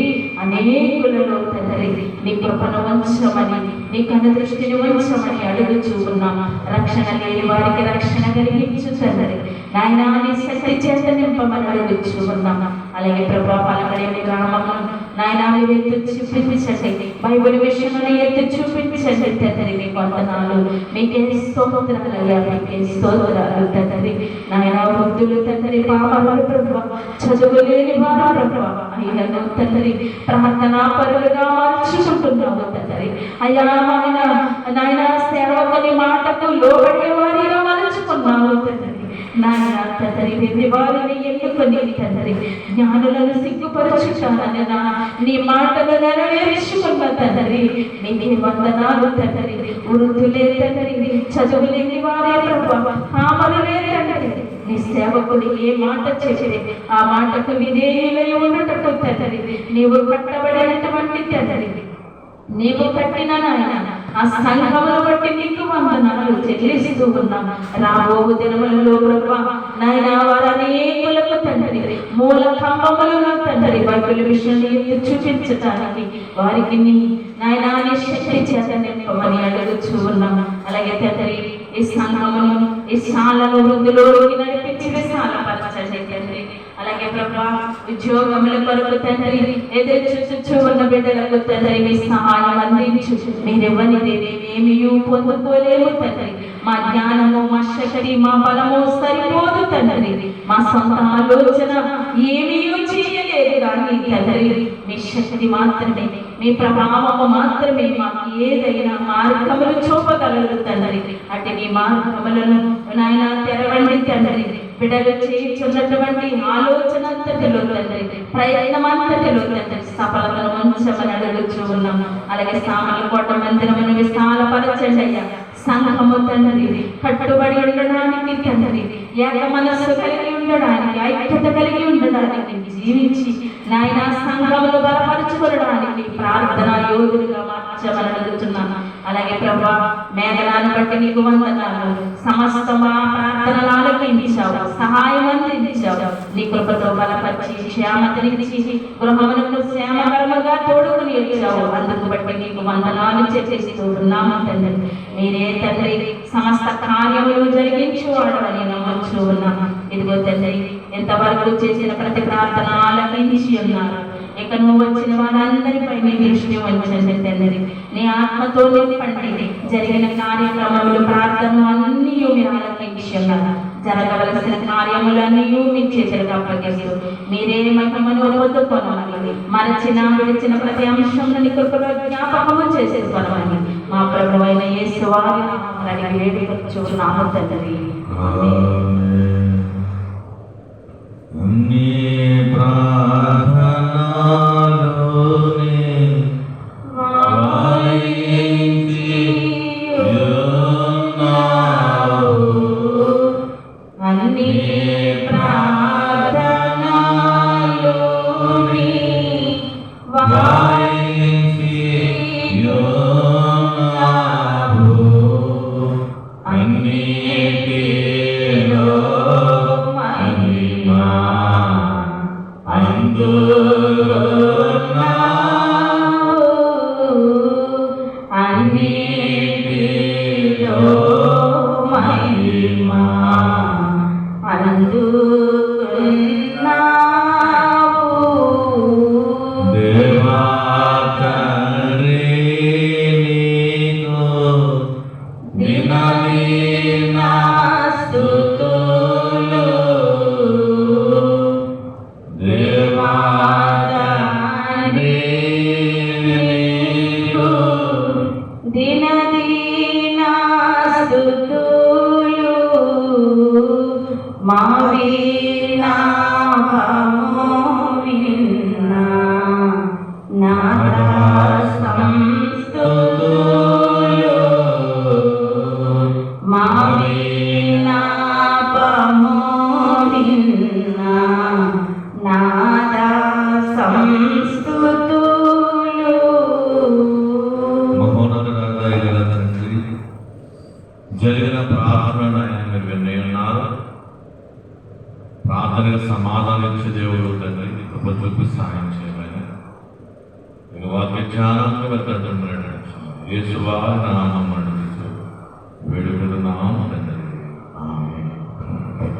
అనేకులలో తండ్రి నీ కృపను వంచమని నీ కను దృష్టిని వంచమని అడుగుచూ ఉన్నాం. రక్షణ లేని వారికి రక్షణ కలిగించు తండ్రి నాయనా నీ శక్తి చేత నింపమని అడుగుచూ ఉన్నాం. అలాగే ప్రభా పలకడేమి గ్రామంలో నాయనా ఎత్తు చూపించండి, బైబిల్ విషయంలో ఎత్తు చూపించండి తండ్రి. మీకు వందనాలు, మీకే స్తోత్రాలయ్యా, మీకే స్తోత్రాలు తండ్రి. నాయనా వృద్ధులు తండ్రి, పాపలు ప్రభా, చదువులేని వారు ప్రభా అయ్యను తండ్రి ప్రార్థనా పరులుగా మార్చుకుంటున్నాము తండ్రి. అయ్యా నాయన సేవకుని మాటకు లోబడే వారిగా మలుచుకున్నాము తండ్రి. నాయన తండ్రి వెర్రి వారిని ఎన్నుకొని తండ్రి జ్ఞానులను సిగ్గుపరచుతానని నీ మాటలు నెరవేర్చుకున్న తండ్రి నీకే వందనాలు తండ్రి. వృద్ధులే తండ్రి, చదువులేని వారే ప్రభా, పామరులే తండ్రి నీ సేవకుడు ఏ మాట చెప్పే ఆ మాటకు విధేయులై ఉండటకు తండ్రి నీవు కట్టబడినటువంటి తండ్రి, నీవు కట్టిన నాయన ఆ సంఘమును బట్టి నీకు వందనాలు చెల్లిస్తూ ఉన్నాం. రాబో దినములలో ప్రభా నాయన వారు అనేకులకు తండ్రి మూల కంబములుగా తండ్రి బైబిల్ విషయాన్ని ఎత్తి చూపించటానికి వారికి నీ నాయన నీ శక్తి చేత నింపమని అడుగుచూ ఉన్నాం. అలాగే తండ్రి ఈ సంఘమును ఈ శాలను వృద్ధులోకి నడిపించి విశాలపరచండి తండ్రి. అలాగే ప్రభా ఉద్యోగముల కొరకు తండ్రి ఎదురు చూచు ఉన్న బిడ్డలకు తండ్రి మీ సహాయం అందించు. మీరెవరిదేవి ఏమియూ పొందుకోలేము తండ్రి. మా జ్ఞానము, మా శక్తి, మా బలము సరిపోదు తండ్రి. మా సొంత ఆలోచన ఏమీయూ చేయలేదు కానీ తండ్రి మీ శక్తి మాత్రమే, మీ ప్రభావము మాత్రమే మాకు ఏదైనా మార్గములు చూపగలరు తండ్రి. అటు నీ మార్గములను నాయన తెరవండి తండ్రి. బిడ్డలు చేయించున్నటువంటి ఆలోచన అంతటిలో తండ్రి, ప్రయత్నం అంతటిలో తండ్రి సఫలతను ఉంచమని అడుగుచూ ఉన్నాం. అలాగే సామర్లకోట మందిరమును విశాలపరచండి అయ్యా. సంఘము తండ్రి కట్టుబడి ఉండడానికి తండ్రి, ఏక మనస్సు కలిగి ఉండడానికి, ఐక్యత కలిగి ఉండడానికి, జీవించి నాయన సంఘములు బలపరచుకోవడానికి ప్రార్థన యోగులుగా మార్చమని అడుగుతున్నాను. అలాగే ప్రభా మేఘనాన్ని బట్టి నీకు వందనాలు. సమస్త మా ప్రార్థనలు ఆలకించావు, సహాయం అందించావు. నీ కృపతో బలపరిచి క్షేమతనిచ్చి గృహమునకు క్షేమకరముగా తోడుకుని వచ్చావు. అందుకు బట్టి నీకు వందనాలు చేసేస్తూ ఉన్నాము తండ్రి. మీరే తండ్రి సమస్త కార్యములు జరిగించువాడని నమ్మచ్చు ఉన్నాము. ఇదిగో తండ్రి ఎంతవరకు చేసిన ప్రతి ప్రార్థన ఆలకించి ఉన్నారు. ఇక నువ్వు వచ్చిన వారందరిపై నీ దృష్టి ఉంచండి తండ్రి. నీ ఆత్మతో నింపండి. జరిగిన కార్యక్రమములు ప్రార్థనలు అన్నీ మీరు ఆలకించి ఉన్నారు. జరగవలసిన కార్యములన్నీ మీ చేతులకు అప్పగిస్తూ మీరే మహిమను పొందుకోవాలి. మరచిన విడిచిన ప్రతి అంశంలో నీ కృపలో జ్ఞాపకము చేసుకోవాలి. మా ప్రభువైన యేసు వారి నామమున అడిగి వేడుకొనుచున్నాము తండ్రి.
నీ ప్రార్థనలోనే
నా
నాదా సంస్తుతులు మావినాపము నిన్న నాదా సంస్తుతులు.
మహోన్నతుడైన తండ్రి, జరిగిన ప్రార్థన మీరు విన్నై ఉన్నారు. ప్రార్థనకు సమాధానం ఇచ్చే దేవుడు తండ్రి, కృప చూపి సాయం చేయమని వాక్య జ్ఞానంగా వెళ్తున్నాడు. యేసువా నామం వేడుకుంటున్నాం.